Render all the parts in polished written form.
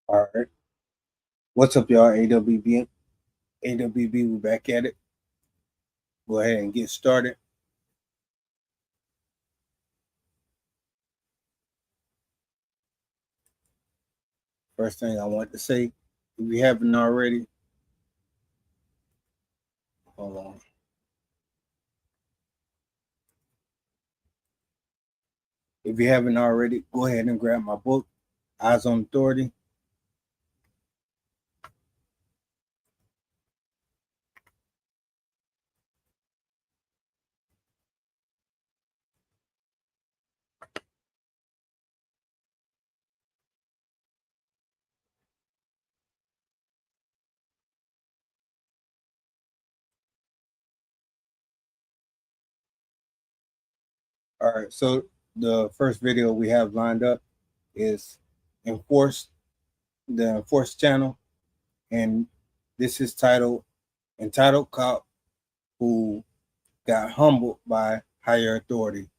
All right. What's up, y'all? AWB. AWB, we're back at it. Go ahead and get started. First thing I want to say, if you haven't already, hold on. If you haven't already, go ahead and grab my book, Eyes on Authority. All right, so the first video we have lined up is the Enforce channel, and this is titled Entitled Cop Who Got Humbled by Higher Authority.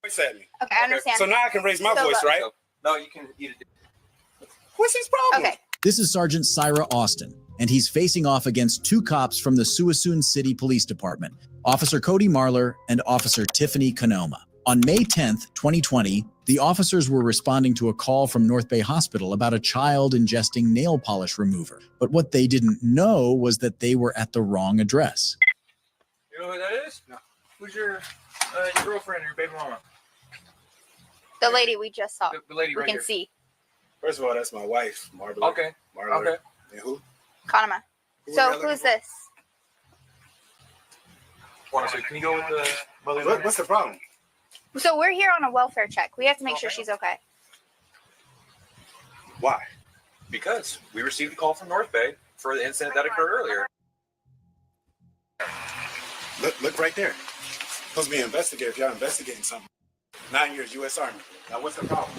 Voice at me. Okay, I understand. So now I can raise my voice, right? No, you can eat it. What's his problem? Okay. This is Sergeant Syra Austin, and he's facing off against two cops from the Suisun City Police Department, Officer Cody Marler and Officer Tiffany Kanoma. On May 10th, 2020, the officers were responding to a call from North Bay Hospital about a child ingesting nail polish remover. But what they didn't know was that they were at the wrong address. You know who that is? No. Who's your girlfriend or your baby mama? The lady we just saw. The lady we right can here. see. First of all, that's my wife, Marla. Okay. Marla. Okay. And who? Kanama. Who So are y'all who's looking this? Honestly, can you go with the mother's for? name? What's the problem? So we're here on a welfare check. We have to make sure she's okay. Why? Because we received a call from North Bay for the incident that occurred earlier. Look right there. Supposed to be an investigator if y'all investigating something. 9 years, U.S. Army. Now, what's the problem?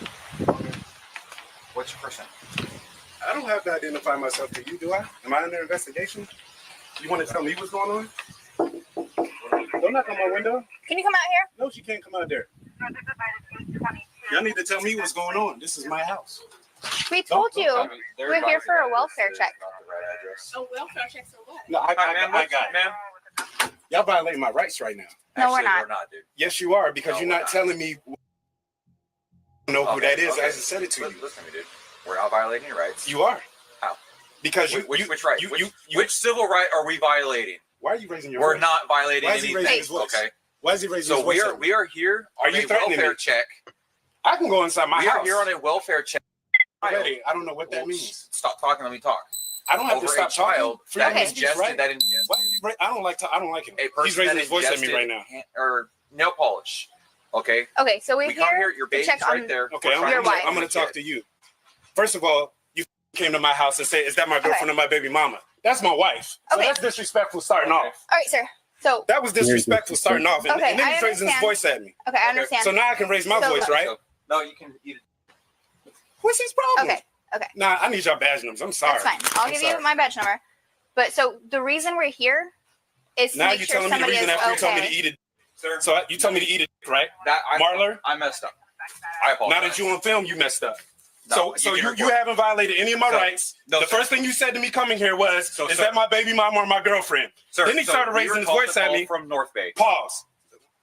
What's your first name? I don't have to identify myself to you, do I? Am I under investigation? You want to tell me what's going on? Don't knock on my window. Can you come out here? No, she can't come out there. Y'all need to tell me what's going on. This is my house. We told you. They're We're here for a welfare advising check. that this is not the right address. A welfare check for what? No, I got it. Ma'am. Y'all violating my rights right now. No, we're Actually, not. We're not, dude. Yes, you are, because No, you're we're not not. telling me know who that is. Okay. I just said it to you. Listen to me, dude. We're not violating your rights. You are. How? Because Which right? Which civil right are we violating? Why are you raising your We're voice? not violating Why is he anything. raising his voice? Okay. Why is he raising So his voice? we are here on Are you a threatening welfare me? check. I can go inside my We house. are here on a welfare check. Already. I don't know what that Well, means. Stop talking. Let me talk. I don't have Over to stop a child talking. that Okay. Speech, ingested right? that ingested Why is he I don't like him. a person He's raising that his voice at me ingested right now. or nail polish. Okay. Okay, so we're We come here. Your to baby's check right on. there. Okay, We're trying Your to wife. check I'm on going the to talk kid. to you. First of all, you came to my house and said, "Is that my girlfriend or my baby mama?" That's my wife. So Okay. that's disrespectful starting Okay. off. All right, sir. So That was disrespectful starting off. And, Okay, and then I he's raising his understand. voice at me. okay, I understand. So now I can raise my So- voice, right? No, you can eat it. What's his problem? Okay. Okay. Nah, I need your badge numbers. I'm sorry. That's fine. I'll give you my badge number. But so the reason we're here is to Now make you're sure telling me the somebody is reason after you told me to okay. eat it. Sir. So you told me to eat it, right? Marler? I messed up. I apologize. Now that you on film, you messed up. No, so can you report. haven't violated any of my Sir. rights. No, the sir. first thing you said to me coming here was, So, "Is sir. that my baby mama or my girlfriend?" Sir, Then he started we raising were his called voice to at call me. from North Bay. Pause.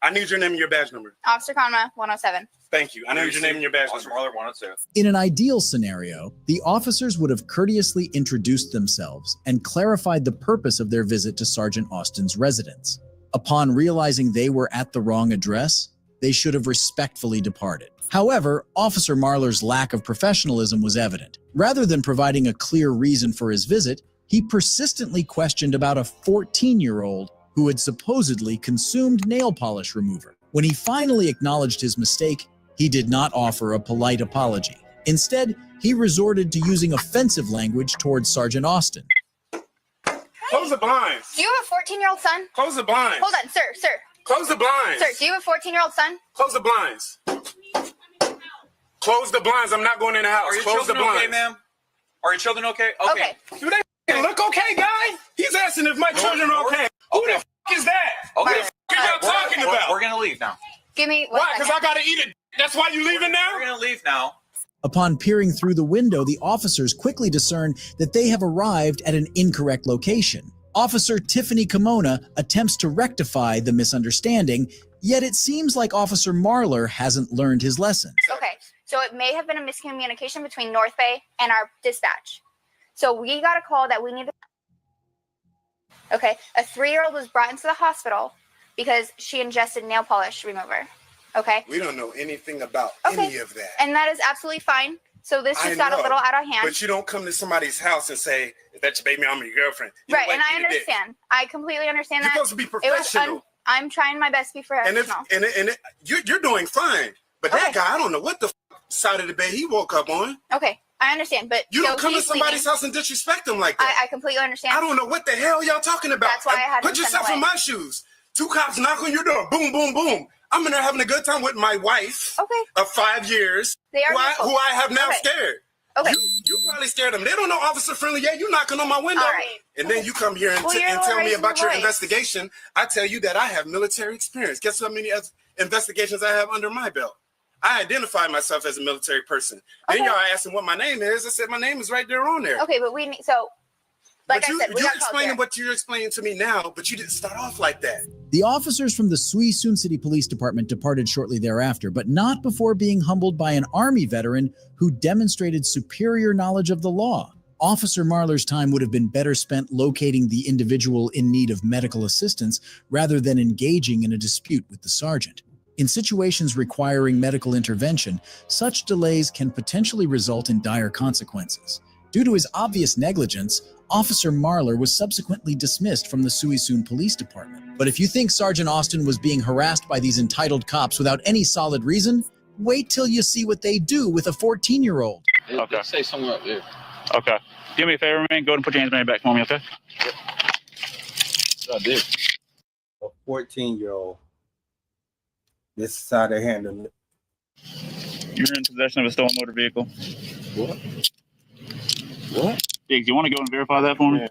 I need your name and your badge number. Officer Conma 107. Thank you. I need your name and your badge Officer number. Marler 102. In an ideal scenario, the officers would have courteously introduced themselves and clarified the purpose of their visit to Sergeant Austin's residence. Upon realizing they were at the wrong address, they should have respectfully departed. However, Officer Marler's lack of professionalism was evident. Rather than providing a clear reason for his visit, he persistently questioned about a 14-year-old who had supposedly consumed nail polish remover. When he finally acknowledged his mistake, he did not offer a polite apology. Instead, he resorted to using offensive language towards Sergeant Austin. Close the blinds. Do you have a 14-year-old son? Close the blinds. Hold on, sir. Close the blinds. Sir, do you have a 14-year-old son? Close the blinds. Close the blinds. I'm not going in the house. Are your Close the children blinds. okay, ma'am? Are your children okay? Okay. Do they f***ing look okay, guy? He's asking if my children are okay. Who the f*** is that? Okay. Who the f*** are y'all talking We're about? gonna leave now. Give me one Why? Because second. I got to eat it. That's why you leaving now? We're gonna leave now. Upon peering through the window, the officers quickly discern that they have arrived at an incorrect location. Officer Tiffany Kimona attempts to rectify the misunderstanding, yet it seems like Officer Marler hasn't learned his lesson. Okay, so it may have been a miscommunication between North Bay and our dispatch. So we got a call that we need to. Okay, a 3-year-old was brought into the hospital because she ingested nail polish remover. Okay. We don't know anything about Okay. any of that. And that is absolutely fine. So this just got a little out of hand. But you don't come to somebody's house and say, "Is that your baby mama, your girlfriend?" You Right, don't and like I eat a dick. understand. I completely understand You're that. supposed to be professional. I'm trying my best to be professional. You're doing fine. But that guy, I don't know what the side of the bed he woke up on. Okay, I understand, but You don't so come to he's somebody's leaving. house and disrespect them like that. I completely understand. I don't know what the hell y'all talking about. That's why I had Put him yourself sent in away. my shoes. 2 cops knock on your door. Boom, boom, boom. I'm in there having a good time with my wife Okay. of 5 years, They are who I have now Okay. scared. Okay. You probably scared them. They don't know officer friendly yet. You knocking on my window. All right. And then you come here and, Well, you're and tell me raising about your your voice. investigation. I tell you that I have military experience. Guess how many investigations I have under my belt? I identify myself as a military person. Then Okay. y'all asking what my name is. I said my name is right there on there. Okay, but we need like But I said, we you're got called explaining there. what you're explaining to me now, but you didn't start off like that. The officers from the Suisun City Police Department departed shortly thereafter, but not before being humbled by an Army veteran who demonstrated superior knowledge of the law. Officer Marler's time would have been better spent locating the individual in need of medical assistance rather than engaging in a dispute with the sergeant. In situations requiring medical intervention, such delays can potentially result in dire consequences. Due to his obvious negligence, Officer Marler was subsequently dismissed from the Suisun Police Department. But if you think Sergeant Austin was being harassed by these entitled cops without any solid reason, wait till you see what they do with a 14-year-old. Okay. Say somewhere up there. Okay. Do me a favor, man. Go and put your hands behind your back for me, okay? I did. A 14-year-old. This is how they handle it. You're in possession of a stolen motor vehicle. What? What? Diggs, you want to go and verify that for me?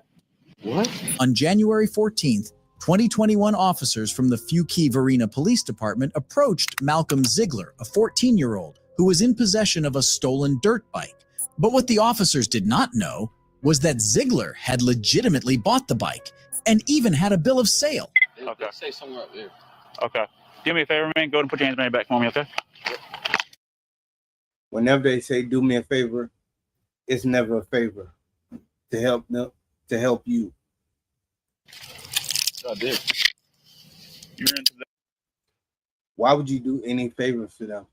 What? On January 14th, 2021 officers from the Fuquay-Varina Police Department approached Malcolm Ziegler, a 14-year-old, who was in possession of a stolen dirt bike. But what the officers did not know was that Ziegler had legitimately bought the bike and even had a bill of sale. Okay. Say somewhere up there. Okay. Do me a favor, man. Go and put your hands behind your back for me, okay? Whenever they say do me a favor, it's never a favor to help them, to help you. I did. You're in Why would you do any favors to them?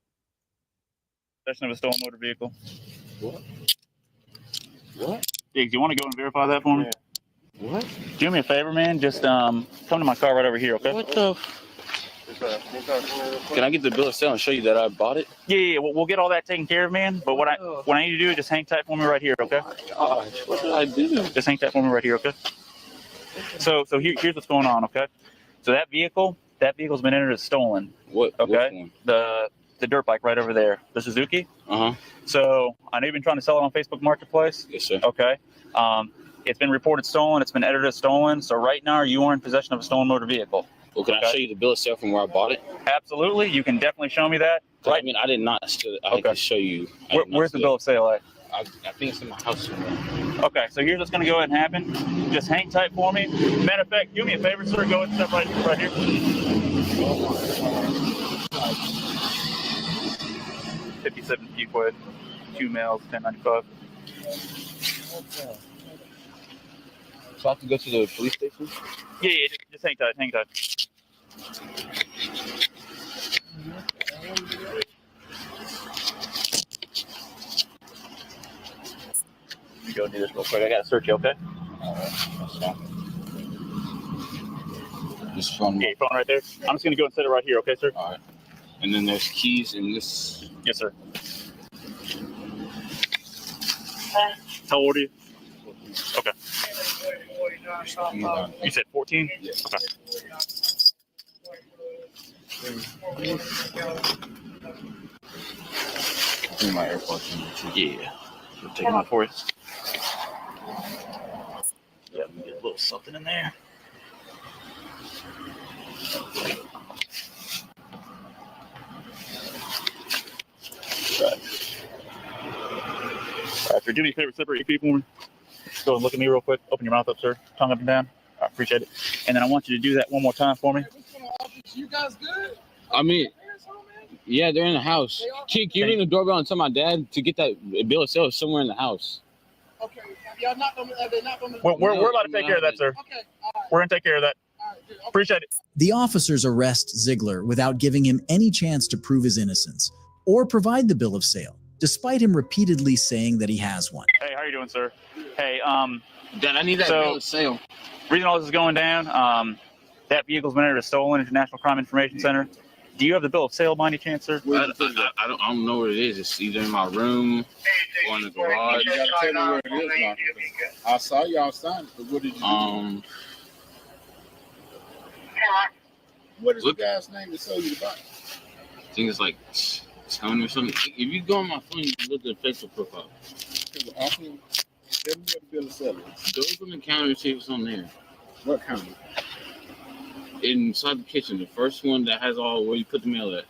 possession of a stolen motor vehicle. What? What? Diggs, you want to go and verify that for me? What? Do me a favor, man. Just come to my car right over here, okay? What the? Can I get the bill of sale and show you that I bought it? Yeah. We'll get all that taken care of, man. But what I need to do is just hang tight for me right here, okay? Gosh, what did I do? Just hang tight for me right here, okay? So here's what's going on, okay? So that vehicle's been entered as stolen. What? Okay. The dirt bike right over there, the Suzuki. Uh huh. So I know you've been trying to sell it on Facebook Marketplace. Yes, sir. Okay. It's been reported stolen. It's been entered as stolen. So right now you are in possession of a stolen motor vehicle. Well, can I Okay. show you the bill of sale from where I bought it? Absolutely. You can definitely show me that. I mean, I did not steal it. I Okay. can show you. Where's the bill of sale at? I think it's in my house somewhere. Okay, so here's what's going to go ahead and happen. Just hang tight for me. Matter of fact, do me a favor, sir. Go ahead and step right here. 57 Fuquay, 2 males, 1095. So I have to go to the police station? Yeah, just hang tight, hang tight. Let me go do this real quick. I got to search you, okay? Alright, that's fine. This phone. Yeah, your phone right there. I'm just going to go and set it right here, okay, sir? Alright. And then there's keys in this. Yes, sir. How old are you? Okay. You said 14? Yes. Okay. In my AirPods. Yeah. We'll take them out for you. Yeah, let me get a little something in there. Right. Sir, do me a favor, separate your feet for me. Go and look at me real quick. Open your mouth up, sir. Tongue up and down. I appreciate it. And then I want you to do that one more time for me. You guys good? I mean, yeah, they're in the house. Chick, you ring the doorbell and tell my dad to get that bill of sale somewhere in the house. Okay. Y'all not gonna. They're not gonna. We're about to take care of that, sir. Okay. All right. We're gonna take care of that. All right. Good. Okay. Appreciate it. The officers arrest Ziegler without giving him any chance to prove his innocence or provide the bill of sale, despite him repeatedly saying that he has one. Hey, how you doing, sir? Hey, Dad, I need that bill of sale. reason all this is going down, that vehicle's been entered as stolen into National Crime Information Center. Do you have the bill of sale by any chance, sir? I don't know what it is. It's either in my room or in the garage. You gotta tell me where it is now. I saw y'all sign it, but what did you do? What is the guy's name that sold you the bike? I think it's like Tony or something. If you go on my phone, you can look at the Facebook profile. Tell me what the bill of sale is. Those on the counter, see what's on there. What counter? Inside the kitchen, the first one that has all where you put the mail at.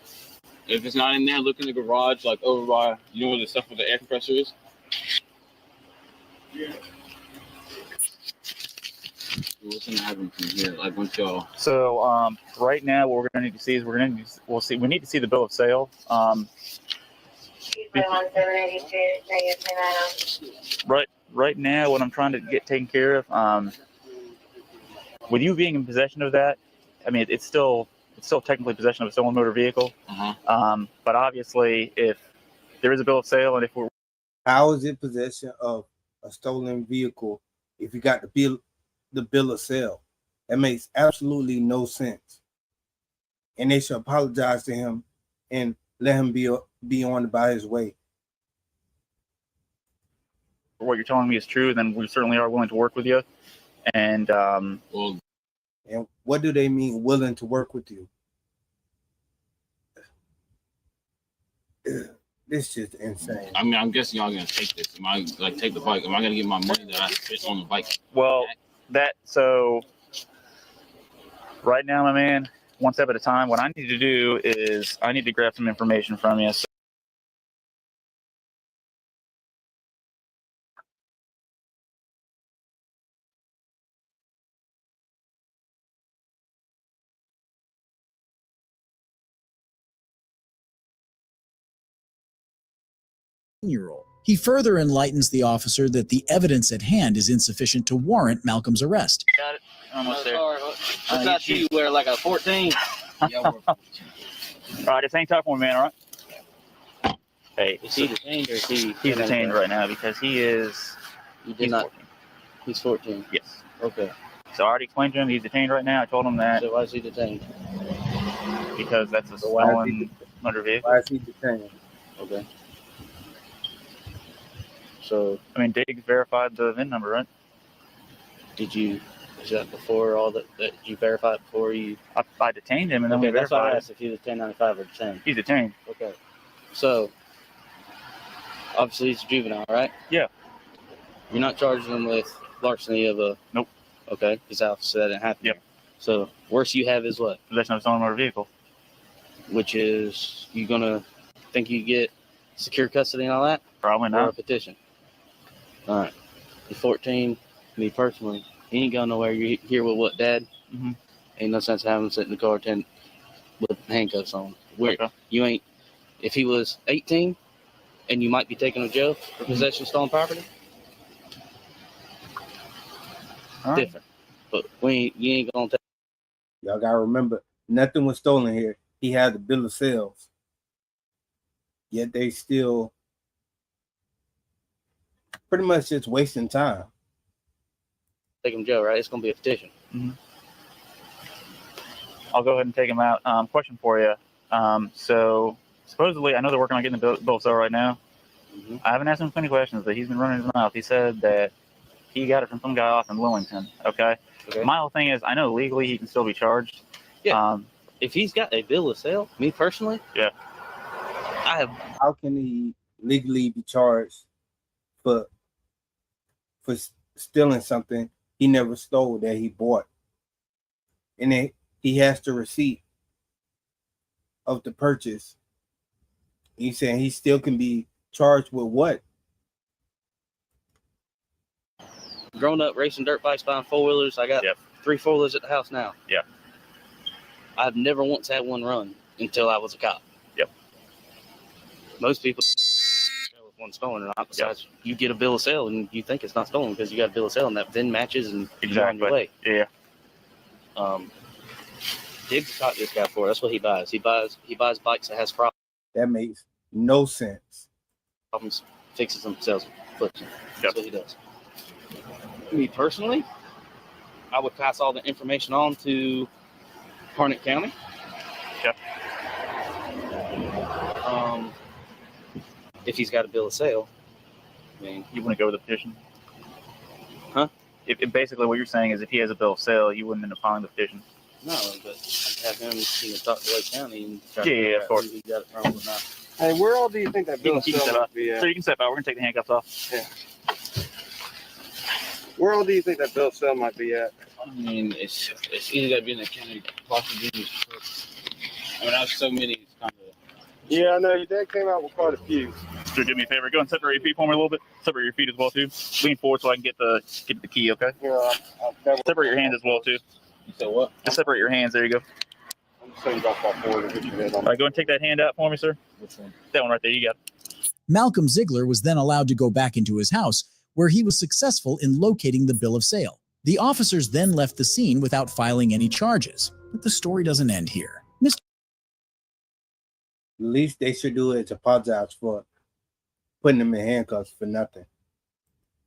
If it's not in there, look in the garage, like over by, you know where the stuff with the air compressor is? Yeah. What's gonna happen from here? Like once y'all. So right now, what we're going to need to see is we need to see the bill of sale. Right now, what I'm trying to get taken care of, with you being in possession of that, I mean, it's still technically possession of a stolen motor vehicle. But obviously, if there is a bill of sale, and if we're How is it possession of a stolen vehicle if you got the bill of sale? That makes absolutely no sense. And they should apologize to him and let him be on about his way. what you're telling me is true, then we certainly are willing to work with you. And Well, And what do they mean willing to work with you? This is insane. I mean, I'm guessing y'all gonna take this. Am I like take the bike? Am I gonna get my money that I spent on the bike? well, so right now, my man, one step at a time. What I need to do is I need to grab some information from you. So Year-old. He further enlightens the officer that the evidence at hand is insufficient to warrant Malcolm's arrest. got it. Almost there. What's that you wear, like a 14? All right, just hang tight for me, man. All right. Hey, Is he detained or is he? he's detained right now because he is. You did He's not. 14. He's 14. Yes. Okay. So I already explained to him he's detained right now. I told him that So why is he detained? because that's a So why is stolen motor vehicle. Why is he detained? Okay. So I mean, Diggs verified the VIN number, right? did you? Is that before all that you verified before you? I detained him and then Okay, we that's why I verified. asked if he was 1095 or detained. He's detained. Okay. So obviously he's a juvenile, right? Yeah. You're not charging him with larceny of a. Nope. Okay, because obviously that didn't happen. Yep. So worst you have is what? Possession of a stolen motor vehicle. Which is you gonna think you get secure custody and all that, Probably or a not. petition? All right. You're 14. Me personally, he ain't going nowhere. You're here with what, Dad? Mm-hmm. Ain't no sense of having him sit in the car tent with handcuffs on. Where Okay. you ain't. If he was 18, and you might be taken to jail for possession of stolen property, All right. different. But you ain't gonna take. Y'all gotta remember, nothing was stolen here. He had the bill of sales. Yet they still pretty much just wasting time. Take him to jail, right? It's gonna be a petition. I'll go ahead and take him out. Question for you. So supposedly, I know they're working on getting the bill of sale right now. Mhm. I haven't asked him any questions, but he's been running his mouth. He said that he got it from some guy off in Lillington. Okay. Okay. My whole thing is, I know legally he can still be charged. Yeah. If he's got a bill of sale, me personally, Yeah. I have. How can he legally be charged for stealing something he never stole that he bought? And then he has the receipt of the purchase. He's saying he still can be charged with what? grown up racing dirt bikes, buying 4-wheelers. I got 3 4-wheelers at the house now. Yeah. I've never once had one run until I was a cop. Yep. Most people don't know if one's stolen or not. Besides, you get a bill of sale and you think it's not stolen because you got a bill of sale and that then matches and you're on your way. Yeah. Diggs caught this guy for. That's what he buys. He buys bikes that has That makes no sense. problems, fixes them, sells them, flips them. That's what he does. Me personally, I would pass all the information on to Harnett County. Yep. If he's got a bill of sale, I mean, You want to go with the petition? Huh? If basically what you're saying is if he has a bill of sale, you wouldn't end up filing the petition. no, but I'd have him, talk to Lake County and try to Yeah, figure of out course. who he got it from or not. Hey, where all do you think that bill of You can sale step out. might be at? So you can step out. We're going to take the handcuffs off. Where all do you think that bill of sale might be at? I mean, it's either got to be in the county prosecutor's. I mean, I have so many. It's kind of. Yeah, I know your dad came out with quite a few. So do me a favor. Go and separate your feet for me a little bit. Separate your feet as well, too. Lean forward so I can get the key, okay? Yeah, Separate your hands as well, too. You said what? Just separate your hands. There you go. I'm just saying drop that forward and hit your head on. All right, go and take that hand out for me, sir. Which one? That one right there. You got it. Malcolm Ziegler was then allowed to go back into his house, where he was successful in locating the bill of sale. The officers then left the scene without filing any charges. But the story doesn't end here. The least they should do is apologize for putting him in handcuffs for nothing.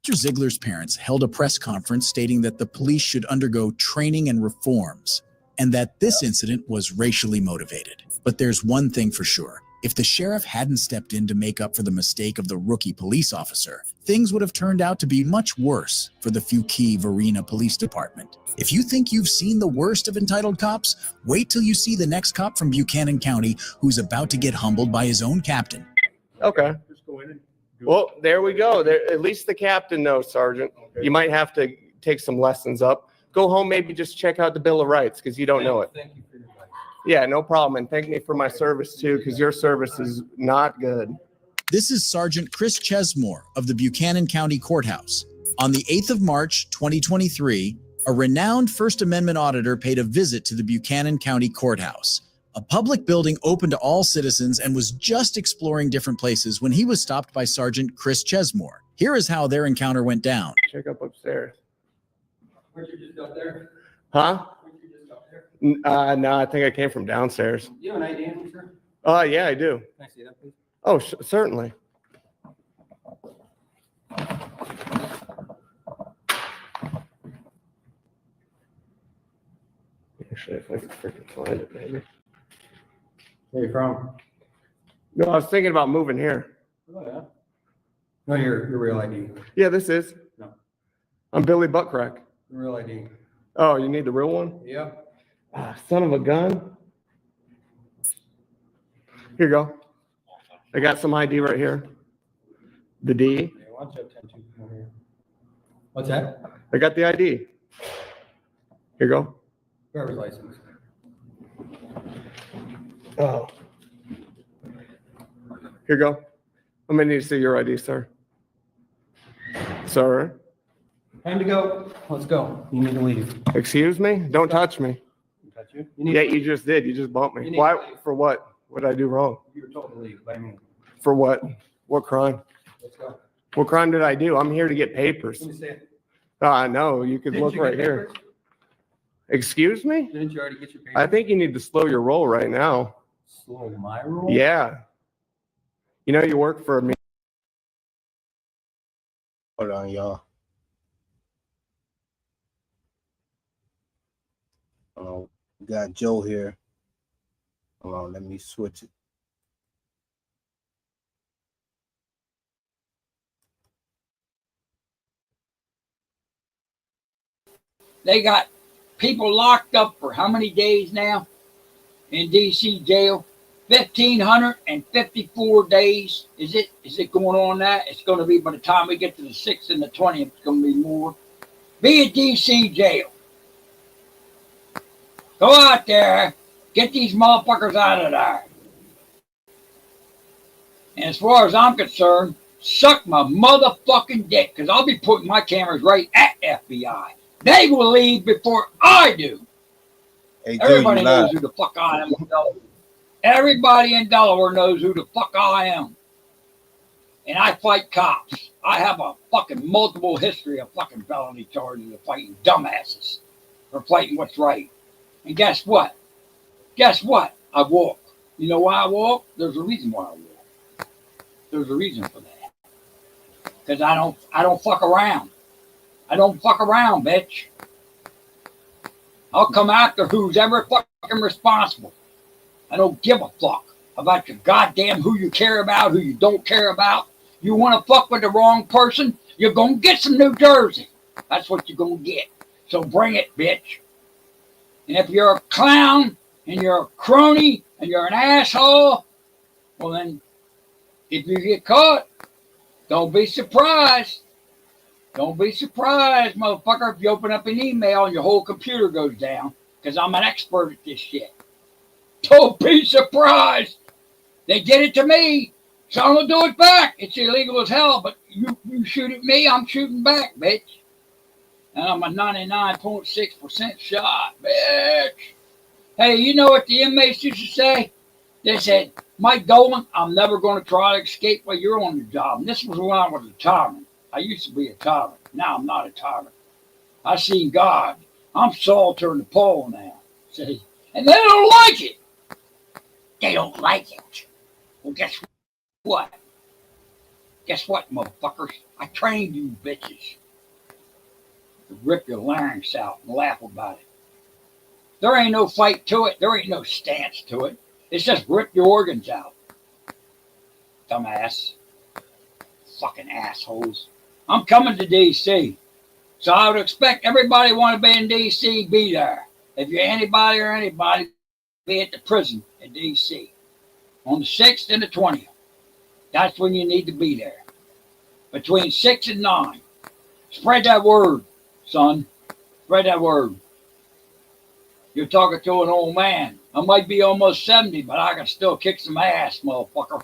Mr. Ziegler's parents held a press conference stating that the police should undergo training and reforms, and that this incident was racially motivated. But there's one thing for sure. If the sheriff hadn't stepped in to make up for the mistake of the rookie police officer, things would have turned out to be much worse for the Fuquay-Varina Police Department. If you think you've seen the worst of entitled cops, wait till you see the next cop from Buchanan County who's about to get humbled by his own captain. Okay. Well, there we go. There, at least the captain knows, Sergeant. Okay. You might have to take some lessons up. Go home, maybe just check out the Bill of Rights because you don't know it. Thank you for your advice. Yeah, no problem. And thank me for my service too, because your service is not good. This is Sergeant Chris Chesmore of the Buchanan County Courthouse. On the 8th of March, 2023, a renowned First Amendment auditor paid a visit to the Buchanan County Courthouse, a public building open to all citizens, and was just exploring different places when he was stopped by Sergeant Chris Chesmore. Here is how their encounter went down. Check up upstairs. Weren't you just up there? Huh? Weren't you just up there? No, I think I came from downstairs. You have an ID, sir? Yeah, I do. Can I see that, please? Oh, certainly. Actually, if I could freaking find it, maybe. Where you from? No, I was thinking about moving here. Oh, yeah. No, your real ID. Yeah, this is. No. I'm Billy Buttcrack. Your real ID. Oh, you need the real one? Yeah. Son of a gun. Here you go. I got some ID right here. The D. Yeah, why don't you attend to come over here? What's that? I got the ID. Here you go. Driver's license. Oh. Here you go. I'm gonna need to see your ID, sir. Sir, Time to go. Let's go. You need to leave. excuse me? Don't touch me. Touch you? You need Yeah, to you just did. You just bumped You me. need Why? to leave. For what? What did I do wrong? You were told to leave by me. For what? What crime? Let's go. What crime did I do? I'm here to get papers. Let me see it. No, you could Didn't look you get right here. papers? Excuse me? Didn't you already get your papers? I think you need to slow your roll right now. Slow my roll? Yeah. You know, you work for me. Hold on, y'all. We got Joe here. Hold on, let me switch it. They got people locked up for how many days now in DC jail? 1,554 days. Is it going on that? It's going to be by the time we get to the 6th and the 20th, it's going to be more. Be a DC jail. Go out there, get these motherfuckers out of there. And as far as I'm concerned, suck my motherfucking dick, because I'll be putting my cameras right at FBI. They will leave before I do. Hey, Joe, Everybody you knows lied. who the fuck I am in Delaware. Everybody in Delaware knows who the fuck I am. And I fight cops. I have a fucking multiple history of fucking felony charges of fighting dumbasses for fighting what's right. And guess what? Guess what? I walk. You know why I walk? There's a reason why I walk. There's a reason for that. Because I don't fuck around. I don't fuck around, bitch. I'll come after who's ever fucking responsible. I don't give a fuck about your goddamn who you care about, who you don't care about. You want to fuck with the wrong person, you're going to get some New Jersey. That's what you're going to get. So bring it, bitch. And if you're a clown and you're a crony and you're an asshole, well then, if you get caught, don't be surprised. Don't be surprised, motherfucker, if you open up an email and your whole computer goes down, because I'm an expert at this shit. Don't be surprised. They did it to me, so I'm going to do it back. It's illegal as hell, but you shoot at me, I'm shooting back, bitch. And I'm a 99.6% shot, bitch. Hey, you know what the inmates used to say? They said, Mike Goldman, I'm never going to try to escape while you're on your job. And this was when I was a tyrant. I used to be a tyrant. Now I'm not a tyrant. I seen God. I'm Saul turned to Paul now. See? And they don't like it. They don't like it. Well, guess what? Guess what, motherfuckers? I trained you bitches to rip your larynx out and laugh about it. There ain't no fight to it. There ain't no stance to it. It's just rip your organs out. Dumbass. Fucking assholes. I'm coming to D.C. So I would expect everybody want to be in D.C. be there. If you're anybody or anybody, be at the prison in D.C. on the 6th and the 20th. That's when you need to be there. Between 6 and 9. Spread that word, son. Spread that word. You're talking to an old man. I might be almost 70, but I can still kick some ass, motherfucker.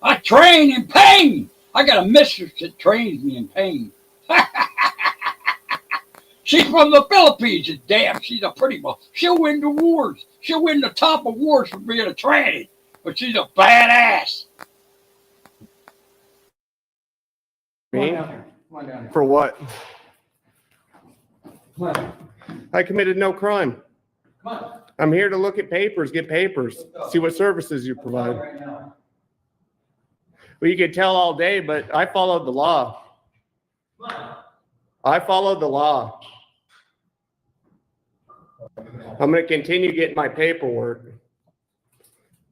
I train in pain. I got a mistress that trains me in pain. She's from the Philippines, and damn, she's a pretty one. She'll win the awards. She'll win the top awards for being a tranny, but she's a badass. Me? Come on down here. For what? Come on. I committed no crime. Come on. I'm here to look at papers, get papers, see what services you provide. Right now. Well, you could tell all day, but I followed the law. Come on. I followed the law. I'm going to continue getting my paperwork.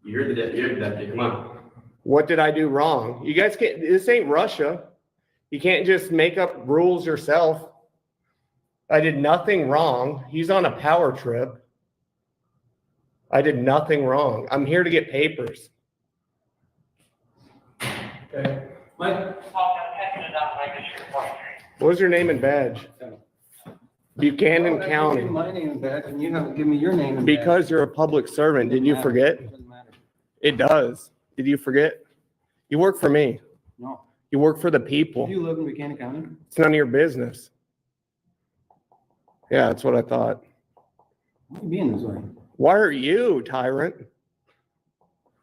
You're the deputy. Come on. What did I do wrong? You guys can't, this ain't Russia. You can't just make up rules yourself. I did nothing wrong. He's on a power trip. I did nothing wrong. I'm here to get papers. Okay. Mike? What was your name and badge? Buchanan Oh, County. give me my name and badge, and you haven't given me your name and badge. Because you're a public servant. Did you forget? Doesn't matter. It does. Did you forget? You work for me. No. You work for the Do people. you live in Buchanan County? It's none of your business. Yeah, that's what I thought. Why are you being this way? Why are you, tyrant?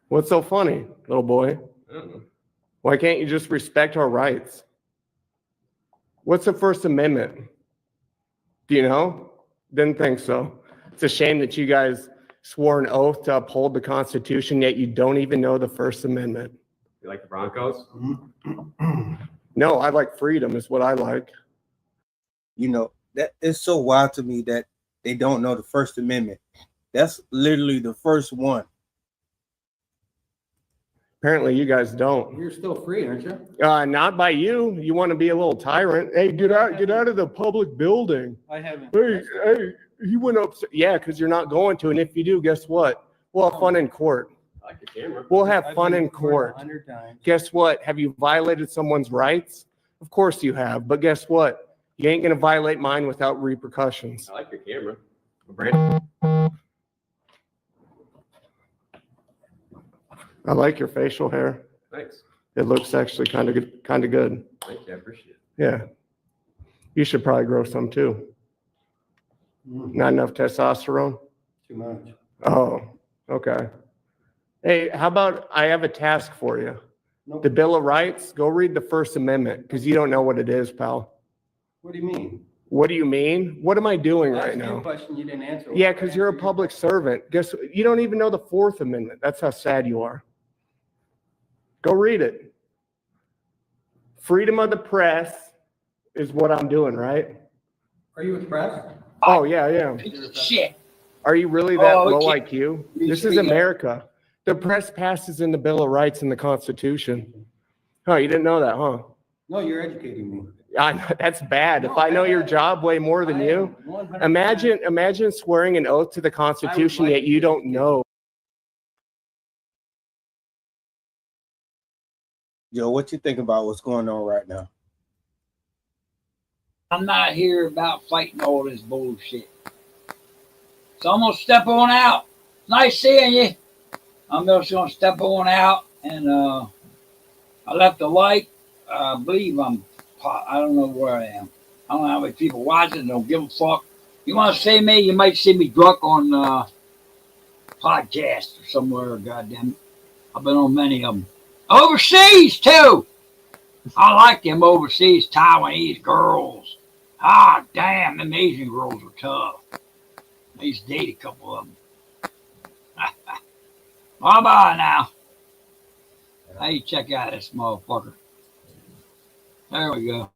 What's so funny, little boy? Why can't you just respect our rights? What's the First Amendment? Do you know? Didn't think so. It's a shame that you guys swore an oath to uphold the Constitution, yet you don't even know the First Amendment. You like the Broncos? No, I like freedom is what I like. You know, that is so wild to me that they don't know the First Amendment. That's literally the first one. Apparently you guys don't. You're still free, aren't you? Not by you. You want to be a little tyrant. Hey, get out of the public building. I haven't. Hey, he went up. Yeah, because you're not going to. And if you do, guess what? We'll have fun in court. I like your camera. We'll have I've fun been in to court. 100 times. Guess what? Have you violated someone's rights? Of course you have. But guess what? You ain't going to violate mine without repercussions. I like your camera. Brandon. I like your facial hair. Thanks. It looks actually kind of good. Thank you. I appreciate it. Yeah. You should probably grow some too. Not enough testosterone? Too much. Oh, okay. Hey, how about I have a task for you? Nope. The Bill of Rights, go read the First Amendment because you don't know what it is, pal. What do you mean? What do you mean? What am I doing I right asked you a now? question you didn't answer. Yeah, because you're a public servant. Guess you don't even know the Fourth Amendment. That's how sad you are. Go read it. Freedom of the press is what I'm doing, right? Are you with the press? Oh, yeah, yeah. Shit. Are you really that Oh, low okay. IQ? This is America. The press passes in the Bill of Rights and the Constitution. Oh, you didn't know that, huh? No, you're educating me. That's bad. If I know your job way more than you, imagine swearing an oath to the Constitution yet you don't know. Joe, what you think about what's going on right now? I'm not here about fighting all this bullshit. So I'm gonna step on out. Nice seeing you. I'm just gonna step on out, and I left the light. I believe I don't know where I am. I don't know how many people watching. Don't give a fuck. You want to see me? You might see me drunk on podcast or somewhere. Goddamn it! I've been on many of them. Overseas too. I like them overseas Taiwanese girls. Ah, damn, them Asian girls are tough. I used to date a couple of them. Bye-bye now. Hey, check out this motherfucker. There we go.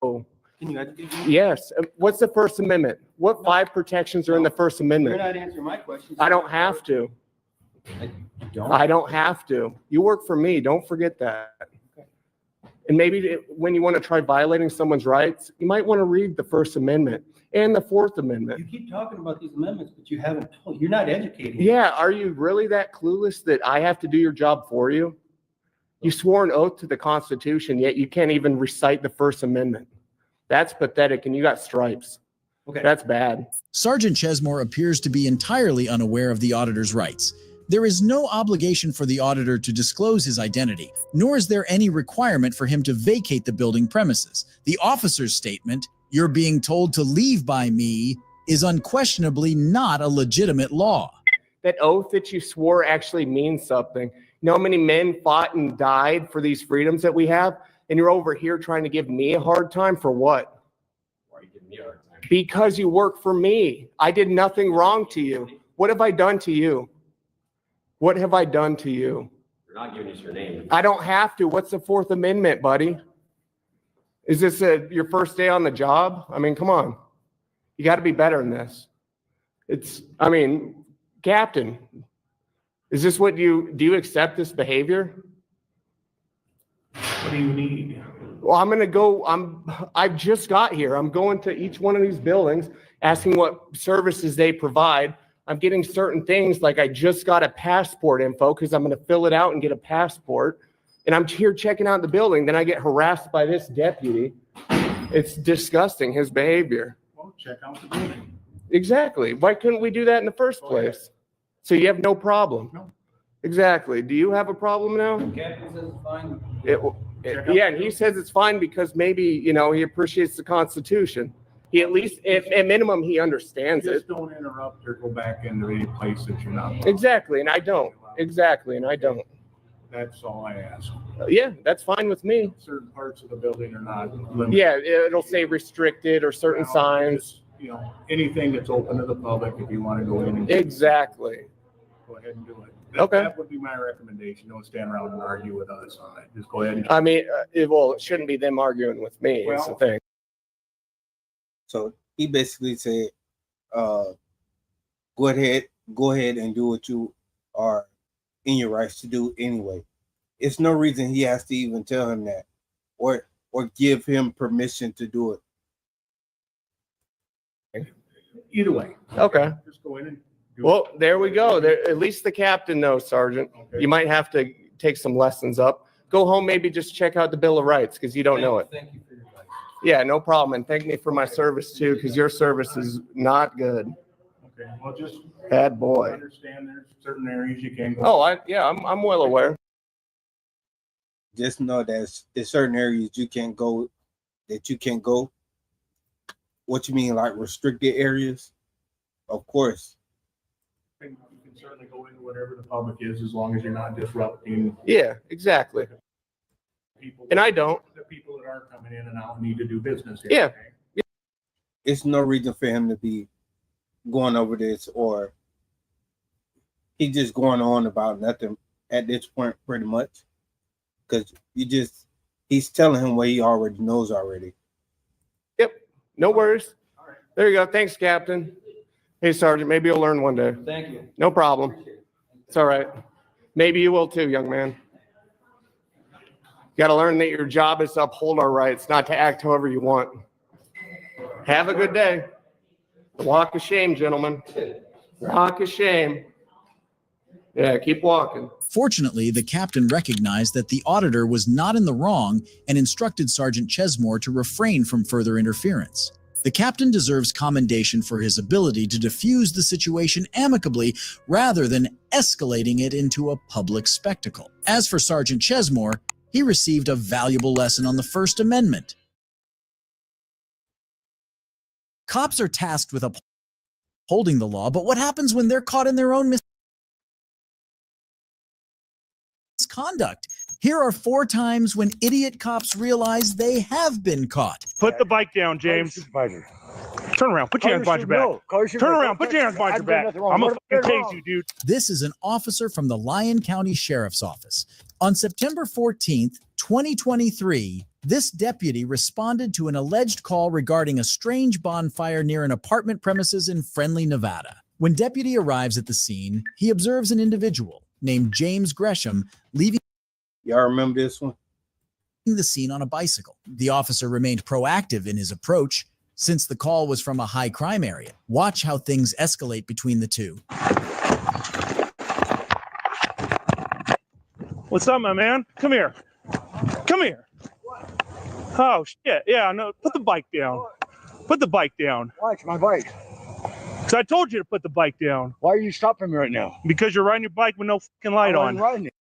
Oh, Can you educate me? yes. What's the First Amendment? What 5 protections are in the First You're Amendment? not answering my question. I don't have to. You don't? I don't have to. You work for me. Don't forget that. And maybe when you want to try violating someone's rights, you might want to read the First Amendment and the Fourth Amendment. You keep talking about these amendments, but you haven't told, you're not educating me. Yeah, are you really that clueless that I have to do your job for you? You swore an oath to the Constitution, yet you can't even recite the First Amendment. That's pathetic, and you got stripes. Okay. That's bad. Sergeant Chesmore appears to be entirely unaware of the auditor's rights. There is no obligation for the auditor to disclose his identity, nor is there any requirement for him to vacate the building premises. The officer's statement, "You're being told to leave by me," is unquestionably not a legitimate law. That oath that you swore actually means something. You know how many men fought and died for these freedoms that we have? And you're over here trying to give me a hard time for what? Why are you giving me a hard time? Because you work for me. I did nothing wrong to you. What have I done to you? What have I done to you? You're not giving us your name. I don't have to. What's the Fourth Amendment, buddy? Is this your first day on the job? I mean, come on. You got to be better than this. Captain, is this what do you accept this behavior? What do you need? Well, I've just got here. I'm going to each one of these buildings, asking what services they provide. I'm getting certain things like I just got a passport info because I'm going to fill it out and get a passport. And I'm here checking out the building. Then I get harassed by this deputy. It's disgusting, his behavior. Well, check out the building. Exactly. Why couldn't we do that in the first place? So you have no problem? No. Exactly. Do you have a problem now? Captain says it's fine. Yeah, and he says it's fine because maybe, he appreciates the Constitution. He at least, at minimum, he understands it. Just don't interrupt or go back into any place that you're not. Exactly, and I don't. Exactly, and I don't. That's all I ask. Yeah, that's fine with me. Certain parts of the building are not limited. Yeah, it'll say restricted or certain signs. Just, anything that's open to the public, if you want to go in and Exactly. go ahead and do it. Okay. That would be my recommendation. Don't stand around and argue with us on it. Just go ahead and. It shouldn't be them arguing with me. That's the thing. So he basically said, go ahead and do what you are in your rights to do anyway. It's no reason he has to even tell him that or give him permission to do it. Either way. Okay. Just go in and do Well, there we go. At least the captain knows, Sergeant. Okay. You might have to take some lessons up. Go home, maybe just check out the Bill of Rights because you don't know it. Thank you for your Yeah, no problem. And thank me for my service too, because your service is not good. Okay, well, just Bad boy. understand there's certain areas you can't go. Oh, I'm well aware. Just know that there's certain areas you can't go. What you mean, like restricted areas? Of course. You can certainly go into whatever the public is as long as you're not disrupting Yeah, exactly. people. And I don't. The people that are coming in and out need to do business here. Yeah. Okay? It's no reason for him to be going over this, or he's just going on about nothing at this point, pretty much. Because he's telling him what he already knows already. Yep. No worries. There you go. Thanks, Captain. Hey, Sergeant, maybe you'll learn one day. Thank you. No problem. It's all right. Maybe you will too, young man. You got to learn that your job is to uphold our rights, not to act however you want. Have a good day. Walk of shame, gentlemen. Walk of shame. Yeah, keep walking. Fortunately, the captain recognized that the auditor was not in the wrong and instructed Sergeant Chesmore to refrain from further interference. The captain deserves commendation for his ability to diffuse the situation amicably rather than escalating it into a public spectacle. As for Sergeant Chesmore, he received a valuable lesson on the First Amendment. Cops are tasked with upholding the law, but what happens when they're caught in their own misconduct? Here are 4 times when idiot cops realize they have been caught. Put the bike down, James. Turn around. Put your hands behind your back. Turn around. Put your hands behind your back. I'm gonna fucking tase you, dude. This is an officer from the Lyon County Sheriff's Office. On September 14th, 2023, this deputy responded to an alleged call regarding a strange bonfire near an apartment premises in Friendly, Nevada. When deputy arrives at the scene, he observes an individual named James Gresham leaving. Y'all remember this one? The scene on a bicycle. The officer remained proactive in his approach since the call was from a high crime area. Watch how things escalate between the two. What's up, my man? Come here. Come here. Oh, shit. Yeah, no. Put the bike down. Put the bike down. Why? It's my bike. Because I told you to put the bike down. Why are you stopping me right now? Because you're riding your bike with no fucking light on. Riding it.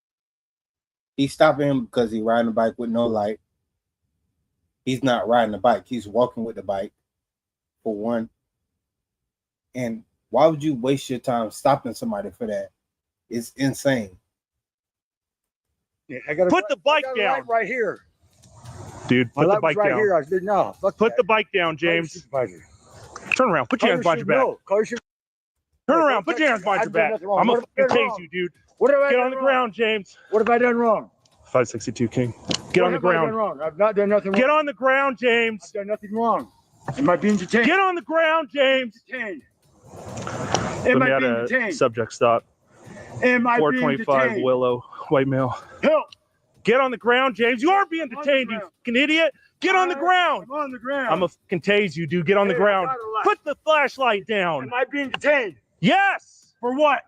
He's stopping him because he's riding a bike with no light. He's not riding a bike. He's walking with the bike, for one. And why would you waste your time stopping somebody for that? It's insane. Yeah, I got Put the bike down. right here. Dude, put the bike right down. Here. I said, no, fuck Put that. the bike down, James. Turn around. Put your hands behind your back. No, Turn around. Put your hands behind your back. I'm going to fucking tase you, dude. What have I Get done on the wrong? ground, James. What have I done wrong? 562 King. Get on the What have I done ground. wrong? I've not done nothing wrong. Get on the ground, James. I've done nothing wrong. Am I being detained? Get on the ground, James. Detained. Let Am me I add being a detained? subject stop. Am I being 425 detained? Willow, white male. Help! Get on the ground, James. You are being detained, you fucking idiot. Get on the ground. I'm on the ground. I'm going to fucking tase you, dude. Get on the Hey, ground. I got a light. Put the flashlight down. Am I being detained? Yes. For what?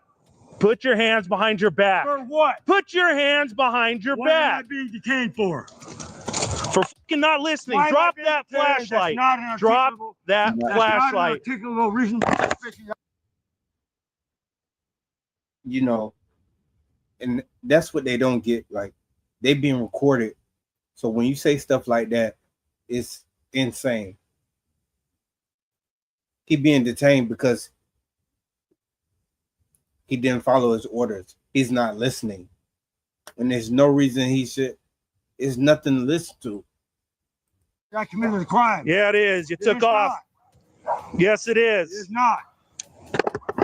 Put your hands behind your back. For what? Put your hands behind your What am I back. being detained for? For fucking not listening. Why am I Drop being that detained? flashlight. That's not an Drop articulable- that That's flashlight. not an articulable reason. You know, and that's what they don't get. Like, they being recorded. So when you say stuff like that, it's insane. He being detained because he didn't follow his orders. He's not listening. And there's no reason he should. There's nothing to listen to. I committed a crime. Yeah, it is. You It took is off. not. Yes, it It is is. not.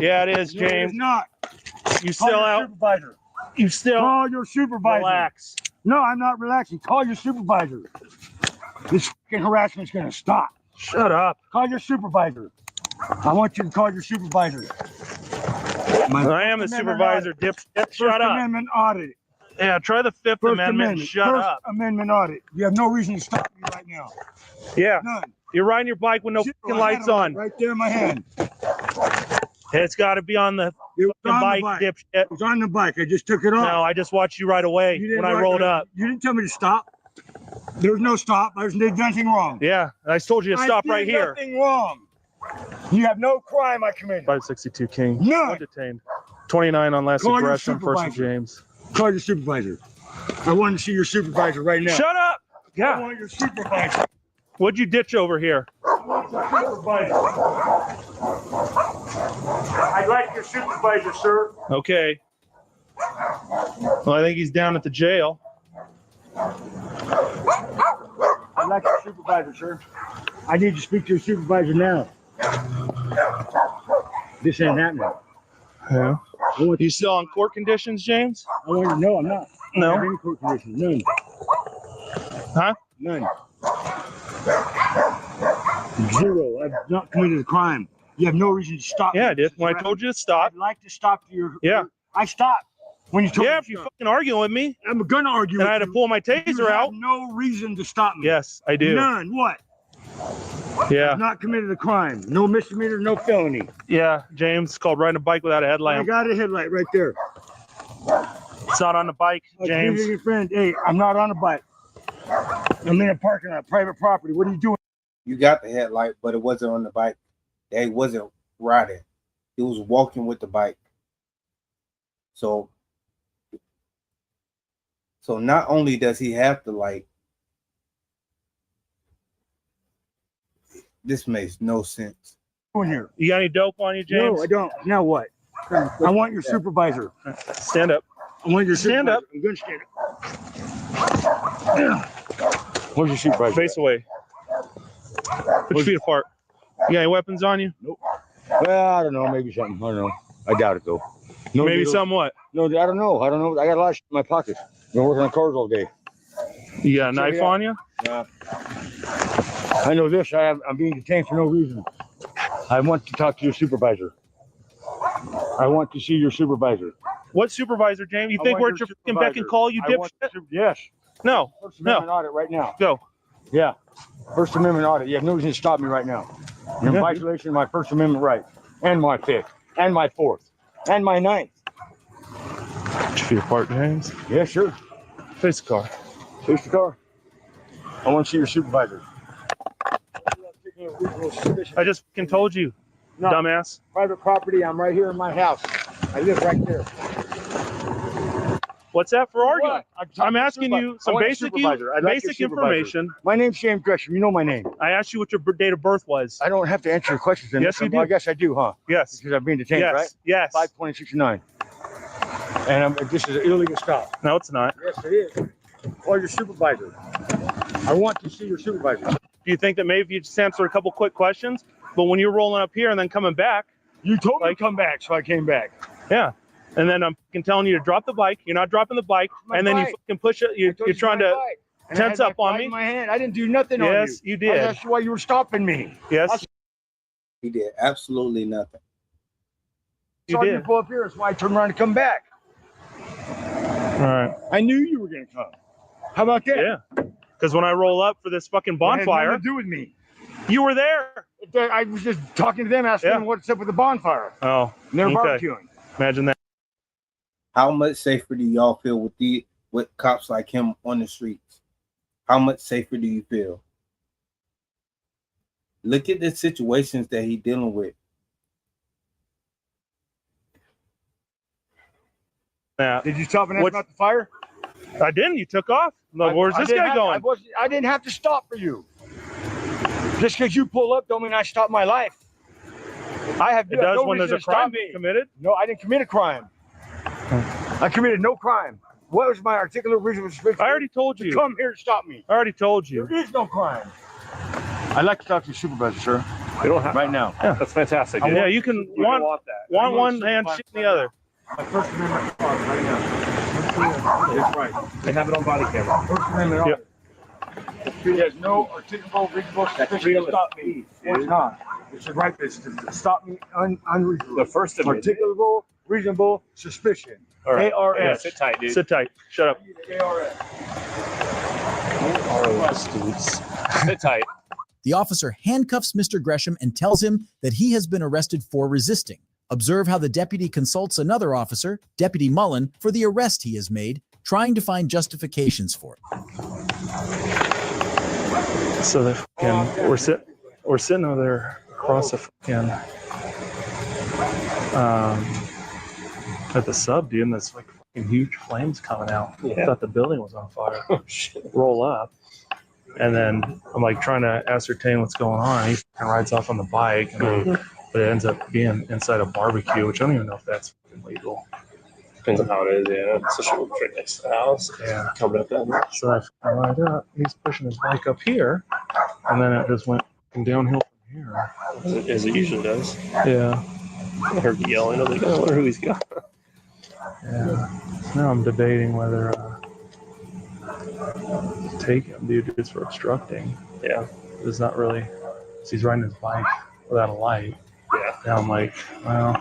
Yeah, it is, It is James. not. You Call still your out. supervisor. You still Call your supervisor. relax. No, I'm not relaxing. Call your supervisor. This fucking harassment's gonna stop. Shut up. Call your supervisor. I want you to call your supervisor. I am the supervisor, dipshit. Shut up. Amendment audit. Yeah, try the Fifth First Amendment. Shut First up. Amendment audit. You have no reason to stop me right now. Yeah. None. You're riding your bike with no Zero. fucking I had lights it on. right there in my hand. It's got to be on the It was fucking on bike, the bike. dipshit. It was on the bike. I just took it off. No, I just watched you right away You didn't when I write- rolled up. You didn't tell me to stop. There's no stop. There's nothing wrong. Yeah, I told you to stop right here. Nothing wrong. You have no crime I committed. 562 King. None. One detained. 29 on last Call your aggression. First and supervisor. James. Call your supervisor. I want to see your supervisor right now. Shut up. I Yeah. want your supervisor. What'd you ditch over here? I want your supervisor. I'd like your supervisor, sir. Okay. Well, I think he's down at the jail. I'd like your supervisor, sir. I need to speak to your supervisor now. This ain't happening. Yeah. You still on court conditions, James? I want you to know I'm not. No. I don't have any court conditions. None. Huh? None. Zero. I've not committed a crime. You have no reason to stop me. Yeah, I did. When I told you to stop. I'd like to stop your. Yeah. I stopped when you told me. Yeah, if you fucking arguing with me. I'm gonna argue. And I with had to you. pull my You taser have out. no reason to stop me. Yes, I do. None. What? Yeah. I've not committed a crime. No misdemeanor. No felony. Yeah, James, it's called riding a bike without a I headlamp. got a headlight right there. It's not on the bike, James. Your friend. Hey, I'm not on a bike. I'm in a parking lot, private property. What are you doing? You got the headlight, but it wasn't on the bike. He wasn't riding. He was walking with the bike. So not only does he have the light, this makes no sense. Here. You got any dope on you, James? No, I don't. Now what? I want your supervisor. Stand up. I want your Stand supervisor. up. I'm gonna stand up. Where's your supervisor? Face away. Put your feet apart. You got any weapons on you? Nope. Well, I don't know. Maybe something. I don't know. I doubt it though. No Maybe needles. something what? No, I don't know. I don't know. I got a lot of shit in my pockets. Been working on cars all day. You got a knife on you? Yeah. I know this. I'm being detained for no reason. I want to talk to your supervisor. I want to see your supervisor. What supervisor, James? You I think want we're your at your fucking beck and supervisor. call, you I want dipshit? Yes. No. First No. Amendment audit right now. Go. Yeah. First Amendment audit. You have no reason to stop me right now. You're in Yeah. violation of my First Amendment right, and my Fifth, and my Fourth, and my Ninth. Put your feet apart, James. Yeah, sure. Face the car. Face the car. I want to see your supervisor. I just fucking told you, No. dumbass. Private property. I'm right here in my house. I live right there. What's that for arguing? What? I'm asking you some basic information. My name's James Gresham. You know my name. I asked you what your date of birth was. I don't have to answer your questions. Then. Yes, you Well, I do. guess I do, huh? Yes. Because I'm being detained, Yes. right? Yes. 5/2069. And this is an illegal stop. No, it's not. Yes, it is. Call your supervisor. I want to see your supervisor. Do you think that maybe you just answer a couple quick questions, but when you're rolling up here and then coming back, You told me to come back, so I came back. yeah, and then I'm fucking telling you to drop the bike. You're not dropping the bike, My and then you bike. fucking push it. You're trying to tense up on me. In my hand. I didn't do nothing on you. Yes, you did. That's why you were stopping me. Yes, He did absolutely nothing. you saw you did. pull up here. That's why I turned around to come back. All right. I knew you were going to come. How about that? Yeah. Because when I roll up for this fucking It had bonfire, nothing to do with me. you were there. I was just talking to them, asking them what's up with the bonfire. Oh, And they're okay. barbecuing. Imagine that. How much safer do y'all feel with cops like him on the streets? How much safer do you feel? Look at the situations that he's dealing with. Now, Did you stop and ask about the fire? I didn't. You took off. Look, where's this guy going? I didn't have to stop for you. Just because you pull up don't mean I stop my life. It does when there's a crime being committed. No, I didn't commit a crime. I committed no crime. What was my articulate reason for I already told you. to come here to stop me? I already told you. There is no crime. I'd like to talk to your supervisor, sir. We don't have Right now. Yeah. That's fantastic. Yeah, you can want one hand, shit in the other. My First Amendment clause right now. That's right. They have it on body camera. First Amendment. Yep. He has no articulable, reasonable suspicion to stop me. It's not. It's the right business to stop me unreasonable. The First Amendment. Articulable, reasonable suspicion. All right. ARS. Yeah, sit tight, dude. Sit tight. Shut up. Sit tight. The officer handcuffs Mr. Gresham and tells him that he has been arrested for resisting. Observe how the deputy consults another officer, Deputy Mullen, for the arrest he has made, trying to find justifications for it. So they fucking, we're sitting over there across the fucking at the sub, dude, and there's like fucking huge flames coming out. I thought the building was on fire. Oh shit! Roll up, and then I'm like trying to ascertain what's going on. He fucking rides off on the bike, and but it ends up being inside a barbecue, which I don't even know if that's fucking legal. Depends on how it is, yeah. It's a short right next to the house. Yeah. Covered up that much. So I fucking ride up. He's pushing his bike up here, and then it just went downhill from here. As it usually does. Yeah. I heard you yelling. I was like, I wonder who he's got. Yeah. Now I'm debating whether take him, dude, just for obstructing. Yeah. It's not really. He's riding his bike without a light. Yeah. Now I'm like, well,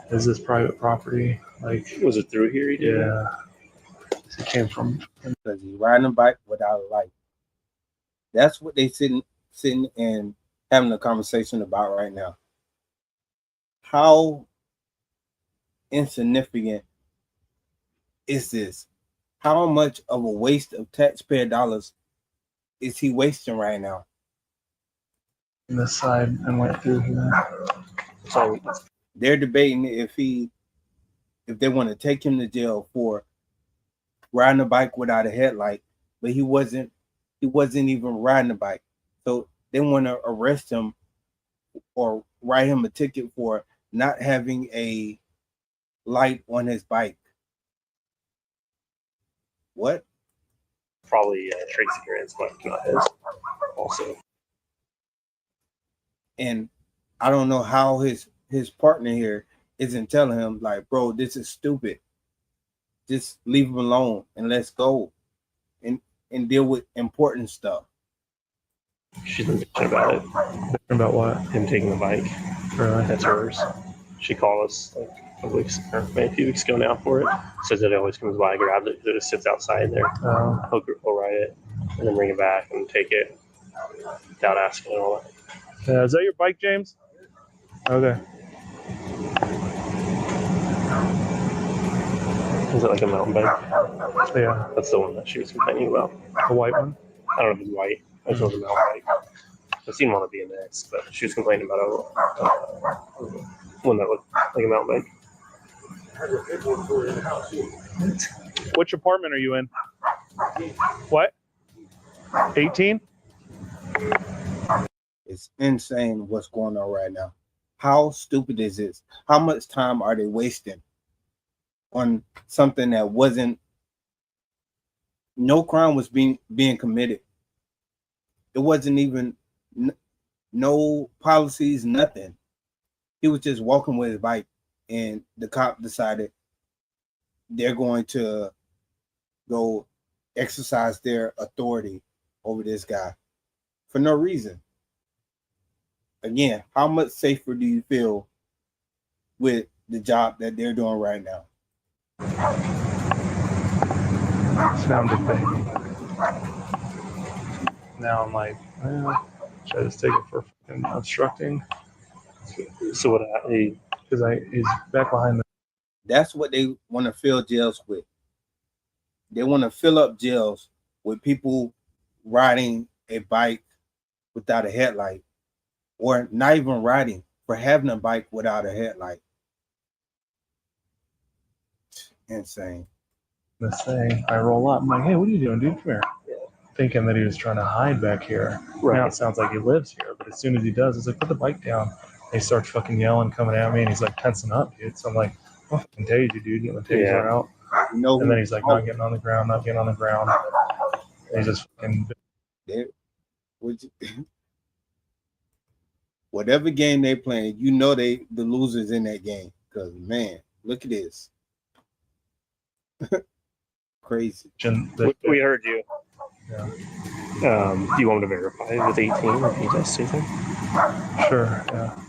is this private property? Like, was it through here? He did? Yeah. It came from because he's riding a bike without a light. That's what they sitting and having a conversation about right now. How insignificant is this? How much of a waste of taxpayer dollars is he wasting right now? On this side and went through here. So they're debating if they want to take him to jail for riding a bike without a headlight, but he wasn't even riding a bike. So they want to arrest him or write him a ticket for not having a light on his bike. What? Probably Tracy Grant's bike, not his. Also. And I don't know how his partner here isn't telling him, like, bro, this is stupid. Just leave him alone and let's go and deal with important stuff. She's been bitching about it. About what? Him taking the bike. Really? That's hers. She called us like a few weeks ago now for it. Says that it always comes by, grabs it, because it just sits outside there. He'll ride it and then bring it back and take it without asking and all that. Is that your bike, James? Okay. Is it like a mountain bike? Yeah. That's the one that she was complaining about. The white one? I don't know if it's white. I just know it's a mountain bike. I've seen one at BMX, but she was complaining about one that looked like a mountain bike. Which apartment are you in? What? 18? It's insane what's going on right now. How stupid is this? How much time are they wasting on something that wasn't, no crime was being committed. It wasn't even no policies, nothing. He was just walking with his bike, and the cop decided they're going to go exercise their authority over this guy for no reason. Again, how much safer do you feel with the job that they're doing right now? Now I'm debating. Now I'm like, well, should I just take it for fucking obstructing? So what? Because he's back behind the. That's what they want to fill jails with. They want to fill up jails with people riding a bike without a headlight, or not even riding, for having a bike without a headlight. Insane. This thing, I roll up. I'm like, hey, what are you doing, dude? Come here. Thinking that he was trying to hide back here. Right. Now it sounds like he lives here, but as soon as he does, he's like, put the bike down. He starts fucking yelling, coming at me, and he's like tensing up, dude. So I'm like, I'll fucking tase you, dude. Get my taser out. And then he's like, not getting on the ground, not getting on the ground. And he's just fucking. Whatever game they playing, you know the losers in that game. Because, man, look at this. Crazy. We heard you. Yeah. Do you want me to verify with 18 if he does anything? Sure, yeah.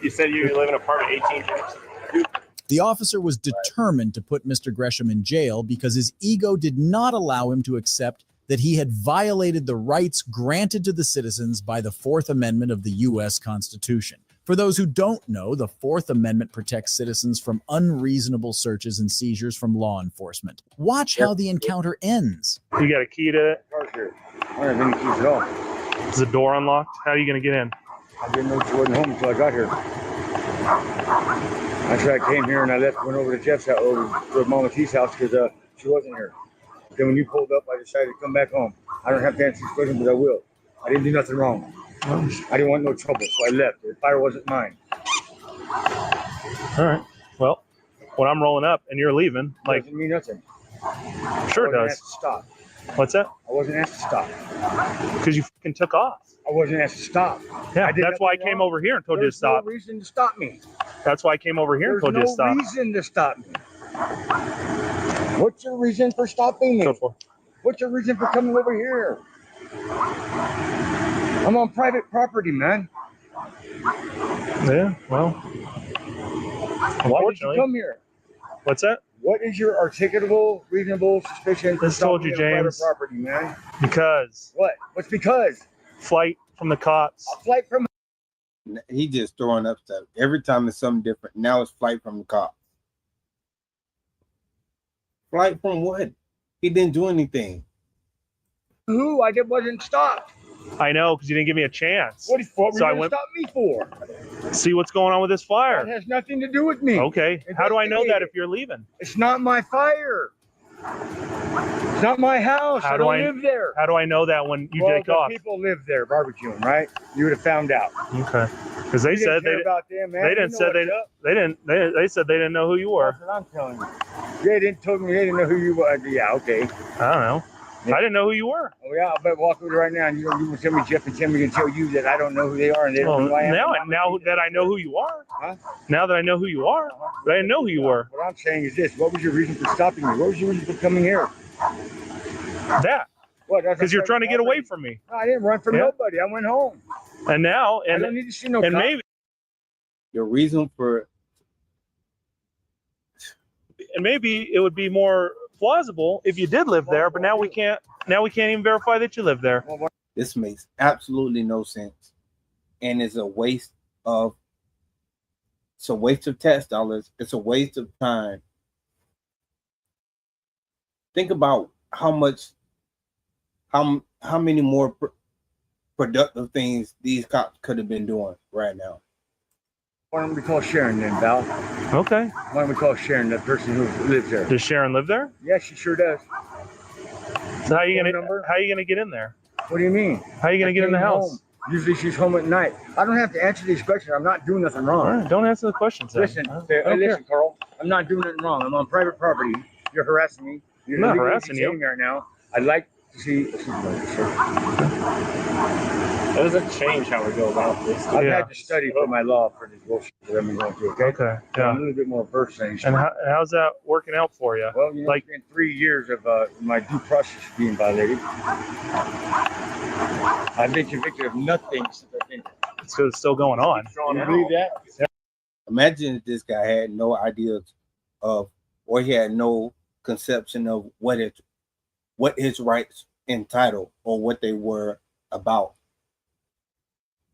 You said you live in apartment 18. The officer was determined to put Mr. Gresham in jail because his ego did not allow him to accept that he had violated the rights granted to the citizens by the Fourth Amendment of the U.S. Constitution. For those who don't know, the Fourth Amendment protects citizens from unreasonable searches and seizures from law enforcement. Watch how the encounter ends. You got a key to it? here. I don't have any keys at all. Is the door unlocked? How are you going to get in? I didn't know she wasn't home until I got here. After I came here and I went over to Jeff's house, over to Mama T's house because she wasn't here. Then when you pulled up, I decided to come back home. I don't have to answer these questions, but I will. I didn't do nothing wrong. I didn't want no trouble, so I left. The fire wasn't mine. All right. Well, when I'm rolling up and you're leaving, like, doesn't mean nothing. Sure it I wasn't does. asked to stop. What's that? I wasn't asked to stop. Because you fucking took off. I wasn't asked to stop. Yeah, I did that's why I nothing came wrong. over here and told you to There's stop. no reason to stop me. That's why I came over here and told you to There's stop. no reason to stop me. What's your reason for stopping me? What's your reason for coming over here? I'm on private property, man. Yeah, well. Why did you come here? What's that? What is your articulable, reasonable suspicion for Just told stopping you, me on James. private property, man? Because. What? What's because? Flight from the cops. A flight from. He just throwing up stuff. Every time it's something different. Now it's flight from the cops. Flight from what? He didn't do anything. Who? I wasn't stopped. I know, because you didn't give me a chance. What were So I you going to went stop me for? see what's going on with this fire. That has nothing to do with me. Okay. How do I know that if you're leaving? It's not my fire. It's not my house. How I do don't I live there. How do I know that when you Well, take the off? people live there barbecuing, right? You would have found out. Okay. Because they You didn't said care about them, man. they You didn't know say what's up. they said they didn't know who you were. That's what I'm telling you. They didn't know who you were. Yeah, okay. I don't know. I didn't know who you were. Oh yeah, I bet walk over right now and you will tell me Jeff and Timmy can tell you that I don't know who they are and they don't know who I am. Now that I know who you are. Huh? Now that I know who you are, but I didn't know who you were. What I'm saying is this: what was your reason for stopping me? What was your reason for coming here? That. What? Because you're trying to get away from me. No, I didn't run from nobody. I went home. And now, I don't need to see no and cop. maybe Your reason for it would be more plausible if you did live there, but now we can't. Now we can't even verify that you live there. this makes absolutely no sense, and it's a waste of tax dollars. It's a waste of time. Think about how many more productive things these cops could have been doing right now. Why don't we call Sharon then, Val? Okay. Why don't we call Sharon, the person who lives there? Does Sharon live there? Yeah, she sure does. So how are you gonna get in there? What do you mean? How are you gonna get in the house? Home. Usually she's home at night. I don't have to answer these questions. I'm not doing nothing wrong. All right, don't answer the questions. Then. Listen, I don't listen, care. Carl. I'm not doing nothing wrong. I'm on private property. You're harassing me. You're I'm not illegally harassing you. detaining me right now. I'd like to see. That doesn't change how we go about this. I've had to study for my law for this bullshit that I'm going through. Okay. Okay. So Yeah. I'm a little bit more versed in it. And how's that working out for you? Well, you know, it's been 3 years of my due process being violated. I've been convicted of nothing since I've been. So it's still going on. You believe that? Yeah. Imagine if this guy had no idea of, or he had no conception of what his rights entitled or what they were about.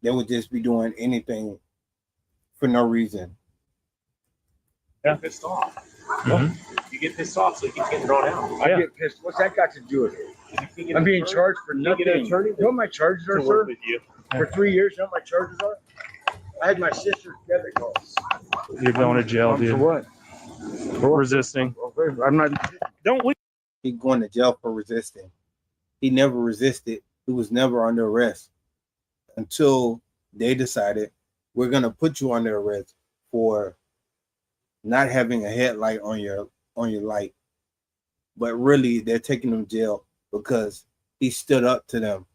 They would just be doing anything for no reason. Yeah. Pissed off. Mhm. You get pissed off, so you keep getting drawn out. I get pissed. What's that got to do with it? I'm being charged for nothing. You know what my charges are, sir? For 3 years, you know what my charges are? I had my sister's debit cards. You're going to jail, dude. For what? Resisting. I'm not. Don't we? He's going to jail for resisting. He never resisted. He was never under arrest until they decided we're going to put you under arrest for not having a headlight on your light. But really, they're taking him to jail because he stood up to them.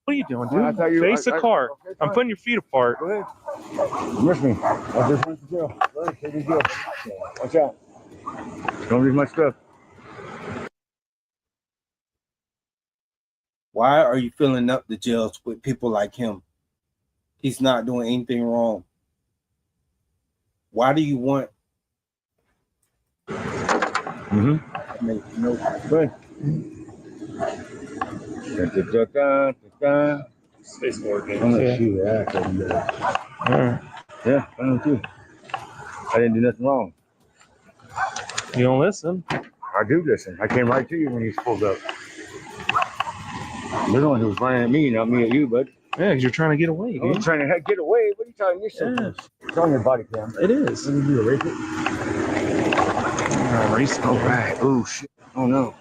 What are you doing, I dude? thought you- Face the car. okay, I'm fine. putting your feet apart. Go ahead. Miss me. I just went to jail. Go ahead, take me to jail. Watch out. Don't leave my stuff. Why are you filling up the jails with people like him? He's not doing anything wrong. Why do you want? Mm-hmm. No. Go ahead. Space Forward game. I'm gonna shoot your ass over there. Yeah, I know too. I didn't do nothing wrong. You don't listen. I do listen. I came right to you when you pulled up. You're the one who was running at me, not me at you, bud. Yeah, because you're trying to get away, I'm dude. trying to get away. What are you talking? You're so Yeah. It's on your body cam. It is. Let me do a rape it. Race. All right. Oh shit. Oh no.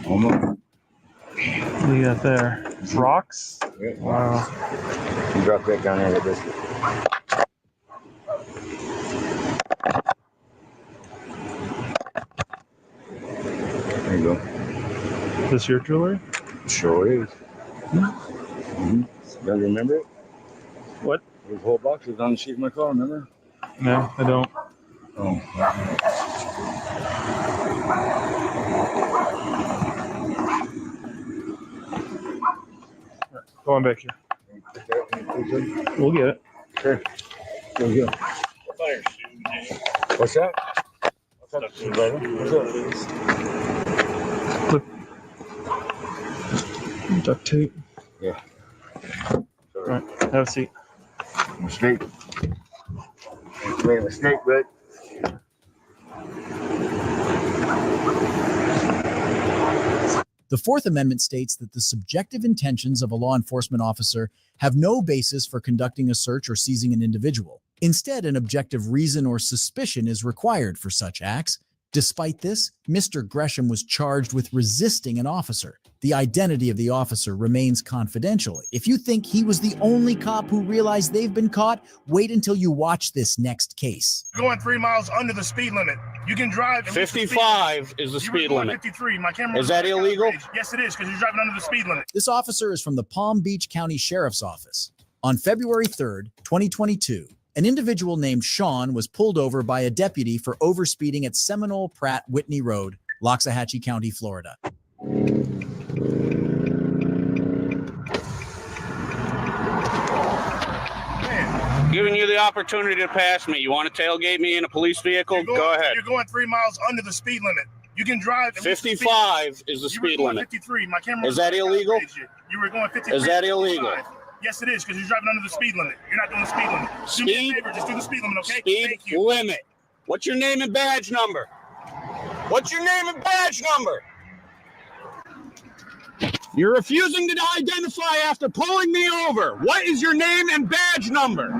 Almost. What do you got there? Rocks? Yeah. Wow. You drop that down there, this. There you go. Is this your jewelry? Sure is. Mm-hmm. You guys remember it? What? This whole box was on the sheet of my car, remember? No, I don't. Oh. Go on back here. We'll get it. Sure. There you go. What's that? What's that, brother? What's Look. Duct tape. Yeah. All right, have a seat. Mistake. Made a mistake, bud. The Fourth Amendment states that the subjective intentions of a law enforcement officer have no basis for conducting a search or seizing an individual. Instead, an objective reason or suspicion is required for such acts. Despite this, Mr. Gresham was charged with resisting an officer. The identity of the officer remains confidential. If you think he was the only cop who realized they've been caught, wait until you watch this next case. Going 3 miles under the speed limit. You can drive. 55 is the speed limit. 53. My camera. Is that illegal? Yes, it is, because you're driving under the speed limit. This officer is from the Palm Beach County Sheriff's Office. On February 3rd, 2022, an individual named Sean was pulled over by a deputy for overspeeding at Seminole Pratt Whitney Road, Loxahatchee County, Florida. Giving you the opportunity to pass me. You want to tailgate me in a police vehicle? Go ahead. You're going 3 miles under the speed limit. You can drive. 55 is the speed limit. 53. My camera. Is that illegal? You were going 53. Is that illegal? Yes, it is, because you're driving under the speed limit. You're not doing the speed limit. Do me a favor, just do the speed limit, okay? Speed Thank you. limit. What's your name and badge number? What's your name and badge number? You're refusing to identify after pulling me over. What is your name and badge number?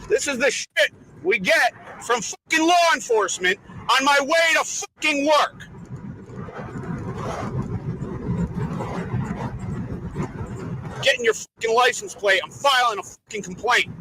This is the shit we get from fucking law enforcement on my way to fucking work. Getting your fucking license plate. I'm filing a fucking complaint.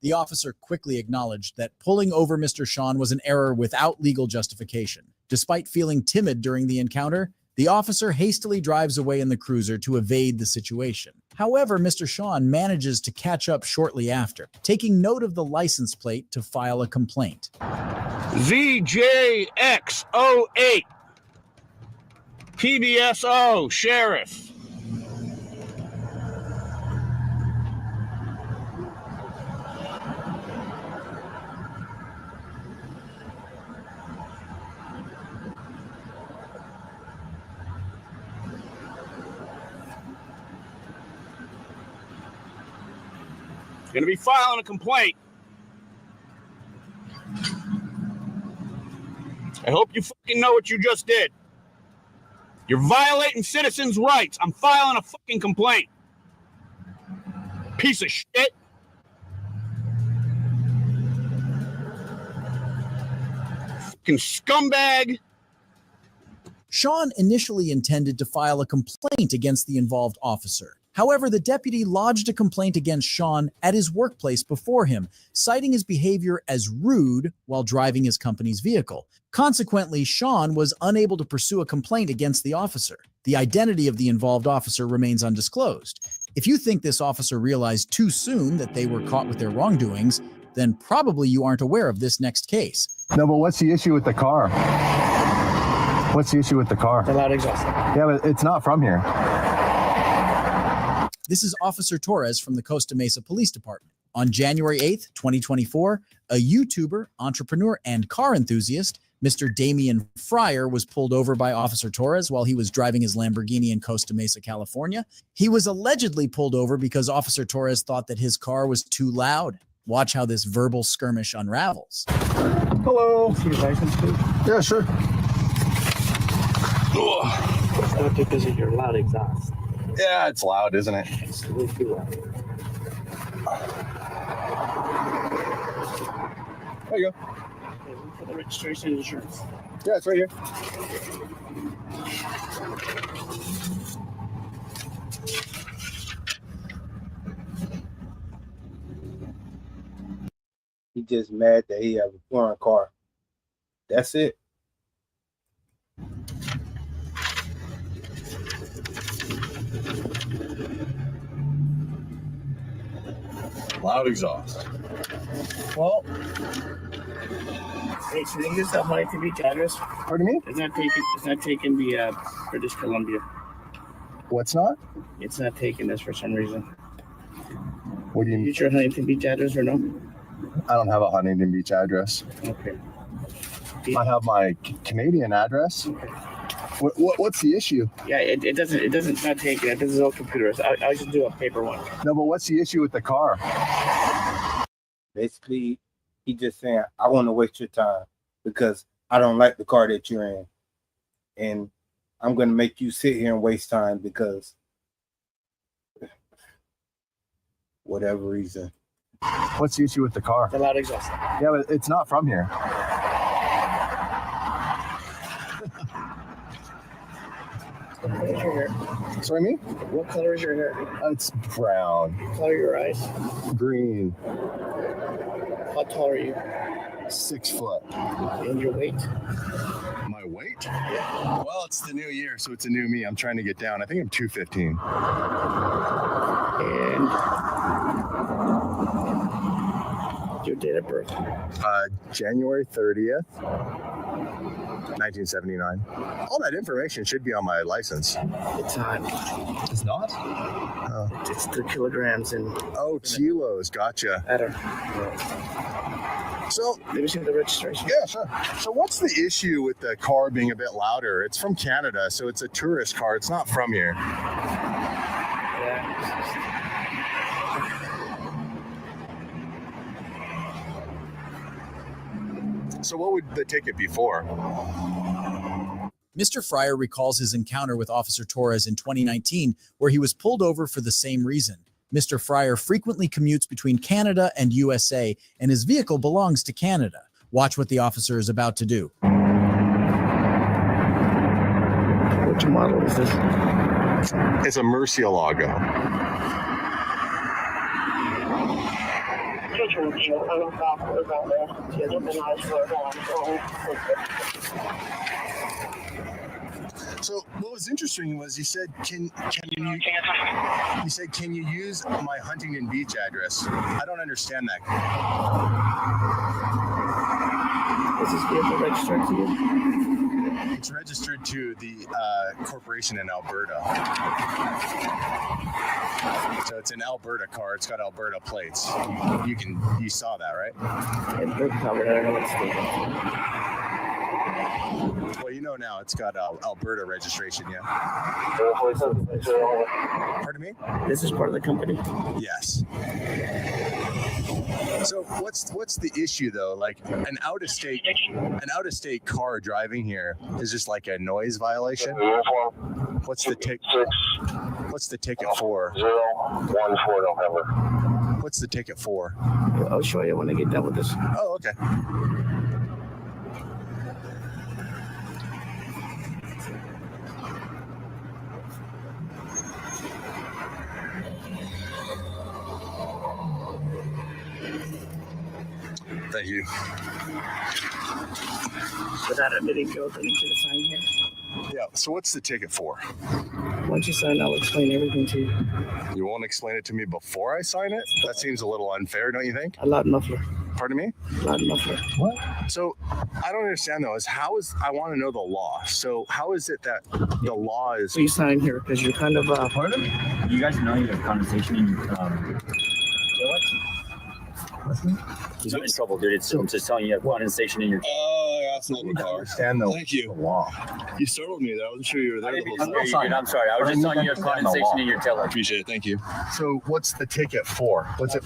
The officer quickly acknowledged that pulling over Mr. Sean was an error without legal justification. Despite feeling timid during the encounter, the officer hastily drives away in the cruiser to evade the situation. However, Mr. Sean manages to catch up shortly after, taking note of the license plate to file a complaint. ZJX08 PBSO Sheriff. Gonna be filing a complaint. I hope you fucking know what you just did. You're violating citizens' rights. I'm filing a fucking complaint. Piece of shit. Fucking scumbag. Sean initially intended to file a complaint against the involved officer. However, the deputy lodged a complaint against Sean at his workplace before him, citing his behavior as rude while driving his company's vehicle. Consequently, Sean was unable to pursue a complaint against the officer. The identity of the involved officer remains undisclosed. If you think this officer realized too soon that they were caught with their wrongdoings, then probably you aren't aware of this next case. No, but what's the issue with the car? What's the issue with the car? The loud exhaust. Yeah, but it's not from here. This is Officer Torres from the Costa Mesa Police Department. On January 8th, 2024, a YouTuber, entrepreneur, and car enthusiast, Mr. Damian Fryer, was pulled over by Officer Torres while he was driving his Lamborghini in Costa Mesa, California. He was allegedly pulled over because Officer Torres thought that his car was too loud. Watch how this verbal skirmish unravels. Hello. See your license, please? Yeah, sure. It's not because of your loud exhaust. Yeah, it's loud, isn't it? It's a little too loud. There you go. Okay, look for the registration and insurance. Yeah, it's right here. He just mad that he have a foreign car. That's it. Loud exhaust. Well, hey, so you use that Huntington Beach address? Pardon me? It's not taking the British Columbia. What's not? It's not taking this for some reason. What do you mean? Use your Huntington Beach address or no? I don't have a Huntington Beach address. Okay. I have my Canadian address. What's the issue? Yeah, it doesn't not take it. This is all computers. I just do a paper one. No, but what's the issue with the car? Basically, he just saying, I want to waste your time because I don't like the car that you're in. And I'm going to make you sit here and waste time because whatever reason. What's the issue with the car? The loud exhaust. Yeah, but it's not from here. What color is your hair? Sorry, me? What color is your hair? It's brown. What color are your eyes? Green. How tall are you? 6 foot. And your weight? My weight? Yeah. Well, it's the new year, so it's a new me. I'm trying to get down. I think I'm 215. And your date of birth? January 30th, 1979. All that information should be on my license. It's not. It's not? Oh. It's 2 kilograms and. Oh, kilos. Gotcha. Better. So, let me see the registration. Yeah, sure. So what's the issue with the car being a bit louder? It's from Canada, so it's a tourist car. It's not from here. Yeah. So what would the ticket be for? Mr. Fryer recalls his encounter with Officer Torres in 2019, where he was pulled over for the same reason. Mr. Fryer frequently commutes between Canada and USA, and his vehicle belongs to Canada. Watch what the officer is about to do. Which model is this? It's a Murcielago. So what was interesting was he said, can you use my Huntington Beach address? I don't understand that. Is this vehicle registered to you? It's registered to the corporation in Alberta. So it's an Alberta car. It's got Alberta plates. You saw that, right? Yeah, they're covered. I don't know what state. Well, you know now it's got Alberta registration, yeah. Pardon me? This is part of the company. Yes. So what's the issue though? Like an out of state car driving here is just like a noise violation. What's the ticket? What's the ticket for? 014 November. What's the ticket for? I'll show you when I get done with this. Oh, okay. Thank you. Without admitting guilt, I need you to sign here. Yeah, so what's the ticket for? Once you sign, I'll explain everything to you. You won't explain it to me before I sign it? That seems a little unfair, don't you think? A loud muffler. Pardon me? Loud muffler. What? So I don't understand though, I want to know the law. So how is it that the law is... Please sign here, because you're kind of... Pardon? You guys know your conversation in... He's not in trouble, dude. I'm just telling you, you have condensation in your. Oh, I absolutely understand though. Thank you. Wow. You startled me there. I wasn't sure you were there the whole time. I'm sorry. I was just telling you, you have condensation in your tail light. Appreciate it. Thank you. So, what's the ticket for? What's it?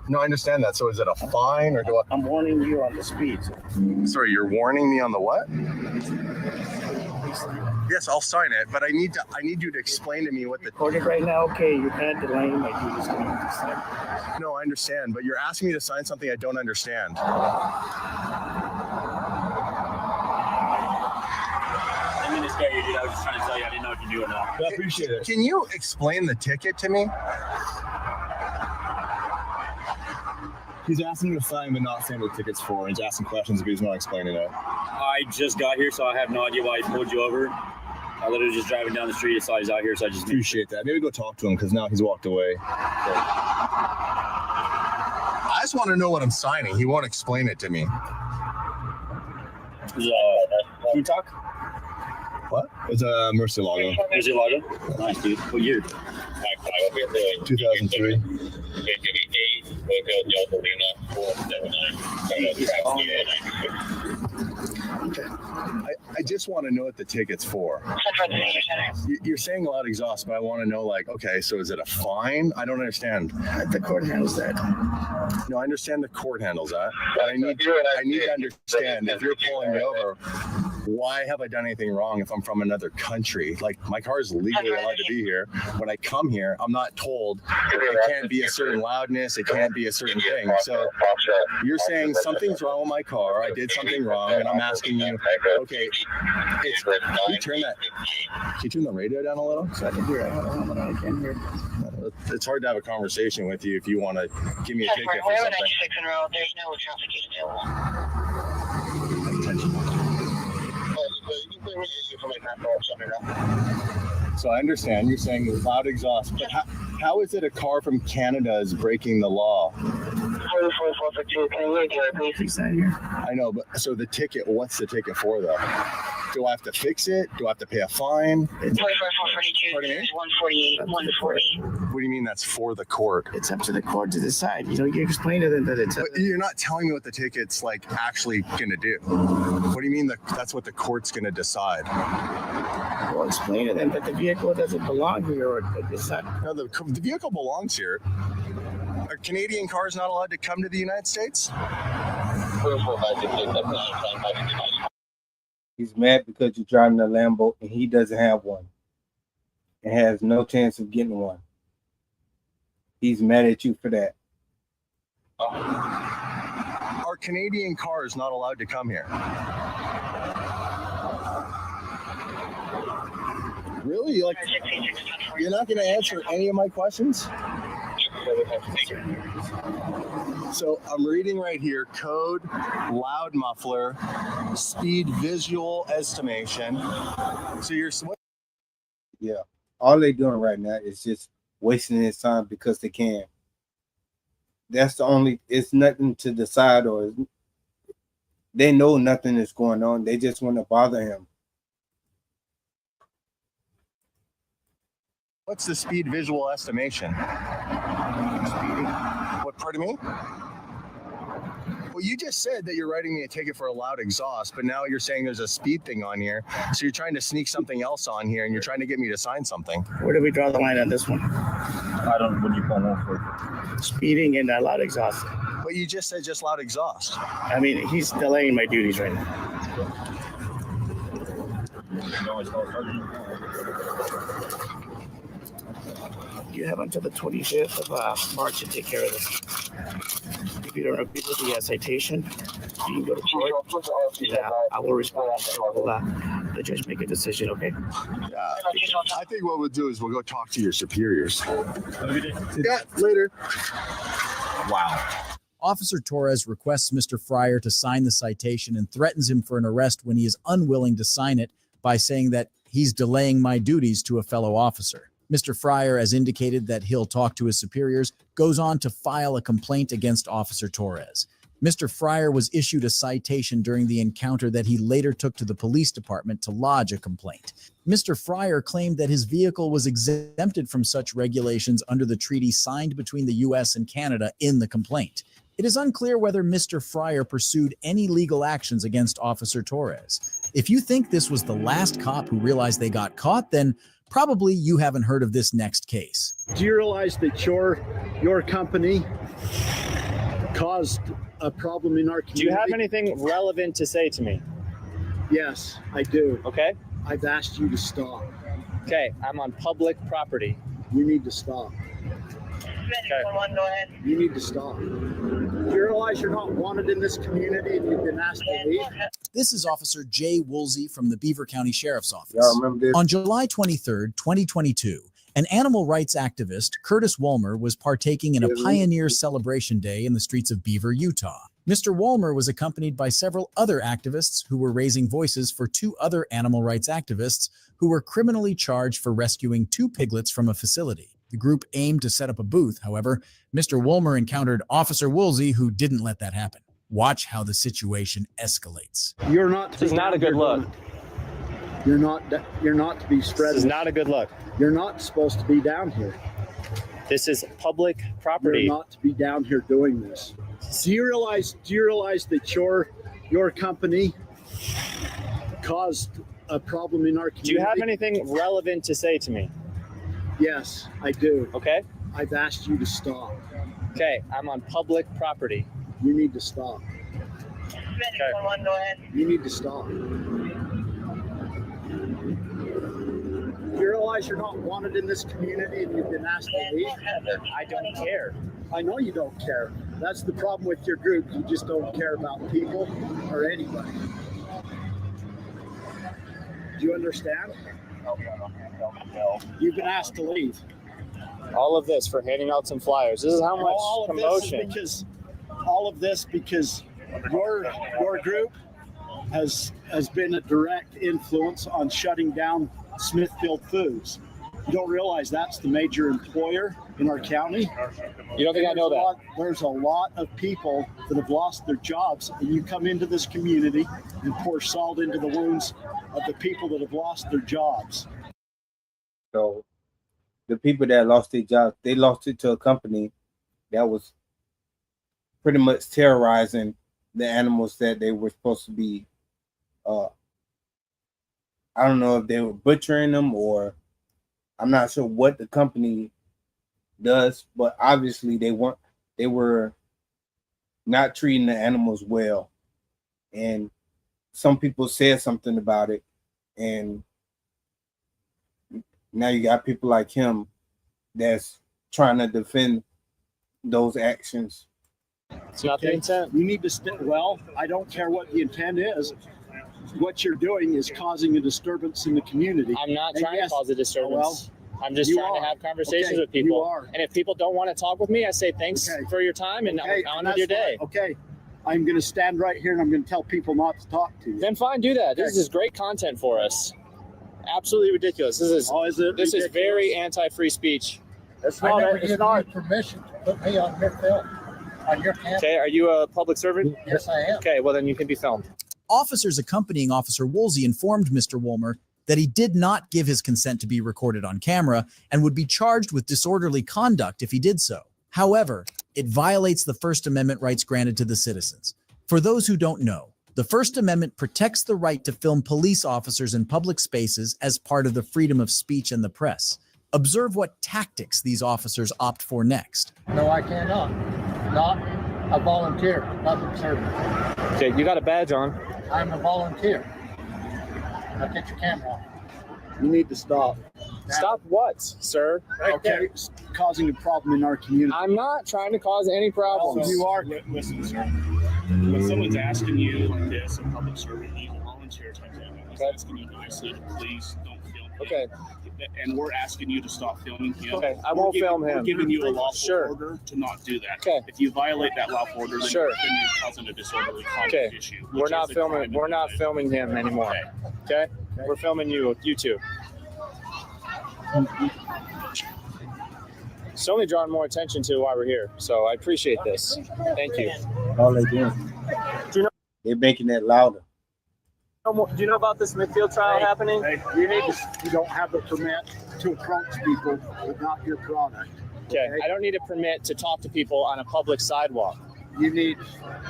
No, I understand that. So, is it a fine or do I? I'm warning you on the speed. Sorry, you're warning me on the what? Yes, I'll sign it, but I need you to explain to me what the. Recorded right now. Okay, you're kind of delaying my duties. No, I understand, but you're asking me to sign something I don't understand. I mean, this guy here, dude. I was just trying to tell you. I didn't know if you knew or not. I appreciate it. Can you explain the ticket to me? He's asking me to sign, but not saying what the ticket's for. He's asking questions, but he's not explaining it. I just got here, so I have no idea why he pulled you over. I literally just driving down the street. I saw he's out here, so I just appreciate that. Maybe go talk to him because now he's walked away. I just want to know what I'm signing. He won't explain it to me. Food talk? What? It's a Mercy Lago. Mercy Lago? Nice, dude. What year? 2003. I just want to know what the ticket's for. You're saying loud exhaust, but I want to know, like, okay, so is it a fine? I don't understand. The court handles that. No, I understand the court handles that. But I need to understand if you're pulling me over, why have I done anything wrong if I'm from another country? Like, my car is legally allowed to be here. When I come here, I'm not told it can't be a certain loudness, it can't be a certain thing. So you're saying something's wrong with my car, I did something wrong, and I'm asking you, okay, can you turn the radio down a little? So I can hear it. I can hear it. It's hard to have a conversation with you if you want to give me a ticket for something. There's no traffic available. So I understand you're saying loud exhaust, but how is it a car from Canada is breaking the law? I know, but so the ticket, what's the ticket for though? Do I have to fix it? Do I have to pay a fine? 148, 140. What do you mean that's for the court? It's up to the court to decide. You know, you explain to them that it's. But you're not telling me what the ticket's like actually gonna do. What do you mean that's what the court's gonna decide? Well, explain to them that the vehicle doesn't belong here or it's not. No, the vehicle belongs here. Are Canadian cars not allowed to come to the United States? He's mad because you're driving a Lambo and he doesn't have one and has no chance of getting one. He's mad at you for that. Are Canadian cars not allowed to come here? Really? Like, you're not going to answer any of my questions? So I'm reading right here, code, loud muffler, speed visual estimation. So you're... Yeah. All they're doing right now is just wasting his time because they can. That's the only... It's nothing to decide or... They know nothing is going on. They just want to bother him. What's the speed visual estimation? What, pardon me? Well, you just said that you're writing me a ticket for a loud exhaust, but now you're saying there's a speed thing on here. So you're trying to sneak something else on here, and you're trying to get me to sign something. Where do we draw the line on this one? I don't know what you call that for. Speeding and loud exhaust. But you just said just loud exhaust. I mean, he's delaying my duties right now. You have until the 25th of March to take care of this. If you don't agree with the citation, you can go to court. I will respond. The judge make a decision, okay? I think what we'll do is we'll go talk to your superiors. Yeah, later. Wow. Officer Torres requests Mr. Fryer to sign the citation and threatens him for an arrest when he is unwilling to sign it by saying that he's delaying my duties to a fellow officer. Mr. Fryer has indicated that he'll talk to his superiors, goes on to file a complaint against Officer Torres. Mr. Fryer was issued a citation during the encounter that he later took to the police department to lodge a complaint. Mr. Fryer claimed that his vehicle was exempted from such regulations under the treaty signed between the U.S. and Canada in the complaint. It is unclear whether Mr. Fryer pursued any legal actions against Officer Torres. If you think this was the last cop who realized they got caught, then probably you haven't heard of this next case. Do you realize that your company caused a problem in our community? Do you have anything relevant to say to me? Yes, I do. Okay. I've asked you to stop. Okay, I'm on public property. You need to stop. Okay. You need to stop. Do you realize you're not wanted in this community and you've been asked to leave? This is Officer Jay Woolsey from the Beaver County Sheriff's Office. Y'all remember this? On July 23rd, 2022, an animal rights activist, Curtis Wolmer, was partaking in a Pioneer Celebration Day in the streets of Beaver, Utah. Mr. Wolmer was accompanied by several other activists who were raising voices for 2 other animal rights activists who were criminally charged for rescuing 2 piglets from a facility. The group aimed to set up a booth. However, Mr. Wolmer encountered Officer Woolsey, who didn't let that happen. Watch how the situation escalates. You're not. This is not a good look. You're not to be spreading. This is not a good look. You're not supposed to be down here. This is public property. You're not to be down here doing this. Do you realize that your company caused a problem in our community? Do you have anything relevant to say to me? Yes, I do. Okay. I've asked you to stop. Okay, I'm on public property. You need to stop. Okay. You need to stop. You realize you're not wanted in this community and you've been asked to leave? I don't care. I know you don't care. That's the problem with your group. You just don't care about people or anybody. Do you understand? You've been asked to leave. All of this for handing out some flyers. This is how much all of promotion. All of this because your group has been a direct influence on shutting down Smithfield Foods. You don't realize that's the major employer in our county? You don't think I know that? There's a lot of people that have lost their jobs, and you come into this community and pour salt into the wounds of the people that have lost their jobs. So the people that lost their jobs, they lost it to a company that was pretty much terrorizing the animals that they were supposed to be. I don't know if they were butchering them, or I'm not sure what the company does, but obviously they were not treating the animals well. And some people said something about it, and now you got people like him that's trying to defend those actions. It's not the intent. You need to well, I don't care what the intent is. What you're doing is causing a disturbance in the community. I'm not trying to cause a disturbance. I'm just You trying to are. have conversations Okay, with people. you are. And if people don't want to talk with me, I say thanks for your time and on with your day. Okay, I'm going to stand right here and I'm going to tell people not to talk to you. Then fine, do that. This is great content for us. Absolutely ridiculous. This is very anti-free speech. It's I not. never It's gave not. you permission to put me on your film, on your camera. Okay, are you a public servant? Yes, I am. Okay, well then you can be filmed. Officers accompanying Officer Woolsey informed Mr. Wolmer that he did not give his consent to be recorded on camera and would be charged with disorderly conduct if he did so. However, it violates the First Amendment rights granted to the citizens. For those who don't know, the First Amendment protects the right to film police officers in public spaces as part of the freedom of speech and the press. Observe what tactics these officers opt for next. No, I cannot. Not a volunteer, public servant. Okay, you got a badge on. I'm a volunteer. Now get your camera off. You need to stop. Stop what, sir? Okay, it's causing a problem in our community. I'm not trying to cause any problems. You are. Listen, sir. When someone's asking you like this, a public servant, you volunteer type thing, he's asking you nicely, please don't film him. Okay. And we're asking you to stop filming him. Okay, I won't film him. We're giving you a lawful order to not do that. Okay. If you violate that lawful order, then, Sure. then you're causing a disorderly conduct Okay. issue. We're which not is a filming. crime We're not filming him anymore. Okay. We're filming you two. It's only drawing more attention to why we're here, so I appreciate this. Thank you. All they doing, they're making that louder. Do you know about the Smithfield trial happening? You don't have a permit to approach people with not your product. Okay. I don't need a permit to talk to people on a public sidewalk. You need.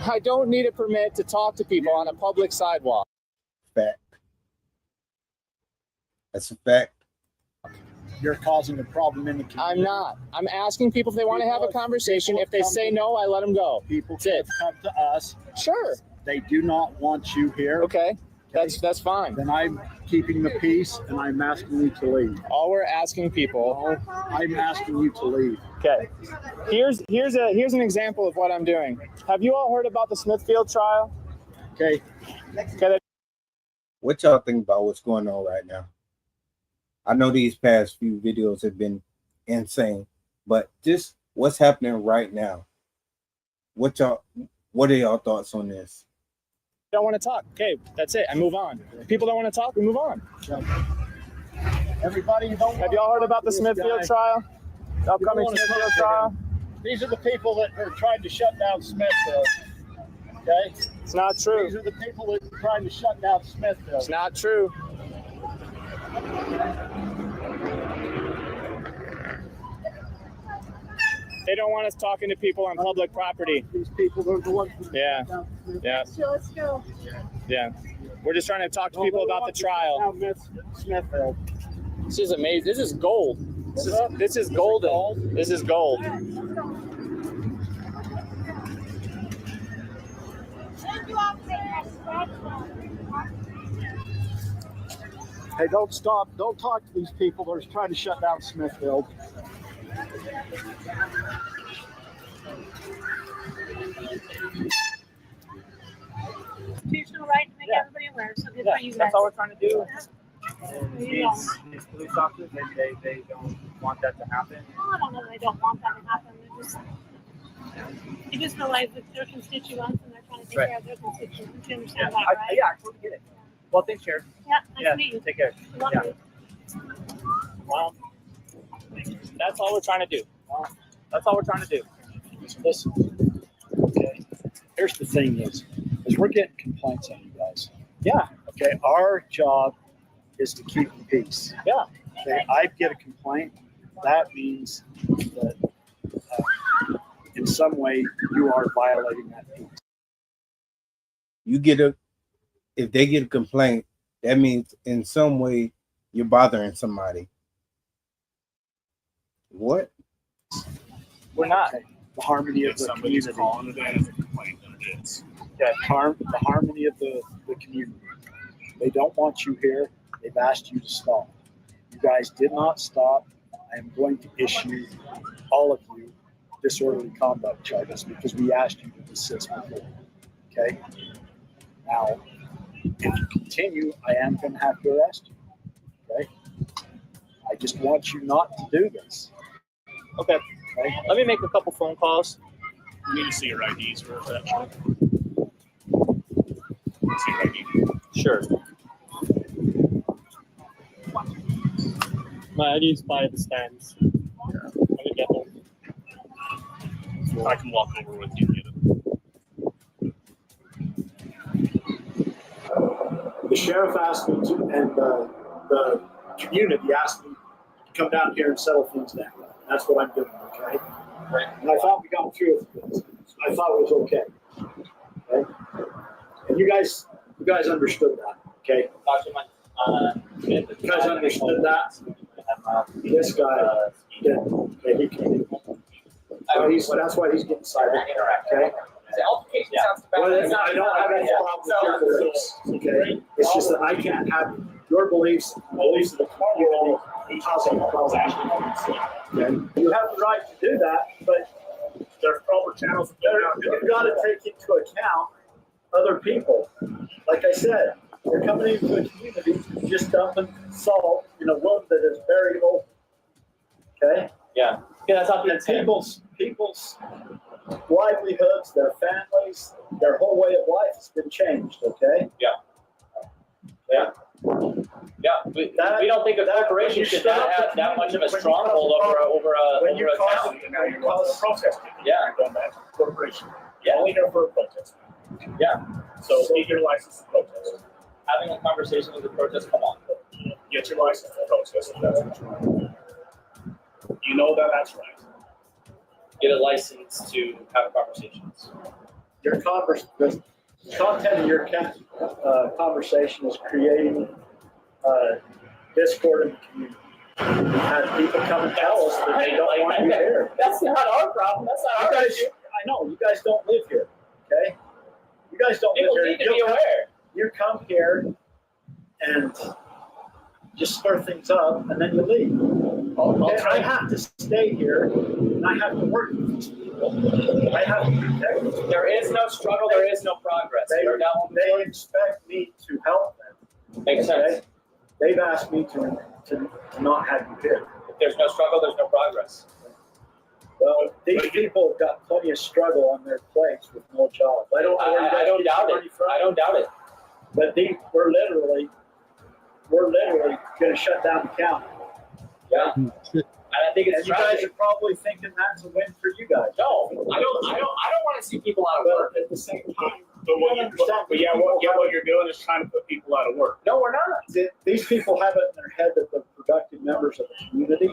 I don't need a permit to talk to people on a public sidewalk. Fact. That's a fact. You're causing a problem in the community. I'm not. I'm asking people if they want to have a conversation. If they say no, I let them go. People That's it. come to us. Sure. They do not want you here. Okay. That's fine. Then I'm keeping the peace and I'm asking you to leave. All we're asking people. I'm asking you to leave. Okay. Here's an example of what I'm doing. Have you all heard about the Smithfield trial? Okay. What y'all think about what's going on right now? I know these past few videos have been insane, but just what's happening right now? What are y'all thoughts on this? Don't want to talk. Okay, that's it. I move on. If people don't want to talk, we move on. Everybody, you don't. Have y'all heard about the Smithfield trial? The upcoming Smithfield trial? These are the people that are trying to shut down Smithfield. Okay? It's not true. These are the people that are trying to shut down Smithfield. It's not true. They don't want us talking to people on public property. These people are the ones. Yeah. Yeah. Let's go. Yeah. We're just trying to talk to people about the trial. Smithfield. This is amazing. This is gold. This is golden. This is gold. Hey, don't stop. Don't talk to these people that are trying to shut down Smithfield. Constitutional right to make everybody aware. So good for you guys. That's all we're trying to do. These police officers, they don't want that to happen. Well, I don't know that they don't want that to happen. They just realize that they're constituents and they're trying to take care of their constituents. You understand that, right? I totally get it. Well, thanks, Sheriff. Yeah, nice to meet you. Take care. Love you. Well, that's all we're trying to do. That's all we're trying to do. Listen, okay. Here's the thing is we're getting complaints on you guys. Yeah. Okay. Our job is to keep the peace. Yeah. Okay. I get a complaint. That means that in some way you are violating that peace. If they get a complaint, that means in some way you're bothering somebody. What? We're not. The harmony of the community. Calling it as a complaint than it is. The harmony of the community. They don't want you here. They've asked you to stop. You guys did not stop. I am going to issue all of you disorderly conduct charges because we asked you to desist before. Okay? Now, if you continue, I am going to have to arrest you. Okay? I just want you not to do this. Okay. Let me make a couple phone calls. We need to see your IDs for that. See your ID. Sure. My ID is by the stands. Let me get them. I can walk over with you and get it. The sheriff asked me to, and the community asked me to come down here and settle things down. That's what I'm doing, okay? And I thought we got through with this. I thought it was okay. Okay? And you guys understood that, okay? You guys understood that? This guy didn't. Okay, he can. So that's why he's getting cited. Okay? Well, I don't have any problem with your beliefs. Okay? It's just that I can't have your beliefs, beliefs of the community, causing a problem. Okay? You have the right to do that, but there's proper channels. You've got to take into account other people. Like I said, you're coming into a community just dumping salt in a wound that is very old. Okay? Yeah. Yeah, that's how people's livelihoods, their families, their whole way of life has been changed. Okay? Yeah. Yeah. Yeah. We don't think a corporation should have that much of a stronghold over a town. You're protesting. Yeah. You're going back to the corporation. Yeah. Only here for a protest. Yeah. So get your license to protest. Having a conversation with the protest, come on. Get your license to protest if that's what you want. You know that that's right. get a license to have conversations. Your the content of your conversation is creating discord in the community. And people come and tell us that they don't want you here. That's not our problem. That's not our issue. I know, you guys don't live here, okay? You guys don't People live need here. to be aware. You come here and just stir things up, and then you leave. Okay, I have to stay here, and I have to work with these people. I have to protect them. There is no struggle. There is no progress. They expect me to help them. Makes sense. They've asked me to not have you here. If there's no struggle, there's no progress. Well, these people have got plenty of struggle on their plates with no jobs. I don't know where you guys I don't get doubt your money it. from. I don't doubt it. But we're literally going to shut down the county. Yeah. And I think it's and you guys are probably thinking that's a win for you guys. No, I don't want to see people out of work. At the same time, But what you're doing is trying to put people out of work. No, we're not. These people have it in their head that they're productive members of the community.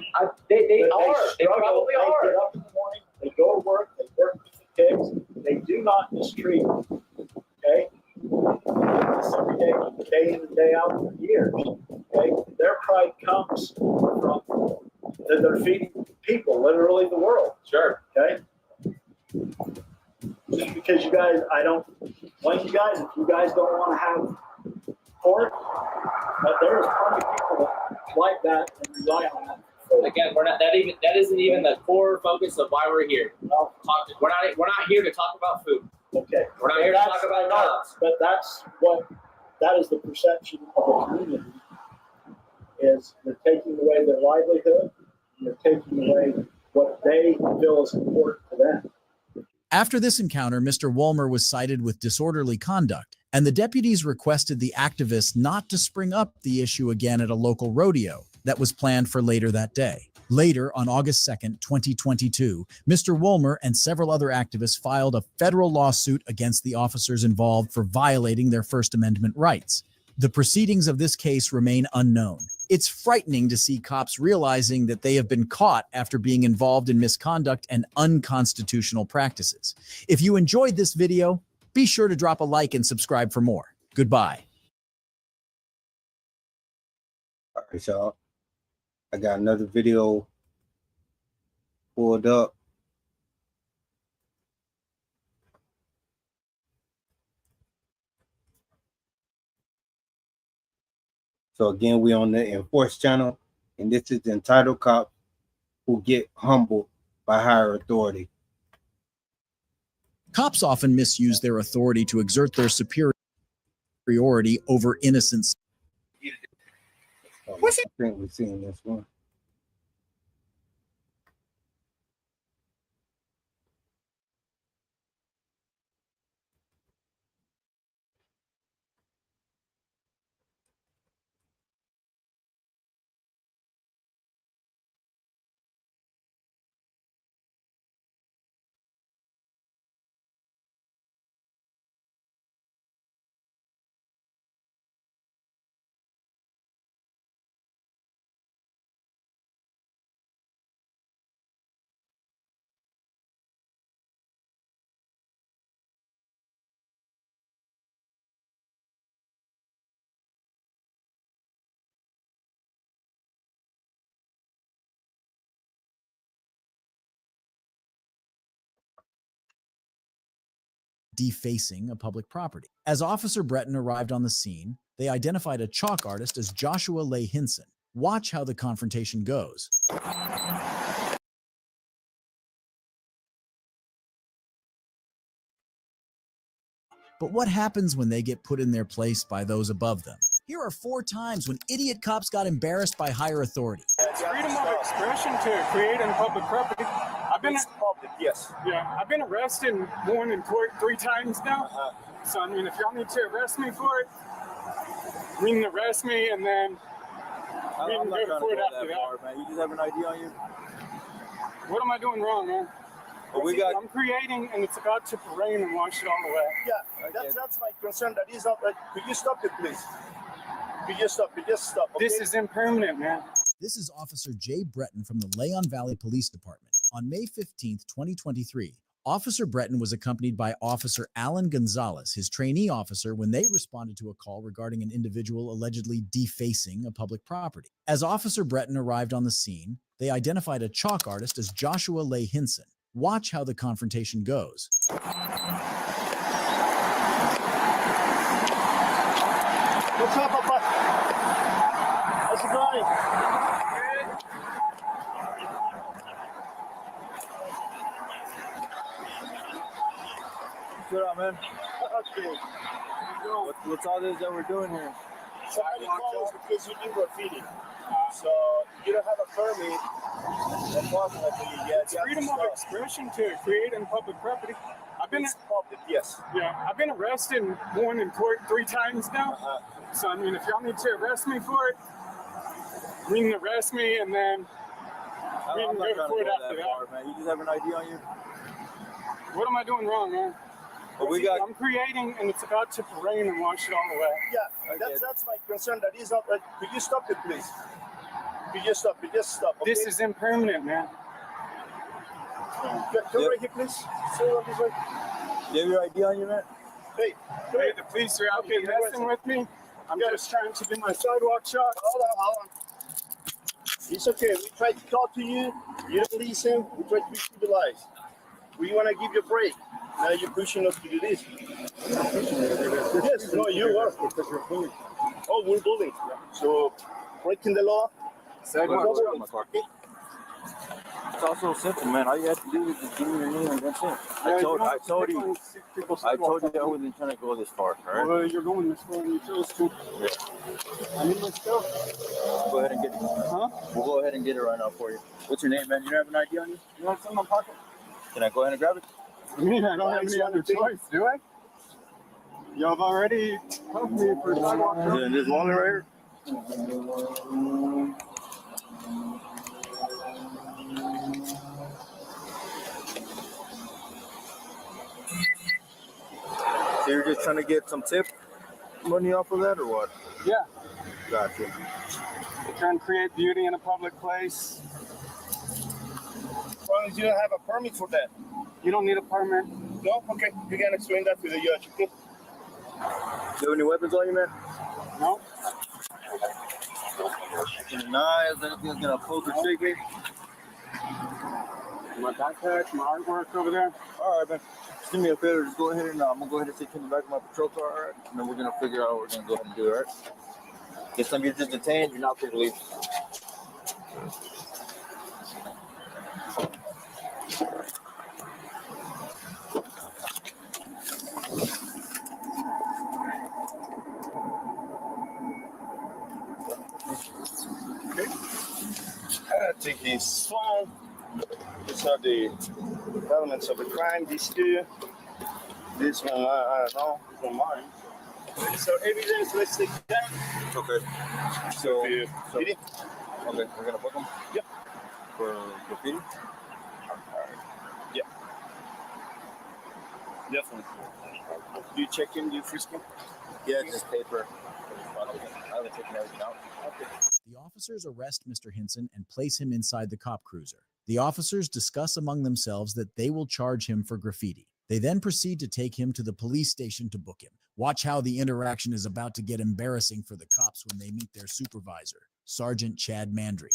They are. They struggle. probably They are. get up in the morning, they go to work, they work with the kids, they do not mistreat them. Okay? This every day in and day out for years. Okay? Their pride comes from that they're feeding people, literally the world. Sure. Okay? Just because you guys, I don't blame you guys if you guys don't want to have pork, but there's plenty of people that like that and rely on that. Again, that isn't even the core focus of why we're here. We're not here to talk about food. Okay. We're not here to talk about jobs. But that is the perception of the community, is you're taking away their livelihood, and you're taking away what they feel is important to them. After this encounter, Mr. Woolmer was cited with disorderly conduct, and the deputies requested the activists not to spring up the issue again at a local rodeo that was planned for later that day. Later, on August 2nd, 2022, Mr. Woolmer and several other activists filed a federal lawsuit against the officers involved for violating their First Amendment rights. The proceedings of this case remain unknown. It's frightening to see cops realizing that they have been caught after being involved in misconduct and unconstitutional practices. If you enjoyed this video, be sure to drop a like and subscribe for more. Goodbye. All right, y'all. I got another video pulled up. So again, we on the Enforce channel, and this is entitled Cops Who Get Humbled by Higher Authority. Cops often misuse their authority to exert their superiority over innocents. I think we've seen this one. Defacing a public property. As Officer Breton arrived on the scene, they identified a chalk artist as Joshua Leigh Hinson. Watch how the confrontation goes. But what happens when they get put in their place by those above them? Here are 4 times when idiot cops got embarrassed by higher authority. It's freedom of expression to create on public property. Yes. Yeah, I've been arrested and warned in court 3 times now. So, I mean, if y'all need to arrest me for it, we can arrest me and then we can go to court after that. Man. You just have an ID on you? What am I doing wrong, man? Well, I'm creating and it's about to rain and wash it all away. Yeah, that's my concern. That is not. Could you stop it, please? Could you stop? Could you just stop? Okay? This is impermanent, man. This is Officer Jay Breton from the Leon Valley Police Department. On May 15th, 2023, Officer Breton was accompanied by Officer Alan Gonzalez, his trainee officer, when they responded to a call regarding an individual allegedly defacing a public property. As Officer Breton arrived on the scene, they identified a chalk artist as Joshua Leigh Hinson. Watch how the confrontation goes. What's up, Papa? How's it going? Good on, man. Okay. What's all this that we're doing here? Somebody calls because you do graffiti. So you don't have a permit. Unfortunately, It's freedom of expression to create in public property. I've been public, yes. Yeah, I've been arrested and won in court 3 times now. So I mean, if y'all need to arrest me for it, we can arrest me and then we can go to court after that. Man. You just have an ID on you? What am I doing wrong, man? Well, I'm creating and it's about to rain and wash it all away. Yeah, that's my concern. That is not. Could you stop it, please? Could you stop it? Just stop. Okay? This is impermanent, man. Come right here, please. Sit on this way. You have your ID on you, man? Hey, the police are out here messing with me. I'm just trying to do my sidewalk shot. Hold on. It's okay. We tried to talk to you. You don't listen. We tried to be civilized. We want to give you a break. Now you're pushing us to do this. Yes, no, you are. Because you're bullying. Oh, we're bullying. So, breaking the law. It's also simple, man. All you have to do is just give me your name and that's it. I told you I wasn't trying to go this far, all right? Well, you're going this far and you chose to. Yeah. I need my stuff. Go ahead and get it. Huh? We'll go ahead and get it right now for you. What's your name, man? You don't have an ID on you? You want something in my pocket? Can I go ahead and grab it? I mean, I don't have any other choice, do I? Y'all have already helped me for sidewalk. Is it in this wallet right here? So you're just trying to get some tip money off of that or what? Yeah. Gotcha. Trying to create beauty in a public place. As long as you don't have a permit for that. You don't need a permit. No? Okay. You can explain that to the judge, okay? Do you have any weapons on you, man? No. Any knives, anything that's gonna poke or shake me? My backpack, my artwork over there. All right, man. Just do me a favor. Just go ahead and I'm gonna go ahead and take you in the back of my patrol car, all right? And then we're gonna figure out what we're gonna go ahead and do, all right? This time you're just detained. You're not free to leave. I take his phone. These are the elements of the crime. These two. This one, I don't know, from mine. So evidence, let's take that. Okay. So, graffiti. Okay, we're gonna book them? Yep. For graffiti? Yeah. Definitely. Do you check him? Do you frisk him? Yeah, just paper. I haven't taken everything out. Okay. The officers arrest Mr. Hinson and place him inside the cop cruiser. The officers discuss among themselves that they will charge him for graffiti. They then proceed to take him to the police station to book him. Watch how the interaction is about to get embarrassing for the cops when they meet their supervisor, Sergeant Chad Mandry.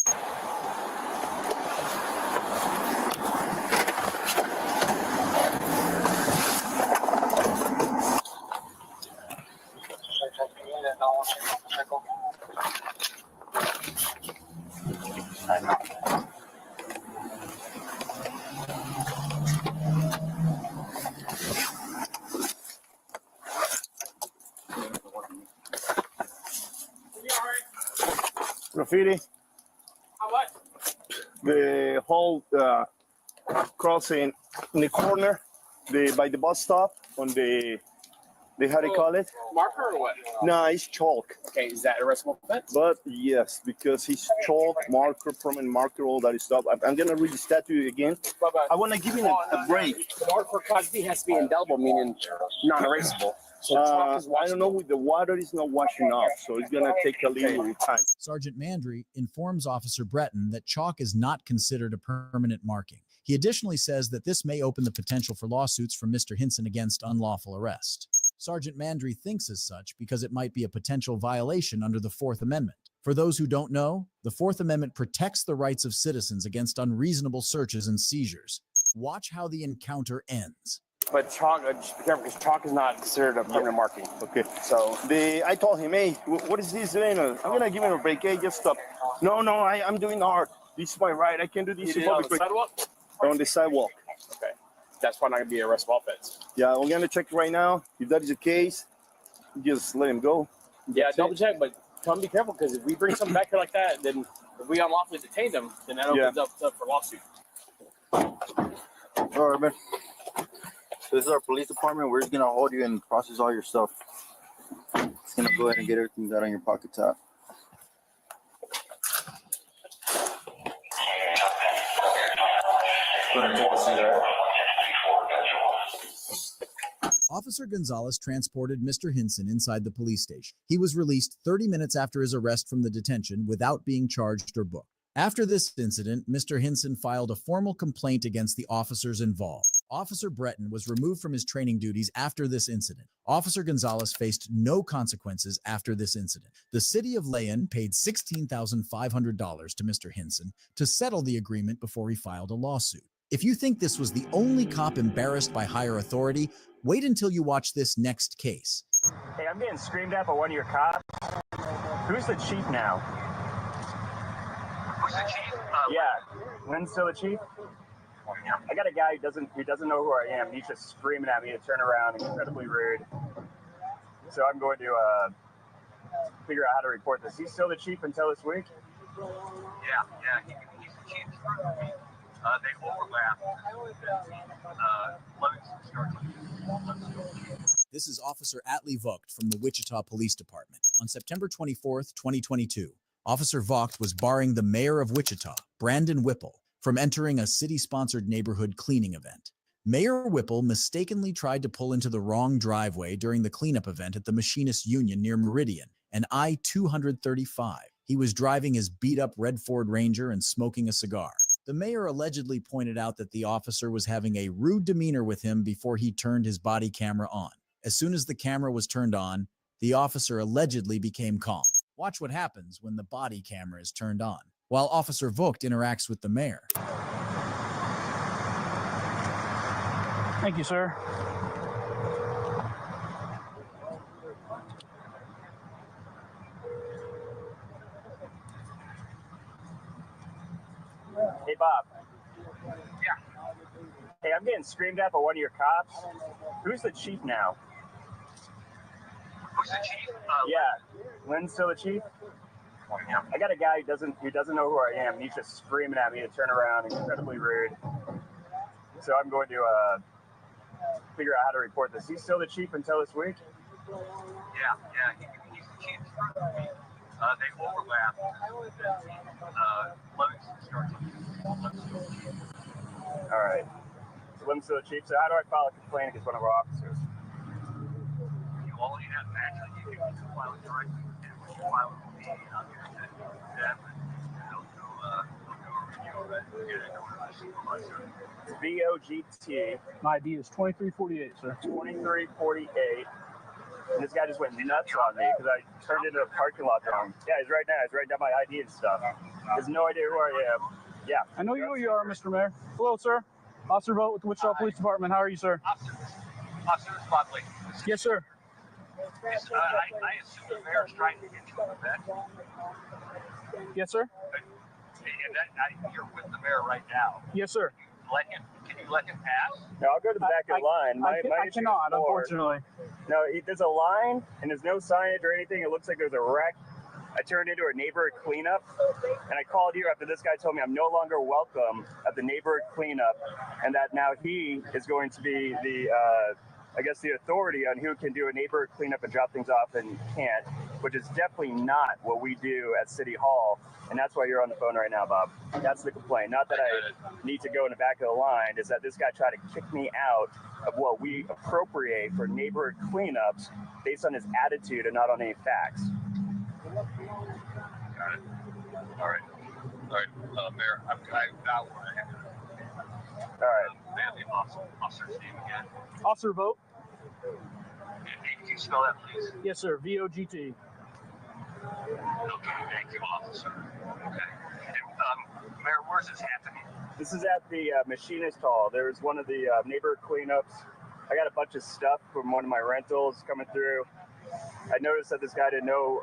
Graffiti. How much? The whole crossing in the corner, by the bus stop on the how do you call it? Marker or what? No, it's chalk. Okay, is that arrestable offense? But yes, because he's chalk, marker, permanent marker, all that stuff. I'm gonna read the statute again. I want to give him a break. The marker for Cosby has to be indelible, meaning non-erasable. So chalk is I don't know, with the water is not washing off, so it's gonna take a little time. Sergeant Mandry informs Officer Breton that chalk is not considered a permanent marking. He additionally says that this may open the potential for lawsuits from Mr. Hinson against unlawful arrest. Sergeant Mandry thinks as such because it might be a potential violation under the Fourth Amendment. For those who don't know, the Fourth Amendment protects the rights of citizens against unreasonable searches and seizures. Watch how the encounter ends. But chalk, just be careful because chalk is not considered a permanent marking. Okay. So I told him, hey, what is this doing? I'm gonna give him a break. Hey, just stop. No, I'm doing art. This is my right. I can do this. You did it on the sidewalk? On the sidewalk. Okay. That's probably not going to be a arrestable offense. Yeah, we're gonna check right now. If that is the case, just let him go. Yeah, double check, but tell him to be careful because if we bring something back here like that, then if we unlawfully detain them, then that opens up for lawsuit. All right, man. So this is our police department. We're just gonna hold you and process all your stuff. Just gonna go ahead and get everything out on your pocket top. Officer Gonzalez transported Mr. Hinson inside the police station. He was released 30 minutes after his arrest from the detention without being charged or booked. After this incident, Mr. Hinson filed a formal complaint against the officers involved. Officer Breton was removed from his training duties after this incident. Officer Gonzalez faced no consequences after this incident. The city of Leon paid $16,500 to Mr. Hinson to settle the agreement before he filed a lawsuit. If you think this was the only cop embarrassed by higher authority, wait until you watch this next case. Hey, I'm getting screamed at by one of your cops. Who's the chief now? Who's the chief? Yeah, Lynn's still the chief? I got a guy who doesn't know who I am. He's just screaming at me to turn around, incredibly rude. So I'm going to figure out how to report this. He's still the chief until this week? Yeah, he's the chief. They overlap. This is Officer Atlee Vogt from the Wichita Police Department. On September 24th, 2022, Officer Vogt was barring the mayor of Wichita, Brandon Whipple, from entering a city-sponsored neighborhood cleaning event. Mayor Whipple mistakenly tried to pull into the wrong driveway during the cleanup event at the Machinists Union near Meridian and I-235. He was driving his beat-up red Ford Ranger and smoking a cigar. The mayor allegedly pointed out that the officer was having a rude demeanor with him before he turned his body camera on. As soon as the camera was turned on, the officer allegedly became calm. Watch what happens when the body camera is turned on, while Officer Vogt interacts with the mayor. Thank you, sir. Hey, Bob. Yeah. Hey, I'm getting screamed at by one of your cops. Who's the chief now? Who's the chief? Yeah, Lynn's still the chief? I got a guy who doesn't know who I am. He's just screaming at me to turn around, incredibly rude. So I'm going to figure out how to report this. He's still the chief until this week? Yeah, he's the chief. They overlap. All right. So Lynn's still the chief. So how do I file a complaint against one of our officers? All you have actually, you can file it directly with you file it with me, and I'll get it to them, and they'll do a review of it, get it over to the supervisor. VOGT. My ID is 2348, sir. 2348. And this guy just went nuts on me because I turned into a parking lot wrong. Yeah, he's right now. He's writing down my ID and stuff. He has no idea who I am. Yeah. I know who you are, Mr. Mayor. Hello, sir. Officer Vogt with the Wichita Police Department. How are you, sir? Officer Spotley. Yes, sir. I assume the mayor's trying to get you on the bench. Yes, sir. You're with the mayor right now. Yes, sir. Can you let him pass? No, I'll go to the back of the line. I cannot, unfortunately. No, there's a line, and there's no signage or anything. It looks like there's a wreck. I turned into a neighborhood cleanup, and I called you after this guy told me I'm no longer welcome at the neighborhood cleanup, and that now he is going to be the, the authority on who can do a neighborhood cleanup and drop things off and can't, which is definitely not what we do at City Hall, and that's why you're on the phone right now, Bob. That's the complaint. Not that I need to go in the back of the line, is that this guy tried to kick me out of what we appropriate for neighborhood cleanups based on his attitude and not on any facts. Got it. All right. Mayor, I want to All right. Family officer's name again. Officer Vogt. And can you spell that, please? Yes, sir. VOGT. Okay, thank you, officer. Okay. And, Mayor, where's this happening? This is at the machinist hall. There's one of the neighbor cleanups. I got a bunch of stuff from one of my rentals coming through. I noticed that this guy didn't know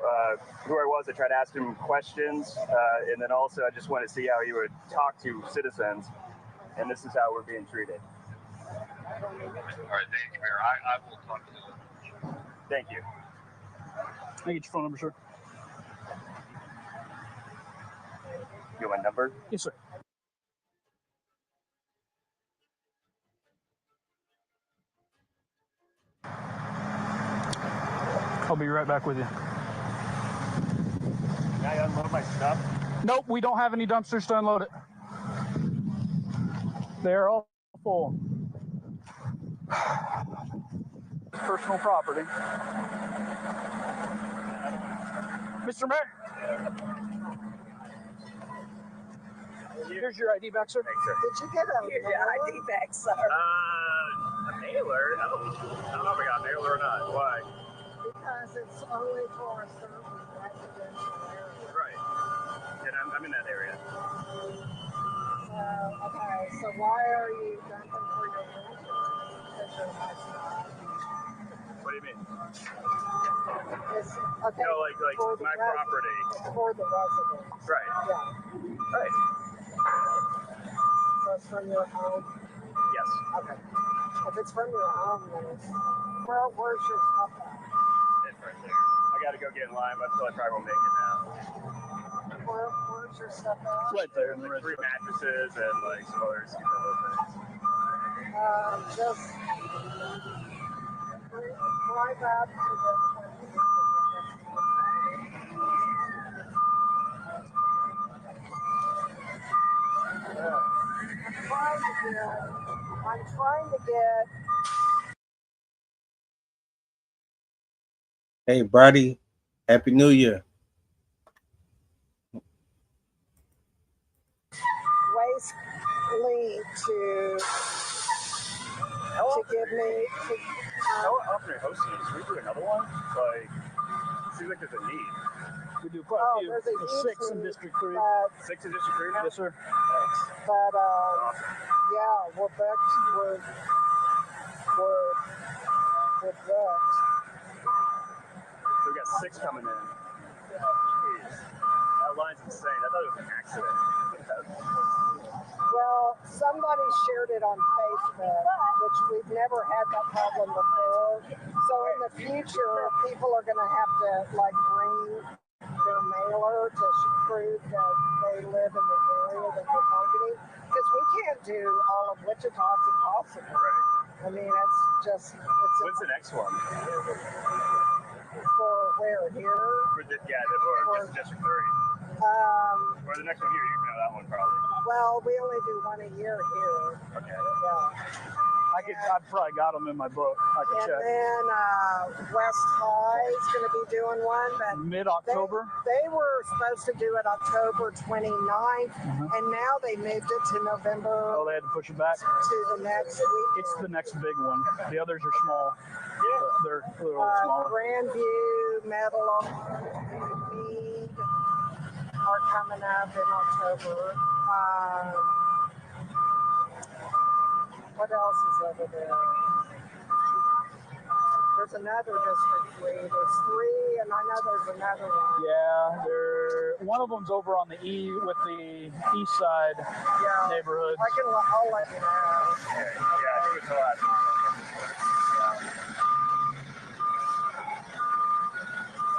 who I was. I tried to ask him questions, and then also I just wanted to see how he would talk to citizens. And this is how we're being treated. All right, thank you, Mayor. I will talk to you. Thank you. Can I get your phone number, sir? You want my number? Yes, sir. I'll be right back with you. Can I unload my stuff? Nope, we don't have any dumpsters to unload it. They're all full. Personal property. Mr. Mayor. Here's your ID back, sir. Thanks, sir. Did you get Here's your ID back, sir? A mailer? I don't know if I got a mailer or not. Why? Because it's only for a certain residential area. Right. And I'm in that area. So, okay, so why are you dumping for your renters? Because you're my son. What do you mean? It's, okay, No, like for the my property. It's for the residents. Right. Yeah. Right. So it's from your home? Yes. Okay. If it's from your home, then it's, where's your stuff at? It's right there. I got to go get in line, but I probably won't make it now. Where's your stuff at? Right there in the Like 3 mattresses and like some other stupid little things. Just drive out to the I'm trying to get. Hey, Brady, Happy New Year. Waste Lee to give me. How often are hosting these? Should we do another one? Like, it seems like there's a need. We do quite a few. There's 6 in District 3. 6 in District 3 now? Yes, sir. But yeah, we're booked. We're booked. So we got 6 coming in. Jeez. That line's insane. I thought it was an accident. Well, somebody shared it on Facebook, which we've never had that problem before. So in the future, people are going to have to like bring their mailer to prove that they live in the area that they're targeting. Because we can't do all of Wichita. It's impossible. Right. I mean, it's just. When's the next one? For where? Here? For just District 3. Or the next one here, you know that one probably. Well, we only do one a year here. Okay. Yeah. I've probably got them in my book. I can check. And then West High is going to be doing one, but mid-October. They were supposed to do it October 29th, and now they moved it to November. Oh, they had to push it back to the next week. It's the next big one. The others are small. They're a little smaller. Grandview, Metal, Mead are coming up in October. What else is over there? There's another District 3. There's 3, and I know there's another one. Yeah, one of them's over on the with the east side neighborhood. I'll let you know. Yeah, it's a lot.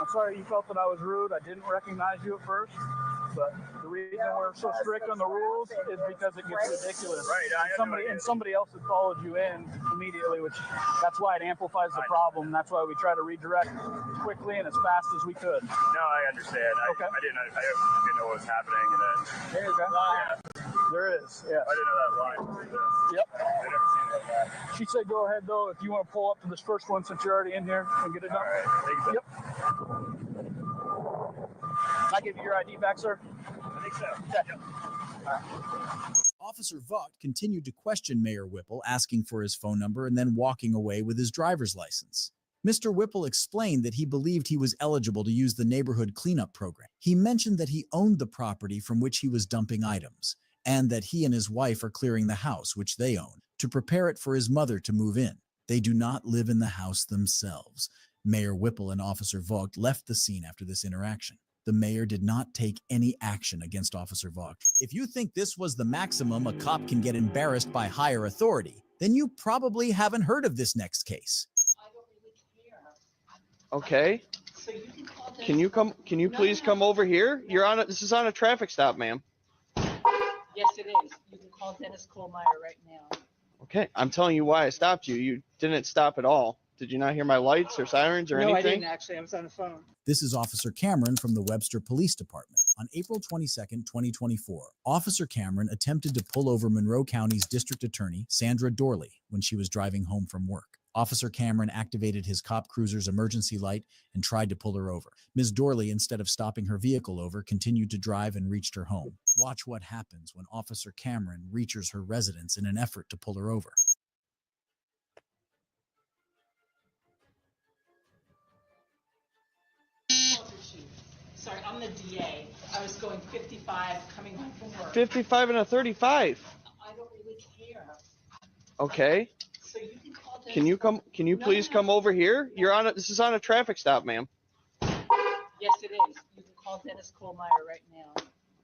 I'm sorry you felt that I was rude. I didn't recognize you at first, but the reason we're so strict on the rules is because it gets ridiculous. Right. Somebody else had followed you in immediately, which that's why it amplifies the problem. That's why we try to redirect quickly and as fast as we could. No, I understand. Okay. I didn't know what was happening, and then there you go. There is. Yeah. I didn't know that line was this. Yep. I've never seen it like that. She said, "Go ahead, though, if you want to pull up to this first one since you're already in here and get it done." All right. Thank you. Yep. Can I give you your ID back, sir? I think so. Yeah. Officer Vogt continued to question Mayor Whipple, asking for his phone number and then walking away with his driver's license. Mr. Whipple explained that he believed he was eligible to use the neighborhood cleanup program. He mentioned that he owned the property from which he was dumping items, and that he and his wife are clearing the house, which they own, to prepare it for his mother to move in. They do not live in the house themselves. Mayor Whipple and Officer Vogt left the scene after this interaction. The mayor did not take any action against Officer Vogt. If you think this was the maximum a cop can get embarrassed by higher authority, then you probably haven't heard of this next case. Okay. Can you please come over here? This is on a traffic stop, ma'am. Yes, it is. You can call Dennis Kohlmeyer right now. Okay, I'm telling you why I stopped you. You didn't stop at all. Did you not hear my lights or sirens or anything? No, I didn't actually. I was on the phone. This is Officer Cameron from the Webster Police Department. On April 22nd, 2024, Officer Cameron attempted to pull over Monroe County's District Attorney, Sandra Dorley, when she was driving home from work. Officer Cameron activated his cop cruiser's emergency light and tried to pull her over. Ms. Dorley, instead of stopping her vehicle over, continued to drive and reached her home. Watch what happens when Officer Cameron reaches her residence in an effort to pull her over. Sorry, I'm the DA. I was going 55 coming home from work. 55 and a 35. I don't really care. Okay. So you can call Dennis. Can you please come over here? This is on a traffic stop, ma'am. Yes, it is. You can call Dennis Kohlmeyer right now.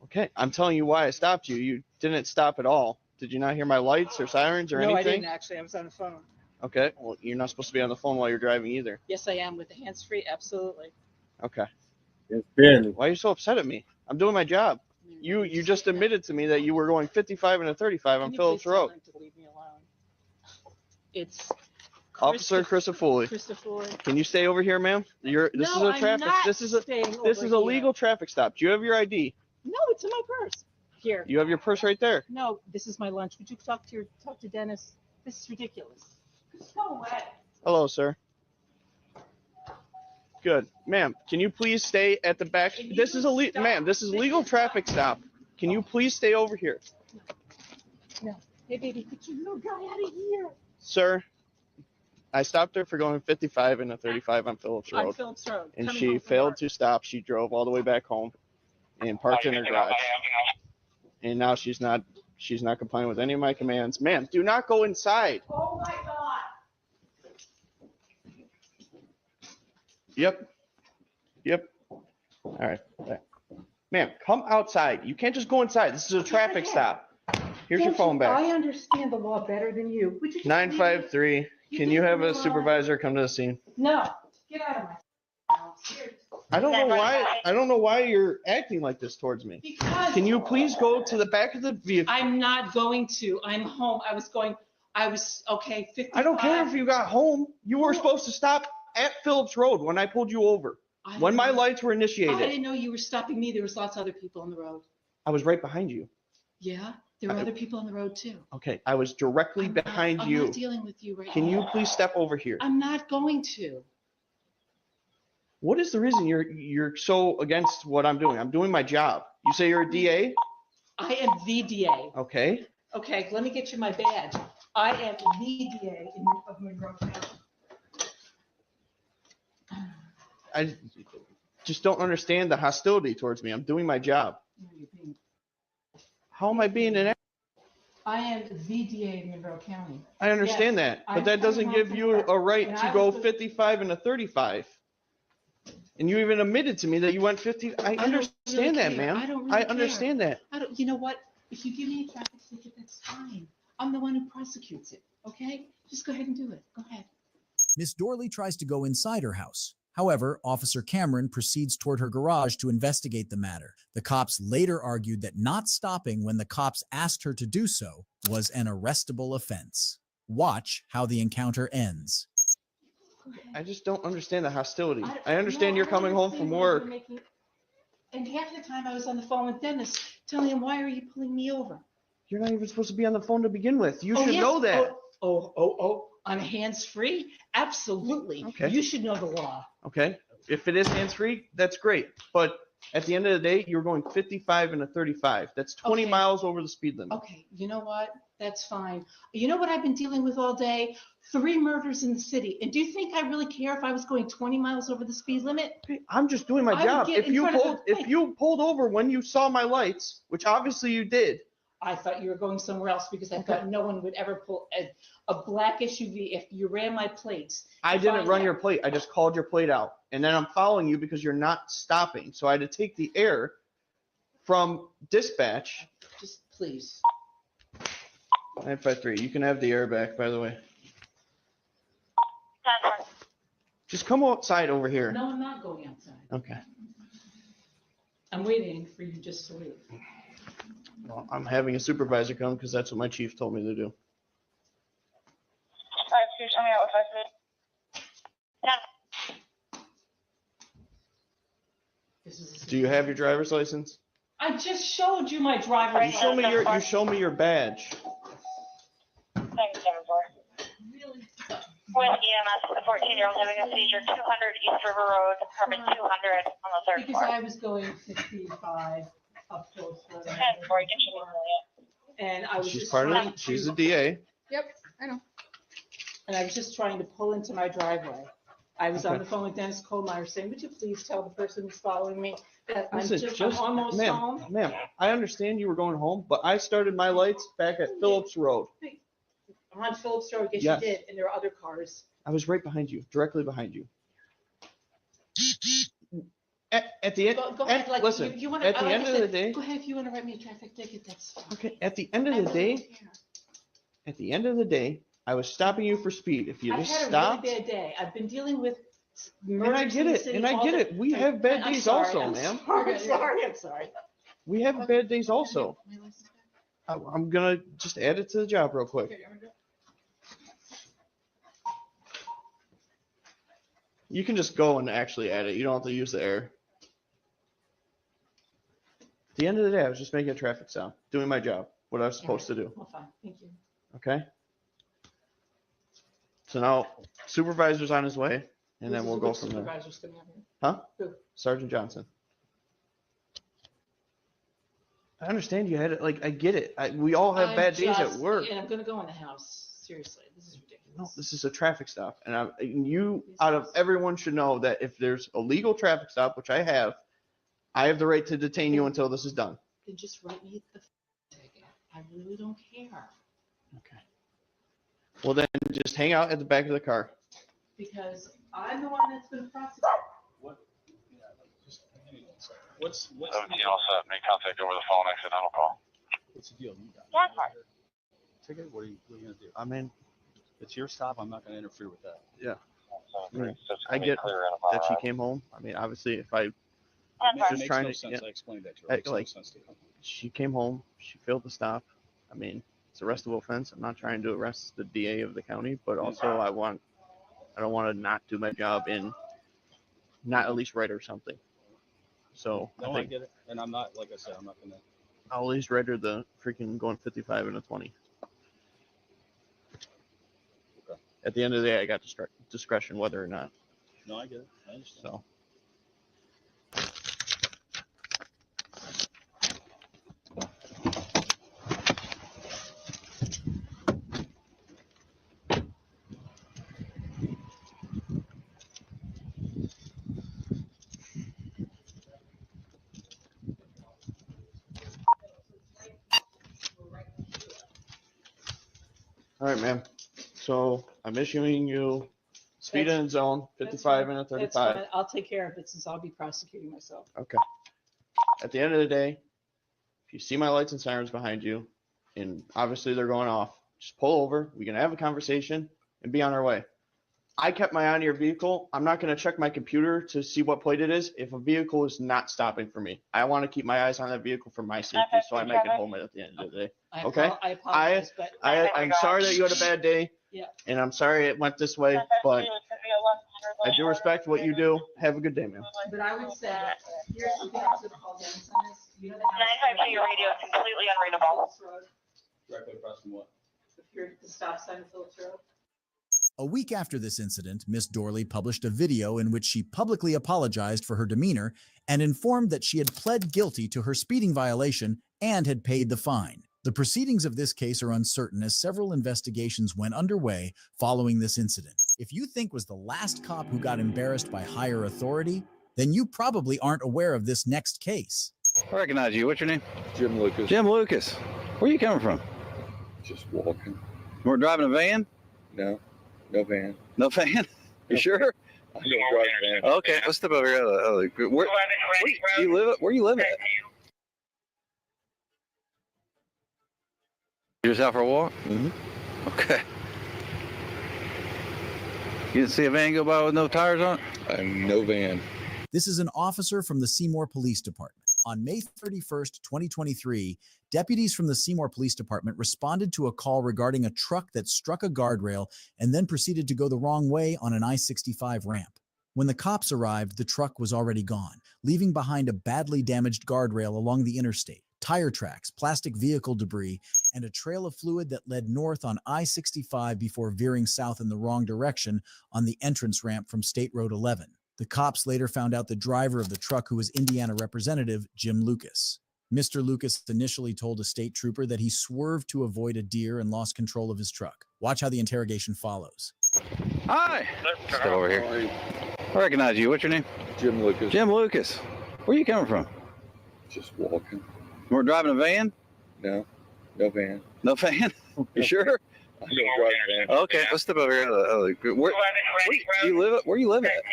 Okay, I'm telling you why I stopped you. You didn't stop at all. Did you not hear my lights or sirens or anything? No, I didn't actually. I was on the phone. Okay, well, you're not supposed to be on the phone while you're driving either. Yes, I am with the hands-free. Absolutely. Okay. Yes, barely. Why are you so upset at me? I'm doing my job. You just admitted to me that you were going 55 and a 35 on Phillips Road. To leave me alone. It's Officer Christopher. Can you stay over here, ma'am? This is a traffic. This is a legal traffic stop. Do you have your ID? No, it's in my purse. Here. You have your purse right there. No, this is my lunch. Would you talk to Dennis? This is ridiculous. Just go away. Hello, sir. Good, ma'am. Can you please stay at the back? This is legal traffic stop. Can you please stay over here? No. Hey, baby, get your little guy out of here. Sir, I stopped her for going 55 and a 35 on Phillips Road. On Phillips Road. And she failed to stop. She drove all the way back home and parked in her garage. And now she's not complying with any of my commands. Ma'am, do not go inside. Oh my God. Yep. All right. Ma'am, come outside. You can't just go inside. This is a traffic stop. Here's your phone back. I understand the law better than you. Would you just 953. Can you have a supervisor come to the scene? No. Get out of my house. I don't know why you're acting like this towards me. Because Can you please go to the back of the vehicle? I'm not going to. I'm home. Okay, 55. I don't care if you got home. You were supposed to stop at Phillips Road when I pulled you over. When my lights were I initiated. didn't know you were stopping me. There was lots of other people on the road. I was right behind you. Yeah, there were other people on the road too. Okay, I was directly behind you. I'm not dealing with you right now. Can you please step over here? I'm not going to. What is the reason you're so against what I'm doing? I'm doing my job. You say you're a DA? I am the DA. Okay. Okay, let me get you my badge. I am the DA of Monroe County. I just don't understand the hostility towards me. I'm doing my job. How am I being an? I am the DA of Monroe County. I understand that, but that doesn't give you a right to go 55 and a 35. And you even admitted to me that you went 50. I understand that, ma'am. I understand that. You know what? If you give me a traffic ticket, that's fine. I'm the one who prosecutes it. Okay? Just go ahead and do it. Go ahead. Miss Dorley tries to go inside her house. However, Officer Cameron proceeds toward her garage to investigate the matter. The cops later argued that not stopping when the cops asked her to do so was an arrestable offense. Watch how the encounter ends. I just don't understand the hostility. I understand you're coming home from work. And half the time I was on the phone with Dennis telling him, why are you pulling me over? You're not even supposed to be on the phone to begin with. You should know that. I'm hands-free? Absolutely. Okay. You should know the law. Okay. If it is hands-free, that's great. But At the end of the day, you were going 55 and a 35. That's 20 Okay. miles over the speed limit. Okay, you know what? That's fine. You know what I've been dealing with all day? 3 murders in the city. And do you think I really care if I was going 20 miles over the speed limit? I'm just doing my I would job. get If in you front of pulled, the- if you pulled over when you saw my lights, which obviously you did. I thought you were going somewhere else because I thought no one would ever pull a black SUV if you ran my plates. I didn't Find run out. your plate. I just called your plate out. And then I'm following you because you're not stopping. So I had to take the air from dispatch. Just please. 953. You can have the air back, by the way. Just come outside over here. No, I'm not going outside. Okay. I'm waiting for you just to leave. Well, I'm having a supervisor come because that's what my chief told me to do. 5-2, show me out with 5-2. Do you have your driver's license? I just showed you my driver's You show me your badge. Thanks, 7-4. With EMS, the 14-year-old having a seizure, 200 East River Road, apartment 200 on the 3rd Because floor. I was going 55 up close. 10-4, you can show me And I was She's just part of trying it. She's to- a DA. Yep, I know. And I was just trying to pull into my driveway. I was on Okay. the phone with Dennis Kohlmeyer saying, would you please tell the person who's following me that Listen, I'm almost home? ma'am, I understand you were going home, but I started my lights back at Phillips Road. I'm on Phillips Road, yes, Yes. you did, and there are other cars. I was right behind you, directly behind you. At the end, Go ahead, like, listen, you wanna, at the like end I of the said, day, go ahead if you want to write me a traffic ticket, that's fine. okay, at the end of the day, I was stopping you for speed. If you I've just had a stopped, really bad day. I've been dealing with and I murders get in the it, city and I all get the- it. We have bad I'm days sorry, also, I'm ma'am. I'm sorry. We have bad days also. I'm gonna just add it to the job real quick. You can just go and actually add it. You don't have to use the air. At the end of the day, I was just making a traffic stop, doing my job, what I was supposed to do. Well, fine, thank you. Okay? So now supervisor's on his way, and then we'll go Which from there. supervisor's coming out here? Huh? Who? Sergeant Johnson. I understand you had it. Like, I get it. We all have I'm bad days at just- work. And I'm gonna go in the house. Seriously, this is ridiculous. No, this is a traffic stop, and you, out of everyone, should know that if there's a legal traffic stop, which I have the right to detain you until this is done. Then just write me the ticket. I really don't care Well, then just hang out at the back of the car. because I'm the one that's gonna prosecute. What's 17 all set, make contact over the phone, accidental call. What's the deal? You got Yeah, ticket? What are you gonna do? I mean, it's your stop. I'm not gonna interfere with that. Yeah. So I get that she came home. I mean, obviously, if I was just trying to, sense. I explained that to her. I- It makes no like, sense to her. she came home, she failed the stop. I mean, it's arrestable offense. I'm not trying to arrest the DA of the county, but also I don't want to not do my job and not at least write her something. So No, I I think get it. And I'm not, like I said, I'm not gonna. I'll at least write her the freaking going 55 and a 20. Okay. At the end of the day, I got discretion whether or not. No, I get it. I understand. So. All right, ma'am. So I'm issuing you speed in zone 55 and a That's 35. fine. I'll take care of it since I'll be prosecuting myself. Okay. At the end of the day, if you see my lights and sirens behind you, and obviously they're going off, just pull over. We can have a conversation and be on our way. I kept my eye on your vehicle. I'm not going to check my computer to see what plate it is if a vehicle is not stopping for me. I want to keep my eyes on that vehicle for my safety, so I make it home at the end of the day. Okay? I apologize, but I'm sorry that you had a bad day. Yeah. And I'm sorry it went this way, but I do respect what you do. Have a good day, man. But I would say, here's something else to call Dennis on this. You know the house. 952, your radio is completely unreadable. Directly across from what? If you're at the stop sign of Phillips Road. A week after this incident, Miss Dorley published a video in which she publicly apologized for her demeanor and informed that she had pled guilty to her speeding violation and had paid the fine. The proceedings of this case are uncertain as several investigations went underway following this incident. If you think was the last cop who got embarrassed by higher authority, then you probably aren't aware of this next case. I recognize you. What's your name? Jim Lucas. Jim Lucas. Where are you coming from? Just walking. We're driving a van? No, no van. No van? You sure? I don't drive a van. Okay, let's step over here. Where do you live? Where you live at? You just out for a walk? Mm-hmm. Okay. You didn't see a van go by with no tires on it? No van. This is an officer from the Seymour Police Department. On May 31st, 2023, deputies from the Seymour Police Department responded to a call regarding a truck that struck a guardrail and then proceeded to go the wrong way on an I-65 ramp. When the cops arrived, the truck was already gone, leaving behind a badly damaged guardrail along the interstate, tire tracks, plastic vehicle debris, and a trail of fluid that led north on I-65 before veering south in the wrong direction on the entrance ramp from State Road 11. The cops later found out the driver of the truck, who was Indiana Representative Jim Lucas. Mr. Lucas initially told a state trooper that he swerved to avoid a deer and lost control of his truck. Watch how the interrogation follows. Hi. Step over here. I recognize you. What's your name? Jim Lucas. Jim Lucas. Where are you coming from? Just walking. We're driving a van? No, no van. No van? You sure? I don't drive a van. Okay, let's step over here. Where do you live? Where you live at?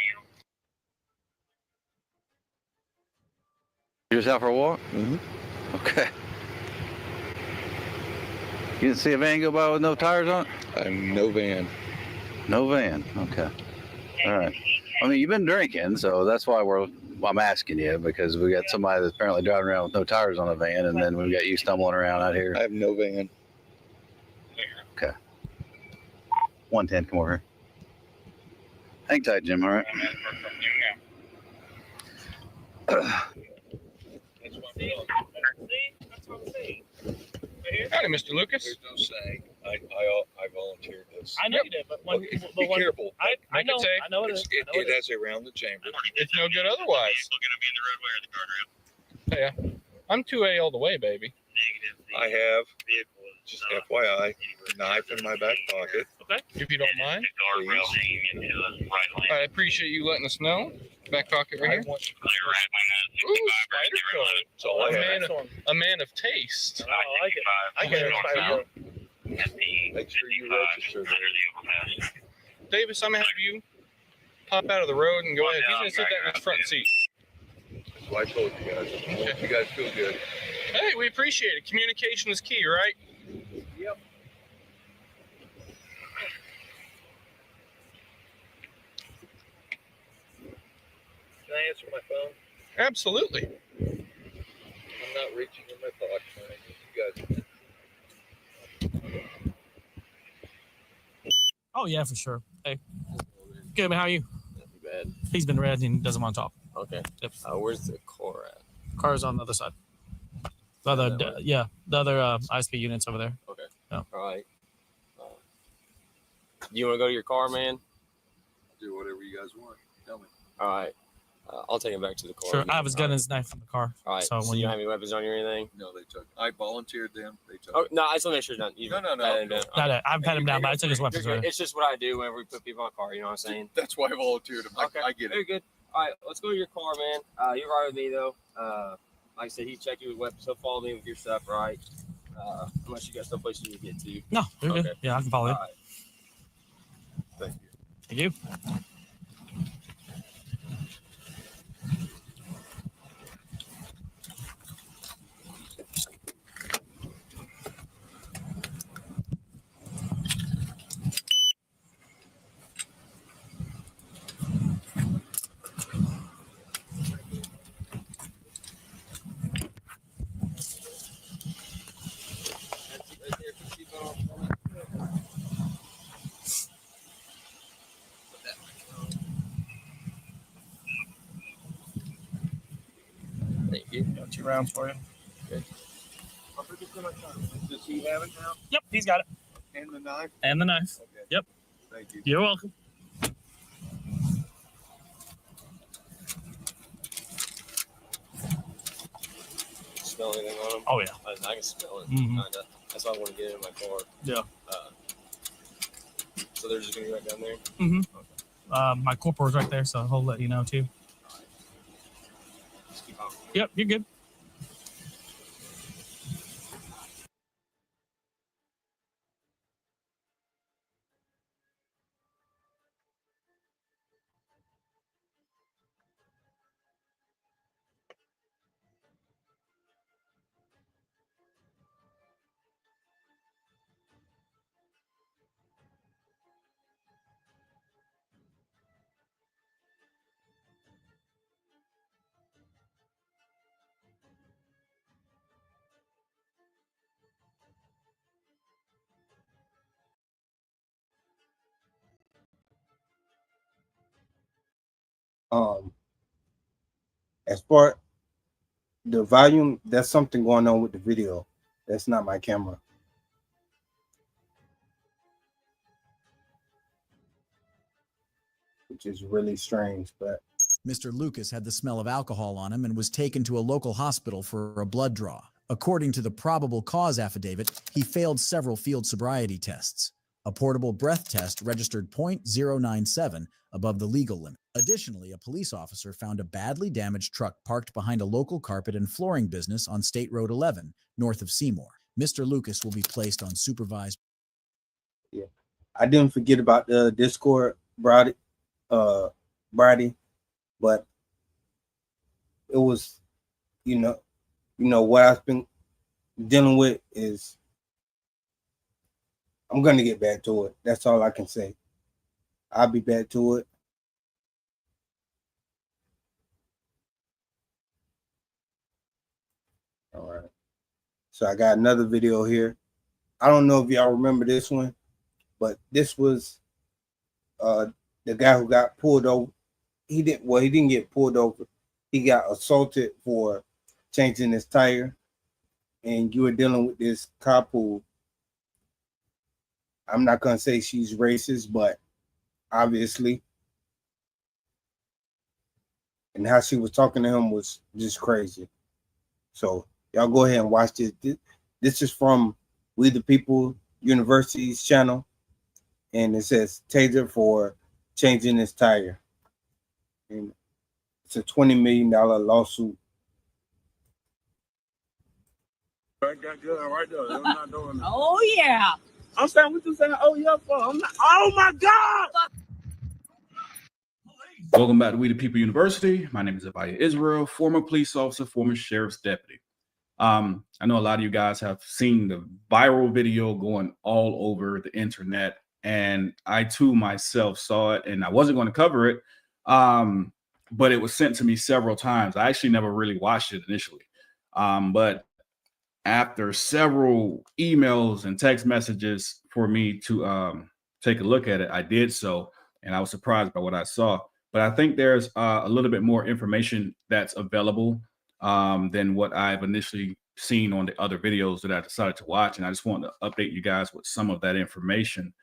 You just out for a walk? Mm-hmm. Okay. You didn't see a van go by with no tires on it? No van. No van. Okay. All right. I mean, you've been drinking, so that's why I'm asking you, because we got somebody that's apparently driving around with no tires on a van, and then we've got you stumbling around out here. I have no van. Okay. 110, come over here. Hang tight, Jim, all right? Howdy, Mr. Lucas. There's no saying. I volunteered this. I know you did, but be careful. I know. I know it is. It has a round the chamber. It's no good otherwise. Still gonna be in the roadway or the guardrail. Yeah, I'm 2A all the way, baby. I have, just FYI, a knife in my back pocket. Okay. If you don't mind. Guardrail hanging into the right lane. I appreciate you letting us know. Back pocket right here. Ooh, spider code. That's all I have. A man of taste. Oh, I like it. I get it. Make sure you register there. Davis, I'm gonna have you pop out of the road and go ahead. He's gonna sit that in his front seat. That's what I told you guys. I hope you guys feel good. Hey, we appreciate it. Communication is key, right? Yep. Can I answer my phone? Absolutely. I'm not reaching in my pocket. You guys. Oh yeah, for sure. Hey, good man. How are you? Not too bad. He's been red and doesn't want to talk. Okay. Yep. Where's the car at? Car's on the other side. The other, the other ISP units over there. Okay. Yeah. All right. Do you want to go to your car, man? Do whatever you guys want. Tell me. All right. I'll take him back to the car. Sure. I have his gun and his knife in the car. All right. So when you don't have any weapons on you or anything? No, they took. I volunteered them. They took. Oh no, I just want to make sure not. No, I've had him down, but I took his weapons. It's just what I do whenever we put people in a car. You know what I'm saying? That's why I volunteered them. Okay. I get it. Very good. All right, let's go to your car, man. You're right with me though. Like I said, he checked you with weapons. He'll follow me with your stuff, right? Unless you got someplace you need to get to. No, you're okay. good. Yeah, I can follow you. All right. Thank you. Thank you. Thank you. Got 2 rounds for you. Okay. Does he have it now? Yep, he's got it. And the knife? And the knife. Okay. Yep. Thank you. You're welcome. Smell anything on them? Oh yeah. I can smell it. Mhm. Kinda. That's why I want to get in my car. Yeah. So they're just gonna be right down there. Mm-hmm. My corporal's right there, so he'll let you know too. Just keep on. Yep, you're good. As far the volume, that's something going on with the video. That's not my camera. Which is really strange, but Mr. Lucas had the smell of alcohol on him and was taken to a local hospital for a blood draw. According to the probable cause affidavit, he failed several field sobriety tests. A portable breath test registered .097 above the legal limit. Additionally, a police officer found a badly damaged truck parked behind a local carpet and flooring business on State Road 11, north of Seymour. Mr. Lucas will be placed on supervised. yeah, I didn't forget about the Discord, Brady, but it was, you know what I've been dealing with is I'm gonna get back to it. That's all I can say. I'll be back to it. All right. So I got another video here. I don't know if y'all remember this one, but this was the guy who got pulled over. He didn't get pulled over. He got assaulted for changing his tire. And you were dealing with this cop who, I'm not gonna say she's racist, but obviously. And how she was talking to him was just crazy. So y'all go ahead and watch this. This is from We the People University's channel. And it says taser for changing his tire. And it's a $20 million lawsuit. Right there. I'm not doing it. Oh yeah. I'm saying what you saying. Oh yeah, for I'm not. Oh my God. Welcome back to We the People University. My name is Abaya Israel, former police officer, former sheriff's deputy. I know a lot of you guys have seen the viral video going all over the internet, and I too myself saw it, and I wasn't going to cover it, but it was sent to me several times. I actually never really watched it initially, but after several emails and text messages for me to take a look at it, I did so, and I was surprised by what I saw. But I think there's a little bit more information that's available than what I've initially seen on the other videos that I decided to watch. And I just want to update you guys with some of that information.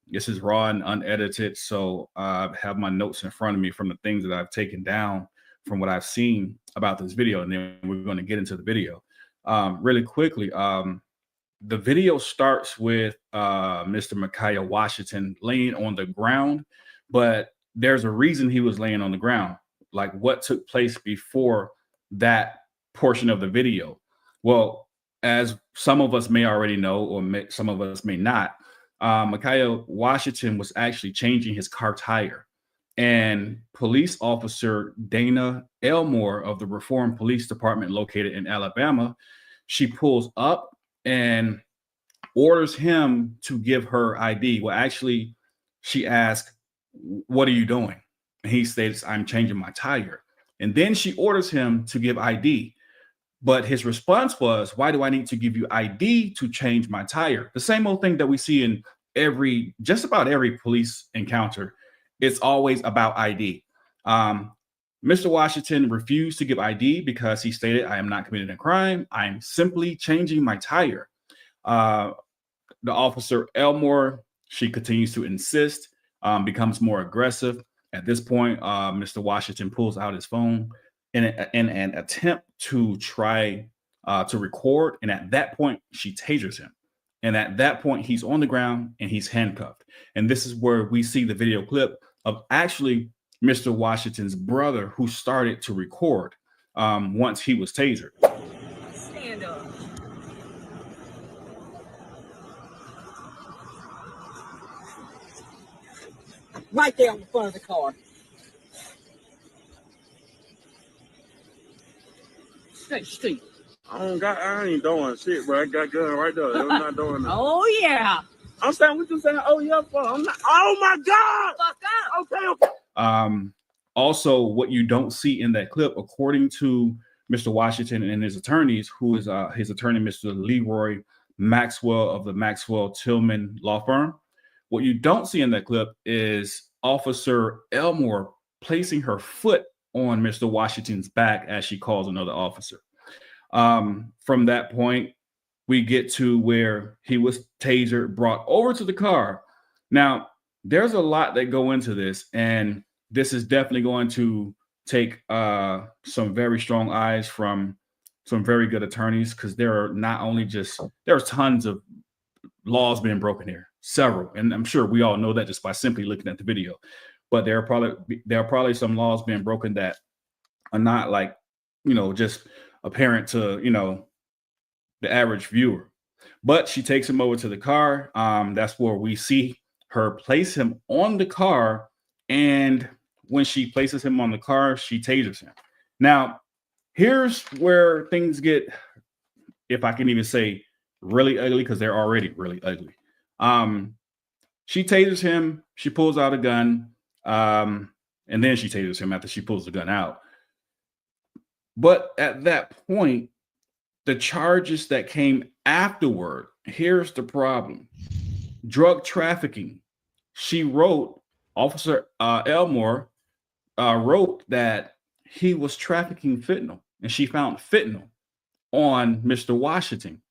This is raw and unedited, so I have my notes in front of me from the things that I've taken down from what I've seen about this video, and then we're going to get into the video. Really quickly, the video starts with Mr. Micaiah Washington laying on the ground, but there's a reason he was laying on the ground, like what took place before that portion of the video. Well, as some of us may already know, or some of us may not, Micaiah Washington was actually changing his car tire. And police officer Dana Elmore of the Reform Police Department located in Alabama, she pulls up and orders him to give her ID. Well, actually, she asked, "What are you doing?" And he states, "I'm changing my tire." And then she orders him to give ID. But his response was, "Why do I need to give you ID to change my tire?" The same old thing that we see in just about every police encounter. It's always about ID. Mr. Washington refused to give ID because he stated, "I am not committing a crime. I'm simply changing my tire." The officer Elmore She continues to insist, becomes more aggressive. At this point, Mr. Washington pulls out his phone in an attempt to try to record. And at that point, she tasers him. And at that point, he's on the ground and he's handcuffed. And this is where we see the video clip of actually Mr. Washington's brother, who started to record once he was tasered. Stand up. Right there on the front of the car. Stay still. I ain't doing shit, bro. I got gun right there. I'm not doing that. Oh yeah. I'm saying what you saying. Oh yeah, for I'm not. Oh my God. Fuck up. Okay. Also, what you don't see in that clip, according to Mr. Washington and his attorneys, who is his attorney, Mr. Leroy Maxwell of the Maxwell Tillman law firm, what you don't see in that clip is Officer Elmore placing her foot on Mr. Washington's back as she calls another officer. From that point, we get to where he was tasered, brought over to the car. Now, there's a lot that go into this, and this is definitely going to take some very strong eyes from some very good attorneys, because there are not only just, there's tons of laws being broken here, several, and I'm sure we all know that just by simply looking at the video. But there are probably some laws being broken that are not like, just apparent to the average viewer. But she takes him over to the car. That's where we see her place him on the car, and when she places him on the car, she tasers him. Now, here's where things get, if I can even say, really ugly, because they're already really ugly. She tasers him, she pulls out a gun, and then she tasers him after she pulls the gun out. But at that point, the charges that came afterward, here's the problem. Drug trafficking. She wrote, Officer Elmore wrote that he was trafficking fentanyl, and she found fentanyl on Mr. Washington.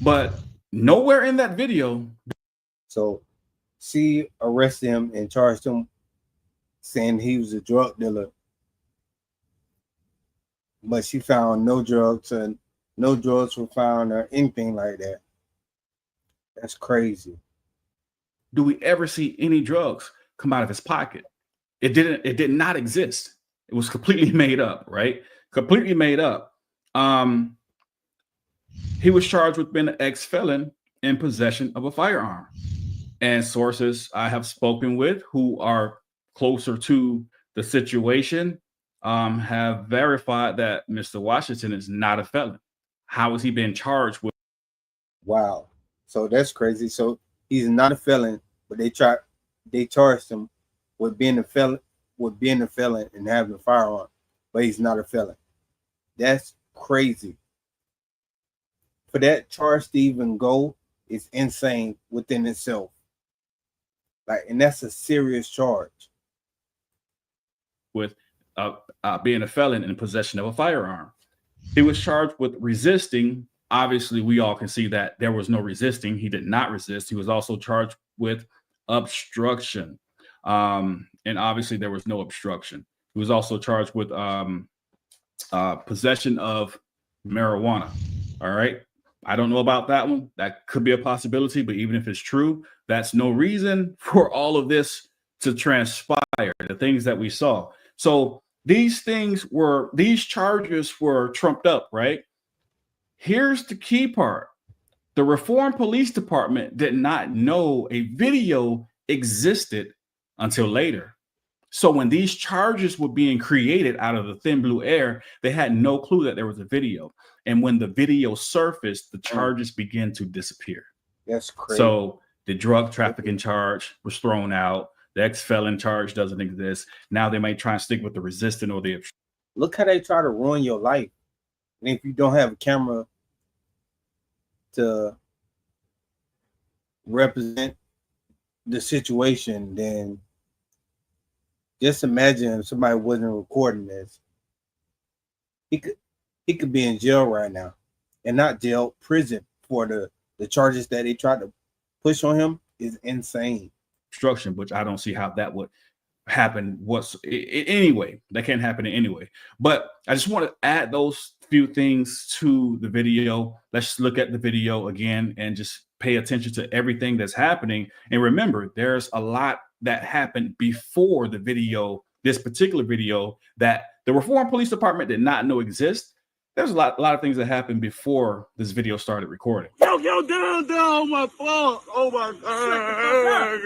But nowhere in that video. So she arrested him and charged him, saying he was a drug dealer. But she found no drugs, and no drugs were found or anything like that. That's crazy. Do we ever see any drugs come out of his pocket? It did not exist. It was completely made up, right? Completely made up. He was charged with being an ex-felon in possession of a firearm. And sources I have spoken with who are closer to the situation have verified that Mr. Washington is not a felon. How is he being charged with? Wow. So that's crazy. So he's not a felon, but they charged him with being a felon, and having a firearm, but he's not a felon. That's crazy. For that charge to even go is insane within itself. And that's a serious charge. With being a felon in possession of a firearm. He was charged with resisting. Obviously, we all can see that there was no resisting. He did not resist. He was also charged with obstruction. And obviously, there was no obstruction. He was also charged with possession of marijuana. All right. I don't know about that one. That could be a possibility, but even if it's true, that's no reason for all of this to transpire, the things that we saw. So these charges were trumped up, right? Here's the key part. The Reform Police Department did not know a video existed until later. So when these charges were being created out of the thin blue air, they had no clue that there was a video. And when the video surfaced, the charges began to disappear. That's crazy. So the drug trafficking charge was thrown out. The ex-felon charge doesn't exist. Now they might try and stick with the resisting or the. Look how they try to ruin your life. And if you don't have a camera to represent the situation, then just imagine if somebody wasn't recording this. He could be in jail right now, and not jail, prison, for the charges that they tried to push on him. is insane. Obstruction, which I don't see how that would happen. Anyway, that can't happen in any way. But I just want to add those few things to the video. Let's look at the video again and just pay attention to everything that's happening. And remember, there's a lot that happened before the video, this particular video, that the Reform Police Department did not know exist. There's a lot of things that happened before this video started recording. Yo, down, oh my fault. Oh my God.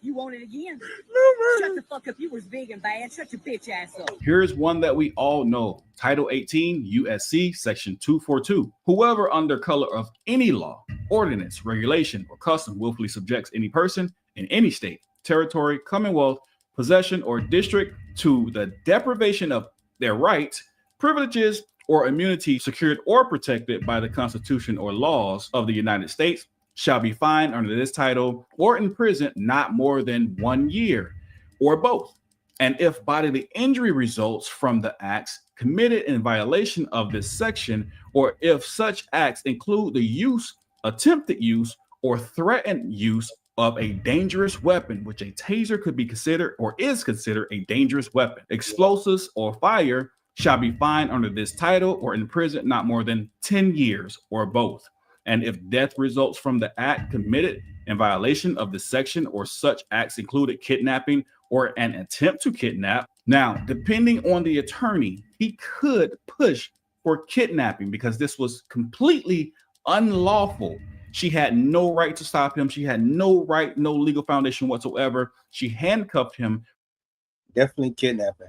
You want it again? No, Shut the fuck up. You was big and bad. Shut your bitch ass up. Here's one that we all know. Title 18 USC Section 242. Whoever under color of any law, ordinance, regulation, or custom willfully subjects any person in any state, territory, commonwealth, possession, or district to the deprivation of their rights, privileges, or immunity secured or protected by the Constitution or laws of the United States shall be fined under this title or imprisoned not more than 1 year, or both. And if bodily injury results from the acts committed in violation of this section, or if such acts include the use, attempted use, or threatened use of a dangerous weapon, which a taser could be considered or is considered a dangerous weapon, explosives, or fire, shall be fined under this title or imprisoned not more than 10 years, or both. And if death results from the act committed in violation of this section, or such acts included kidnapping or an attempt to kidnap. Now, depending on the attorney, he could push for kidnapping because this was completely unlawful. She had no right to stop him. She had no right, no legal foundation whatsoever. She handcuffed him. Definitely kidnapping.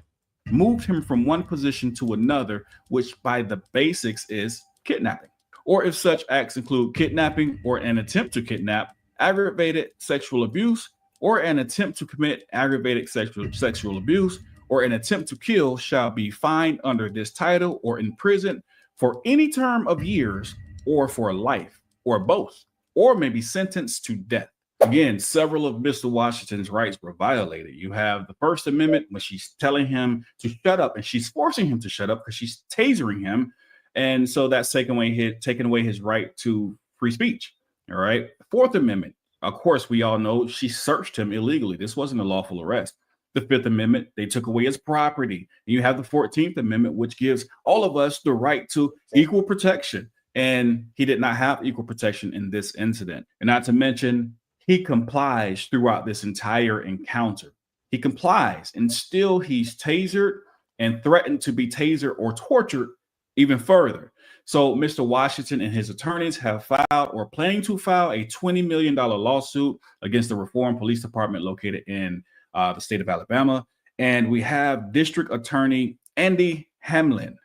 Moved him from one position to another, which by the basics is kidnapping. Or if such acts include kidnapping or an attempt to kidnap, aggravated sexual abuse, or an attempt to commit aggravated sexual abuse, or an attempt to kill, shall be fined under this title or imprisoned for any term of years, or for life, or both, or may be sentenced to death. Again, several of Mr. Washington's rights were violated. You have the First Amendment when she's telling him to shut up, and she's forcing him to shut up because she's tasering him. And so that's taking away his right to free speech. All right. Fourth Amendment. Of course, we all know she searched him illegally. This wasn't a lawful arrest. The Fifth Amendment, they took away his property. And you have the 14th Amendment, which gives all of us the right to equal protection. And he did not have equal protection in this incident. And not to mention, he complies throughout this entire encounter. He complies, and still he's tasered and threatened to be tasered or tortured even further. So Mr. Washington and his attorneys have filed or planning to file a $20 million lawsuit against the Reform Police Department located in the state of Alabama. And we have District Attorney Andy Hamlin,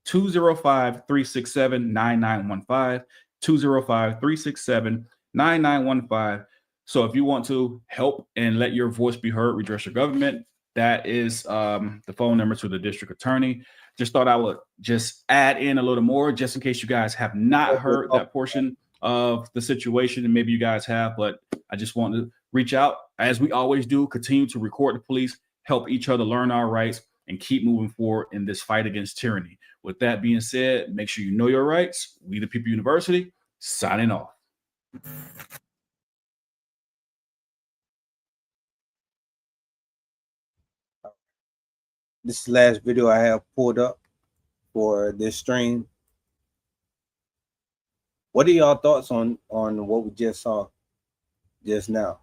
205-367-9915, 205-367-9915. So if you want to help and let your voice be heard, redress your government, that is the phone number to the district attorney. Just thought I would just add in a little more just in case you guys have not heard that portion of the situation, and maybe you guys have, but I just want to reach out, as we always do, continue to record the police, help each other learn our rights, and keep moving forward in this fight against tyranny. With that being said, make sure you know your rights. We the People University, signing off. This last video I have pulled up for this stream. What are y'all thoughts on what we just saw just now?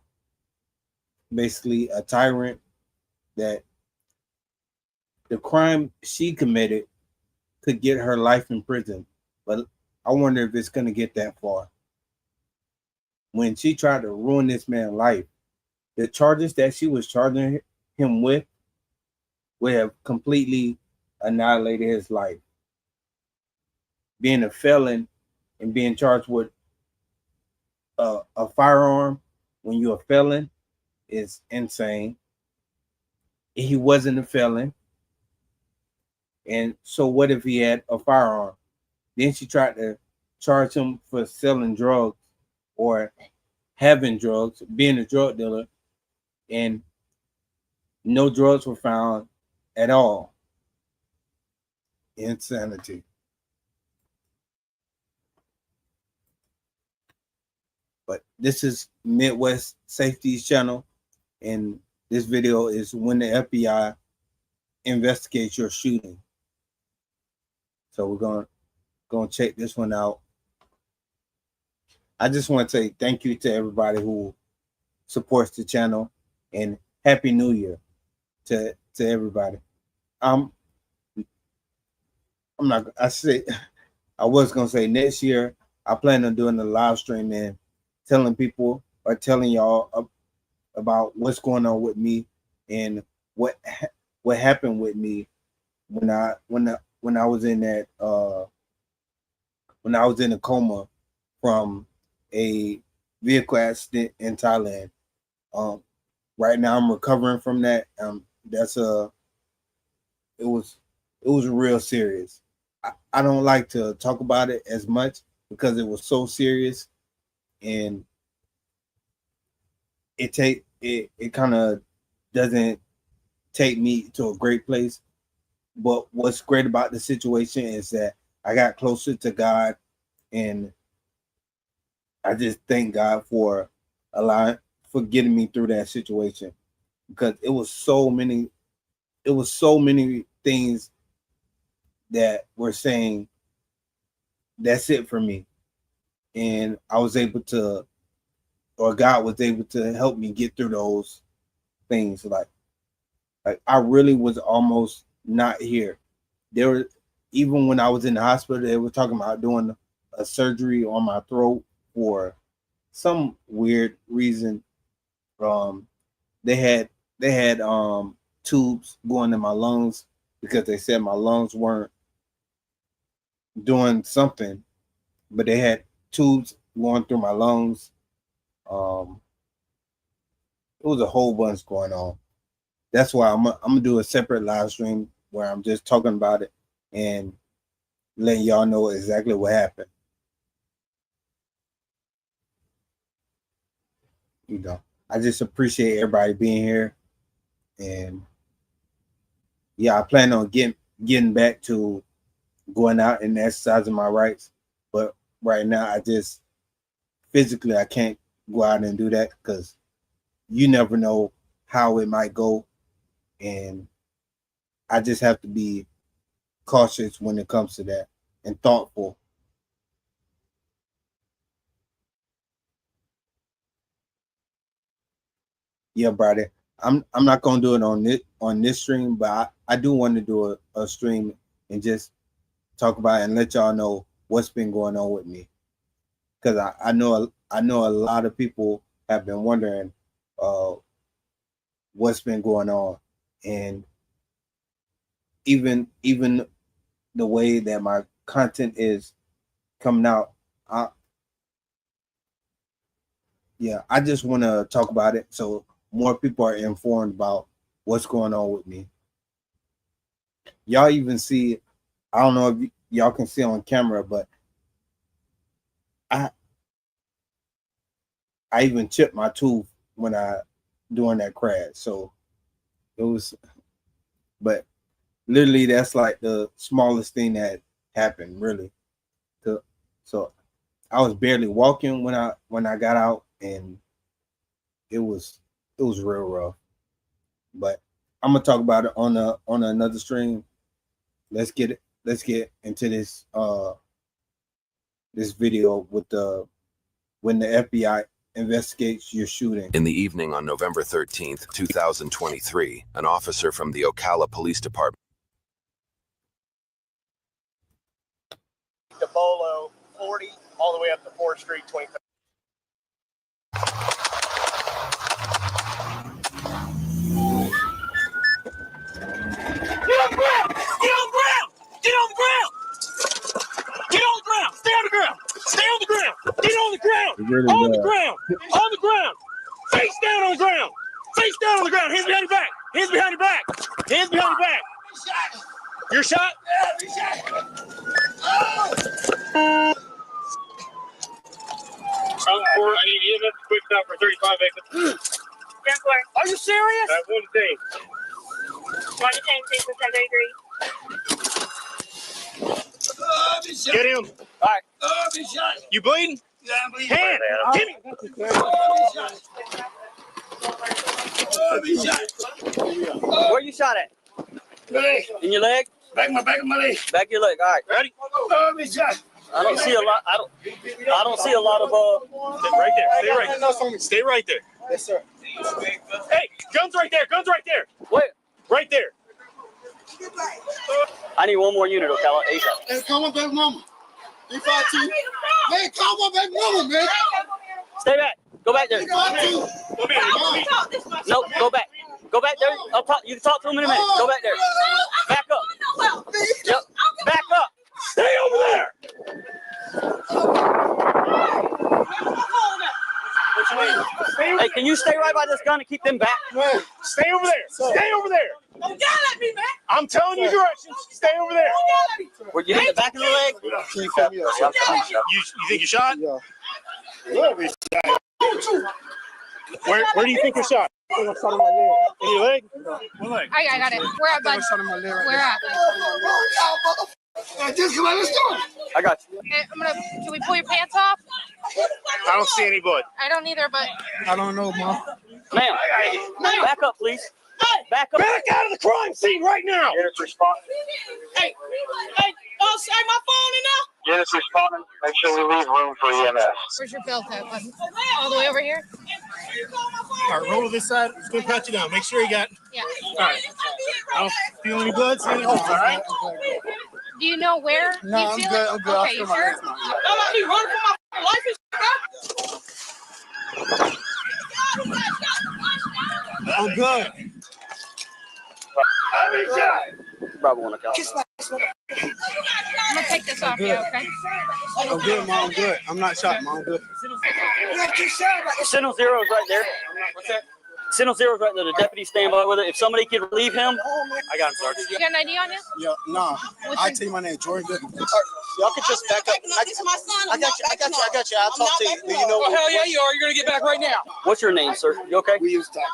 Basically, a tyrant that the crime she committed could get her life in prison, but I wonder if it's gonna get that far. When she tried to ruin this man's life, the charges that she was charging him with would have completely annihilated his life. Being a felon and being charged with a firearm when you're a felon is insane. He wasn't a felon. And so what if he had a firearm? Then she tried to charge him for selling drugs or having drugs, being a drug dealer, and no drugs were found at all. Insanity. But this is Midwest Safety's channel, and this video is when the FBI investigates your shooting. So we're gonna check this one out. I just want to say thank you to everybody who supports the channel, and Happy New Year to everybody. I'm not. I was gonna say next year I plan on doing a live stream and telling people or telling y'all about what's going on with me and what happened with me when I was in that when I was in a coma from a vehicle accident in Thailand. Right now I'm recovering from that. It was real serious. I don't like to talk about it as much because it was so serious, and it kind of doesn't take me to a great place. But what's great about the situation is that I got closer to God, and I just thank God for getting me through that situation, because it was so many things that were saying that's it for me, and I was able to, or God was able to help me get through those things. Like I really was almost not here. Even when I was in the hospital, they were talking about doing a surgery on my throat for some weird reason. They had tubes going in my lungs because they said my lungs weren't doing something, but they had tubes going through my lungs. It was a whole bunch going on. That's why I'm gonna do a separate live stream where I'm just talking about it and letting y'all know exactly what happened. You know, I just appreciate everybody being here, and yeah, I plan on getting back to going out and exercising my rights, but right now I just physically I can't go out and do that because you never know how it might go, and I just have to be cautious when it comes to that and thoughtful. Yeah, brother. I'm not gonna do it on this stream, but I do want to do a stream and just talk about it and let y'all know what's been going on with me, because I know a lot of people have been wondering what's been going on, and even the way that my content is coming out, I just want to talk about it so more people are informed about what's going on with me. Y'all even see, I don't know if y'all can see on camera, but I even chipped my tooth when doing that crash. So it was, but literally that's like the smallest thing that happened, really. So I was barely walking when I got out, and it was real rough. But I'm gonna talk about it on another stream. Let's get into this this video with when the FBI investigates your shooting. In the evening on November 13th, 2023, an officer from the Ocala Police Department. DeBolo 40 all the way up to 4th Street 23rd. Get on the ground! Get on the ground! Get on the ground! Get on the ground! Stay on the ground! Stay on the ground! Get on the ground! Really On the ground! On the ground! Face down on the ground! Face down on the ground! Hands behind your back! Hands behind your back! Hands behind your back! You're shot? Yeah, I need EMS quick stop for 35 exits. Are you serious? One to 10, 6 and 1033. Get him. All right. You bleeding? Yeah, I'm bleeding. Hand. Give me. Where you shot at? Leg. In your leg? Back of my leg. Back of your leg. All right. Ready? I don't see a lot. I don't see a lot of Stay right there. Stay right there. Stay right there. Yes, sir. Hey, guns right there. Guns right there. Wait. Right there. I need one more unit, okay? ASAP. Hey, come on, baby mama. You fight too. Hey, come on, baby mama, man. Stay back. Go back there. No, go back. Go back there. I'll talk. You can talk to him in a minute. Go back there. Back up. Yep. Back up. Stay over there. Hey, can you stay right by this gun and keep them back? Stay over there. Stay over there. Don't yell at me, man. I'm telling you directions. Stay over there. Were you hit the back of the leg? Can you fill me up? You think you shot? Yeah. Where do you think you're shot? I got shot in my leg. In your leg? What leg? I got it. Where at, bud? Shot in my leg right Where at? Just come on, let's go. I got you. Hey, can we pull your pants off? I don't see any blood. I don't either, but. I don't know, Mom. Ma'am, back up, please. Back up. Back out of the crime scene right now. Units responding. Hey, say my phone in there. Units responding. Make sure we leave room for EMS. Where's your belt at, bud? All the way over here? All right, roll to this side. Just gonna pat you down. Make sure you got. Yeah. All right. I don't feel any blood. See any holes, all right? Do you know where? No, you I'm feel good. it? I'm good. Okay, you sure? I'm out here running for my life and I'm good. Bravo 1 account. I'm gonna take this off you, okay? I'm good, Mom. I'm good. I'm not shot, Mom. I'm good. Signal 0 is right there. Signal 0 is right there. The deputy stand by with it. If somebody could relieve him, I got him, Sergeant. You got an ID on you? Yeah, nah. I tell you my name, Jordan Goodman. Y'all can just back up. I got you. I'll talk to you. Do you know? Oh, hell yeah, you are. You're going to get back right now. what's your name, sir? You okay? We used to talk.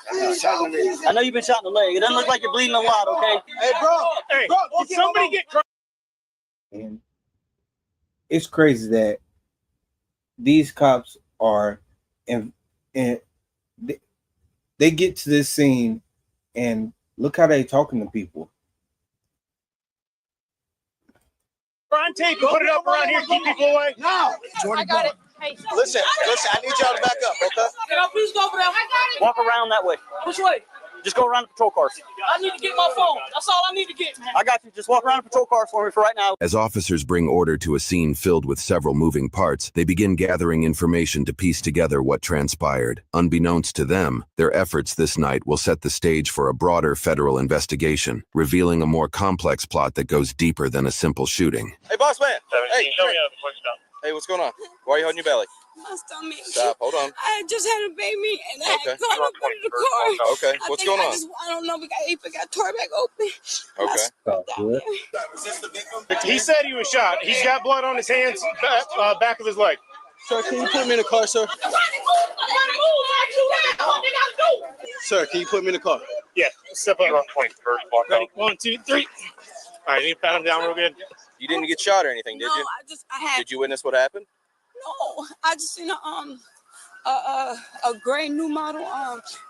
I know you've been shot in the leg. It doesn't look like you're bleeding a lot, okay? Hey, bro. Hey, Bro, did somebody get crime? And it's crazy that these cops are, and they get to this scene, and look how they talking to people. On tape, put it up around here, keep people away. Now. I got it. Hey, Listen. I need y'all to back up, okay? Can I please go over there? I got it. Walk around that way. Which way? Just go around the patrol cars. I need to get my phone. That's all I need to get, man. I got you. Just walk around the patrol cars for me for right now. As officers bring order to a scene filled with several moving parts, they begin gathering information to piece together what transpired. Unbeknownst to them, their efforts this night will set the stage for a broader federal investigation, revealing a more complex plot that goes deeper than a simple shooting. Hey, boss man. Hey, Show me how the place down. hey, what's going on? Why are you holding your belly? My stomach. Stop. Hold on. I just had a baby and I Okay. had gone up into the car. Okay. What's going on? I don't know. It got tore back open. Okay. He said he was shot. He's got blood on his hands, back of his leg. Sir, can you put me in the car, sir? Sir, can you put me in the car? Yeah, step up. Ready? 1, 2, 3. All right, you pat him down real good. You didn't get shot or anything, did No, you? I had. Did you witness what happened? No, I just seen a gray new model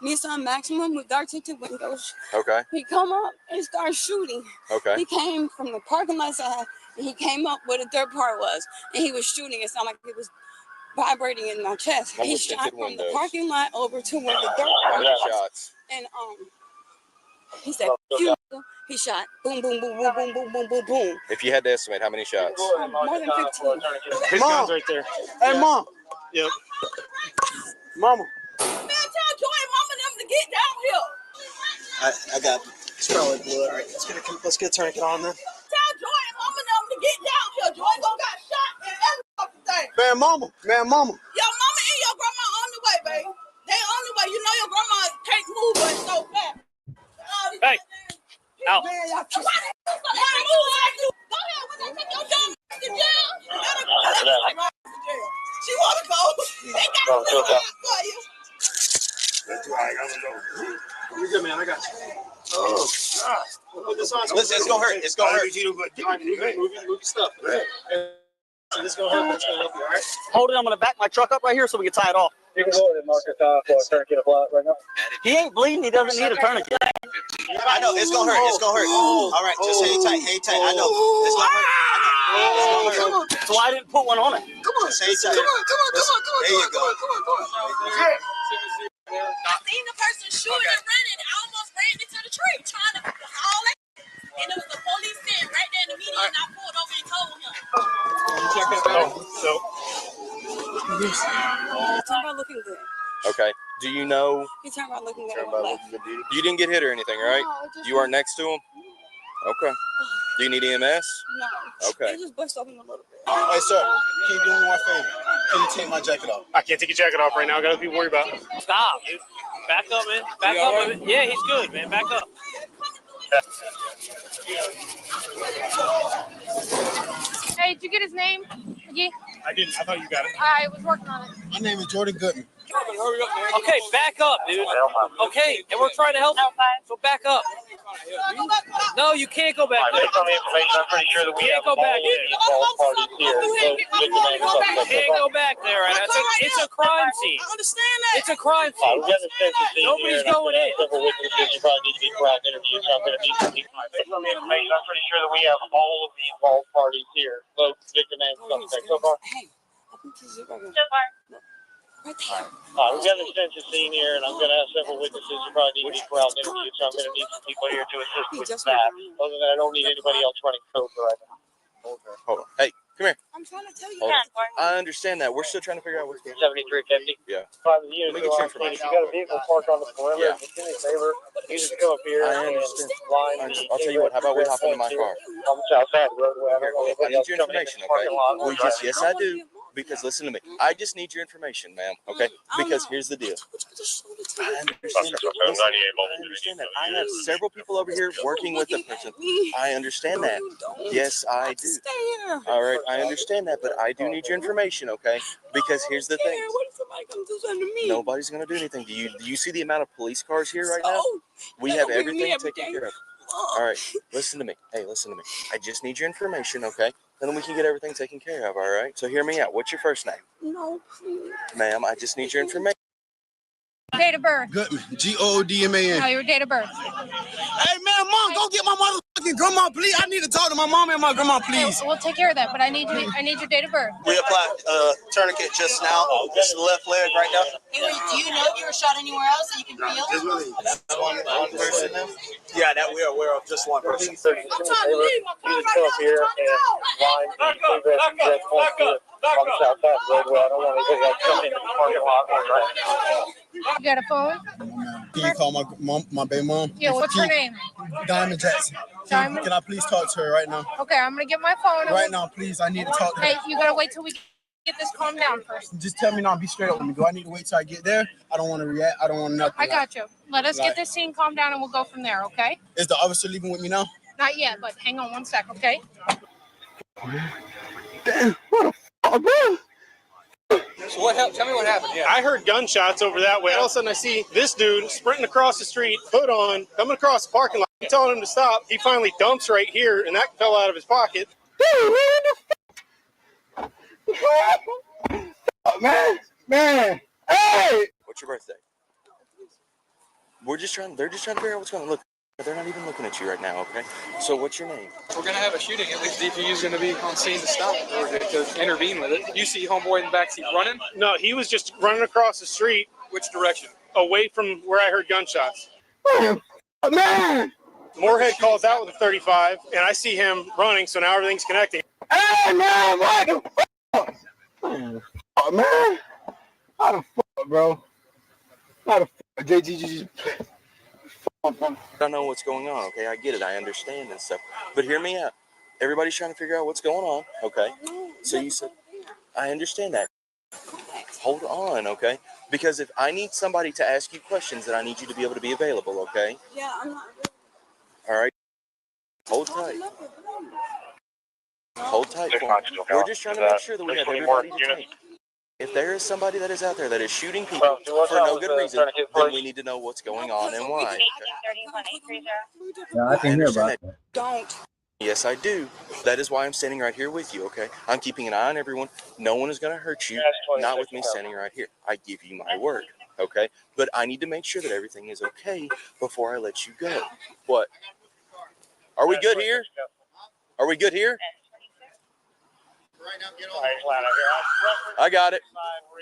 Nissan Maximum with dark tinted windows. Okay. He come up and started shooting. Okay. He came from the parking lot side and he came up where the third part was and he was shooting. It sounded like it was vibrating in my chest. Number He shot tinted from windows. the parking lot over to where the dirt How part many was. shots? And he said, "Phew." He shot boom, boom, boom, boom, boom, boom, boom, boom, boom. If you had to estimate, how many shots? More than 15. His gun's right there. Hey, Mom. Yep. Mama. Man, tell Joy and Mama them to get down here. I got swelling blood. All right, let's get a tourniquet on then. Tell Joy and Mama them to get down here. Joy gonna got shot and every fucking thing. Man, Mama. Your mama and your grandma on the way, baby. They on the way. You know your grandma can't move, but it's so fast. Hey. Out. Man, y'all keep move like you. Go ahead. When they take your dumb ass to jail, she wanna go. They got to for you. That's right. I'm gonna go. You good, man. I got you. Oh, God. Listen, it's gonna hurt. It's gonna hurt. Move your stuff. It's gonna hurt, but it's gonna help you, all right? Hold it. I'm gonna back my truck up right here so we can tie it off. You can go ahead and mark your tire for a tourniquet right now. He ain't bleeding. He doesn't need a tourniquet. I know. It's gonna hurt. It's gonna hurt. All right, just hang tight. Hang tight. I know. It's gonna hurt. I know. It's gonna hurt. So I didn't put one on it. Come on. Just hang tight. Come on. There you go. I seen the person shooting and running. I almost ran into the tree trying to haul it. And it was the police stand right there in the median, and I pulled over and told him. Check that out. So. He's talking about looking good. Okay. Do you know? He's talking about looking good. You didn't get hit or anything, right? No, You are next to him? Okay. Do you need EMS? No. Okay. He just busted open a little bit. Hey, sir, can you do me one favor? Can you take my jacket off? I can't take your jacket off right now. I got other people to worry about. Stop, dude. Back up, man. Back up, man. Yeah, he's good, man. Back up. Hey, did you get his name? Yeah. I didn't. I thought you got it. I was working on it. My name is Jordan Goodman. Okay, back up, dude. Okay, and we're trying to help you. So back up. No, you can't go back there. Based on the information, I'm pretty sure that we Can't have go back all of there. the involved parties here. Can't go back there right now. It's a crime scene. I understand that. It's a crime We scene. got the census scene Nobody's here, and going in. several witnesses. You probably need to be correct interviews, so I'm going to need some people. Based on the information, I'm pretty sure that we have all of the involved parties here, both victim and suspect. So far? Hey, I think this is right here. Right there. We got the census scene here, and I'm going to have several witnesses. You probably need to be correct interviews, so I'm going to need some people here to assist with that. Other than that, I don't need anybody else running code right now. Hold on. Hey, come here. I'm trying to tell you. Hold on. I understand that. We're still trying to figure out what's going on. 7350. Yeah. Private Let units me get your are on scene. If you got a vehicle parked on the perimeter, Yeah. just do me a favor. You just come up here I and understand. line I'll tell you what. How about we hop into my car? on the south side of the roadway. I don't know I need your information, okay? Well, Yes, I do. Because listen to me. I just need your information, ma'am. Okay? Because here's the deal. I understand that. I have several people over here working with the person. I understand that. Yes, I do. All right, I understand that, but I do need your information, okay? Because here's the thing. What if somebody comes do something to me? Nobody's gonna do anything. Do you see the amount of police cars here right now? We have everything taken care of. All right, listen to me. Hey, listen to me. I just need your information, okay? And then we can get everything taken care of, all right? So hear me out. What's your first name? No, please. Ma'am, I just need your information. Date of birth. Goodman. Goodman. No, your date of birth. Hey, man, Mom, go get my motherfucking grandma, please. I need to talk to my mom and my grandma, please. Okay, we'll take care of that, but I need your date of birth. We applied tourniquet just now. This is the left leg right now. Do you know if you were shot anywhere else that you can feel? That's one person now? Yeah, that we are aware of. Just one person. So just do me a favor. You just come up here and line the red point here on the south side of the roadway. I don't want anybody else coming into the parking lot or right. You got a phone? Can you call my baby mom? Yeah, what's her name? Diamond Jackson. Can I please talk to her right now? Okay, I'm gonna get my phone. Right now, please. I need to talk to her. Hey, you gotta wait till we get this calmed down first. Just tell me now. Be straight up with me. Do I need to wait till I get there? I don't want to react. I don't want nothing. I got you. Let us get this scene calmed down and we'll go from there, okay? Is the officer leaving with me now? Not yet, but hang on one sec, okay? Damn, what the fuck, bro? So what happened? Tell me what happened. Yeah. I heard gunshots over that way. All of a sudden, I see this dude sprinting across the street, hood on, coming across the parking lot. I'm telling him to stop. He finally dumps right here, and that fell out of his pocket. Oh, man, hey! What's your birthday? They're just trying to figure out what's going on. Look, they're not even looking at you right now, okay? So what's your name? We're going to have a shooting. At least DPU is going to be on scene to stop it or to intervene with it. You see homeboy in the backseat running? No, he was just running across the street. Which direction? Away from where I heard gunshots. Man! Moorhead calls out with a 35, and I see him running, so now everything's connecting. Hey, man, what the fuck? Oh, man. How the fuck, bro? How the fuck? JG. I don't know what's going on, okay? I get it. I understand and stuff. But hear me out. Everybody's trying to figure out what's going on, okay? So you said, I understand that. Hold on, okay? Because if I need somebody to ask you questions, then I need you to be able to be available, okay? Yeah, I'm not. All right? Hold tight. Hold tight. We're just trying to make sure that we have everybody detained. If there is somebody that is out there that is shooting people for no good reason, then we need to know what's going on and why. Yeah, I can hear about that. Don't. Yes, I do. That is why I'm standing right here with you, okay? I'm keeping an eye on everyone. No one is going to hurt you, not with me standing right here. I give you my word, okay? But I need to make sure that everything is okay before I let you go. What? Are we good here? Are we good here? I got it.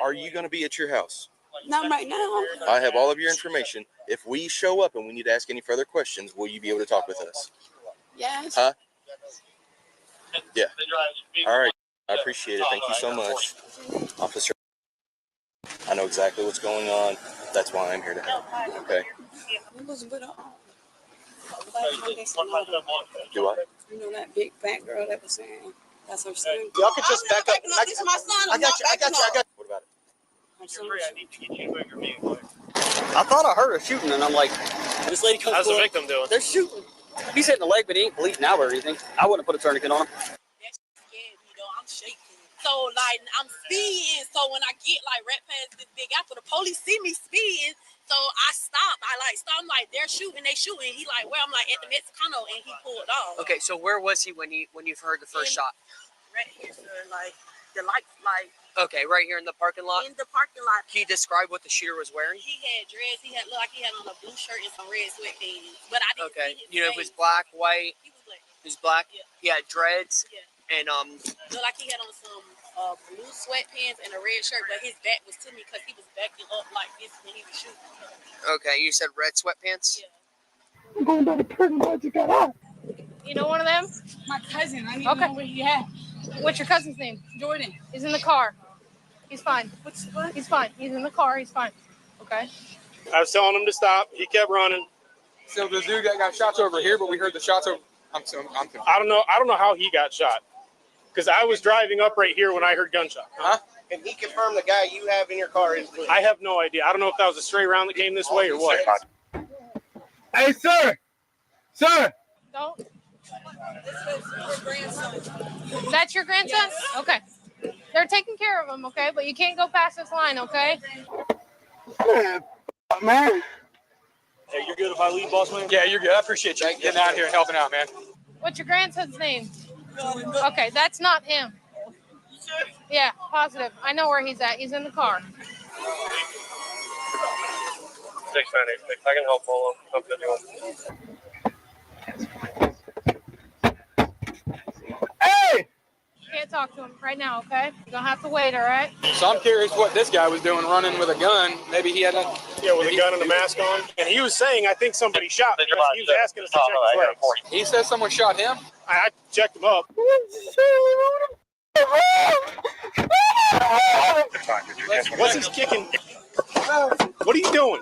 Are you going to be at your house? Not right now. I have all of your information. If we show up and we need to ask any further questions, will you be able to talk with us? Yes. Huh? Yeah. All right. I appreciate it. Thank you so much, officer. I know exactly what's going on. That's why I'm here to help. Okay. Do I? You know that big fat girl that was saying that's her son. Y'all could just back up. This is my son. I got you. What about it? I thought I heard a shooting, and I'm like, this lady comes. How's the forward. victim doing? They're shooting. He's hitting the leg, but he ain't bleeding out or anything. I wouldn't put a tourniquet on him. I'm shaking. So like I'm speeding. So when I get like right past this big apple, the police see me speeding. So I stop. I like stop. I'm like they're shooting. They shooting. He like where I'm like at the Mexicano, and he pulled off. Okay, so where was he when you've heard the first shot? Right here, sir. Like the lights, like Okay, right here in the parking lot. in the parking lot. Can you describe what the shooter was wearing? He had dreads. He had looked like he had on a blue shirt and some red sweatpants. But I didn't Okay, see his you know if face. it was black, white. He was black. He was black. Yeah. He had dreads. Yeah. And Looked like he had on some blue sweatpants and a red shirt, but his back was to me because he was backing up like this when he was shooting. Okay, you said red sweatpants. Yeah. I'm going by the prison. I just got out. You know one of them? My cousin. I need to know where he at. What's your cousin's name? Jordan. He's in the car. He's fine. He's fine. He's in the car. He's fine. Okay. I was telling him to stop. He kept running. So the dude that got shots over here, but we heard the shots over. I don't know. I don't know how he got shot. Because I was driving up right here when I heard gunshot. Huh? Can he confirm the guy you have in your car is? I have no idea. I don't know if that was a stray round that came this way or what. Hey, sir. Sir. Don't. This is her grandson. That's your grandson? Yes. Okay. They're taking care of him, okay? But you can't go past this line, okay? Man. Hey, you're good if I leave, boss man? Yeah, you're good. I appreciate you getting out here and helping out, man. What's your grandson's name? Okay, that's not him. Yeah, positive. I know where he's at. He's in the car. 698. I can help all of them. Hey! Can't talk to him right now, okay? You're gonna have to wait, all right? So I'm curious what this guy was doing running with a gun. Maybe he had a with a gun and a mask on. And he was saying, I think somebody shot me. He was asking us to check his legs. He says someone shot him? I checked him up. What's his kicking? What are you doing?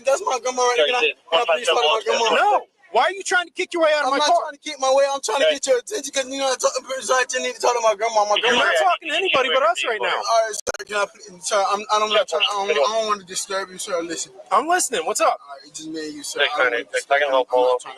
That's my grandma right there. Can I please talk to my grandma? No. Why are you trying to kick your way out of my car? I'm not trying to kick my way. I'm trying to get your attention because I just need to talk to my grandma. You're not talking to anybody but us right now. All right, sir. Can I please, sir? I don't want to disturb you, sir. Listen. I'm listening. What's up? All right, it's just me and you, sir. 698. I can help all of them.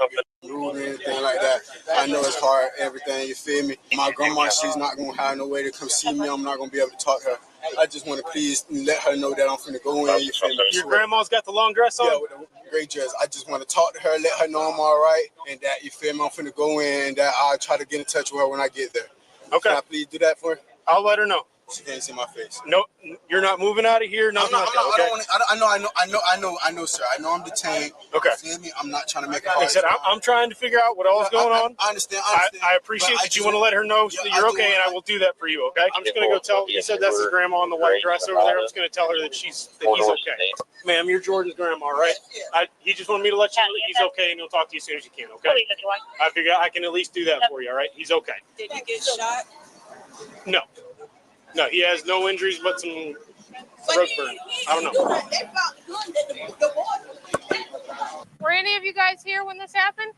Rude or anything like that. I know it's hard, everything, you feel me? My grandma, she's not going to have no way to come see me. I'm not going to be able to talk to her. I just want to please let her know that I'm finna go in, you feel me? Your grandma's got the long dress on? Yeah, with the great dress. I just want to talk to her, let her know I'm all right, and that, you feel me, I'm finna go in, and that I'll try to get in touch with her when I get there. Okay. Can I please do that for her? I'll let her know. She can't see my face. No, you're not moving out of here. Nothing like that, okay? I know, sir. I know I'm detained. Okay. You feel me? I'm not trying to make it Like hard. I said, I'm trying to figure out what all's going on. I understand. I appreciate that you want to let her know that you're okay, and I will do that for you, okay? I'm just going to go tell, you said that's his grandma in the white dress over there. I'm just going to tell her that he's okay. Ma'am, you're Jordan's grandma, right? He just wanted me to let you know that he's okay, and he'll talk to you as soon as you can, okay? I figure I can at least do that for you, all right? He's okay. Did he get shot? No. No, he has no injuries but some throat burn. I don't know. Were any of you guys here when this happened?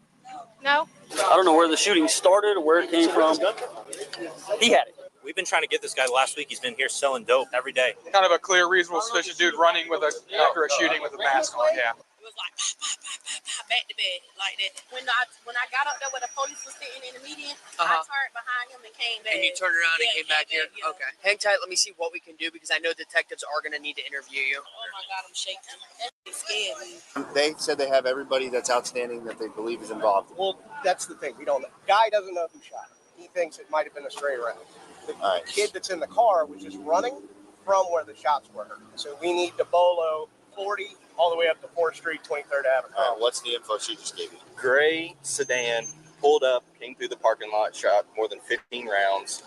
No? I don't know where the shooting started or where it came from. He had it. We've been trying to get this guy last week. He's been here selling dope every day. Kind of a clear, reasonable, suspicious dude running with after a shooting with a mask on, yeah. It was like, bah, bah, bah, bah, bah, back to back like that. When I got up there where the police was sitting in the median, I turned behind him and came back. And you turned around and came back here? Yeah. Okay. Hang tight. Let me see what we can do because I know detectives are going to need to interview you. Oh my God, I'm shaking. That scared me. They said they have everybody that's outstanding that they believe is involved. Well, that's the thing. We don't know. Guy doesn't know who shot him. He thinks it might have been a stray round. The kid that's in the car was just running from where the shots were. So we need to bolo 40 all the way up to 4th Street, 23rd Avenue. All right, what's the info she just gave you? Gray sedan, pulled up, came through the parking lot, shot more than 15 rounds,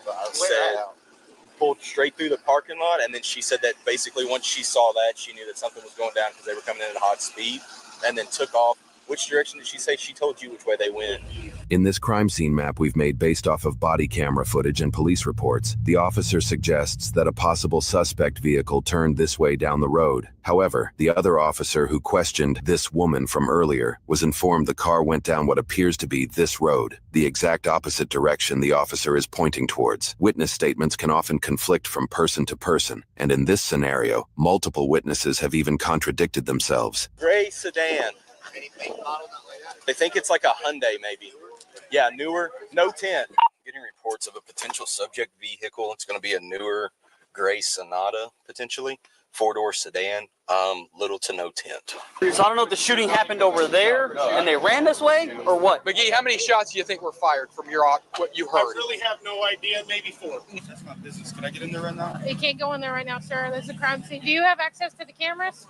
pulled straight through the parking lot, and then she said that basically once she saw that, she knew that something was going down because they were coming in at hot speed, and then took off. Which direction did she say? She told you which way they went. In this crime scene map we've made based off of body camera footage and police reports, the officer suggests that a possible suspect vehicle turned this way down the road. However, the other officer who questioned this woman from earlier was informed the car went down what appears to be this road, the exact opposite direction the officer is pointing towards. Witness statements can often conflict from person to person, and in this scenario, multiple witnesses have even contradicted themselves. Gray sedan. They think it's like a Hyundai, maybe. Yeah, newer, no tint. Getting reports of a potential subject vehicle. It's going to be a newer gray Sonata, potentially. 4-door sedan, little to no tint. So I don't know if the shooting happened over there and they ran this way or what. McGee, how many shots do you think were fired from what you heard? I really have no idea. Maybe 4. That's my business. Can I get in there right now? You can't go in there right now, sir. There's a crime scene. Do you have access to the cameras?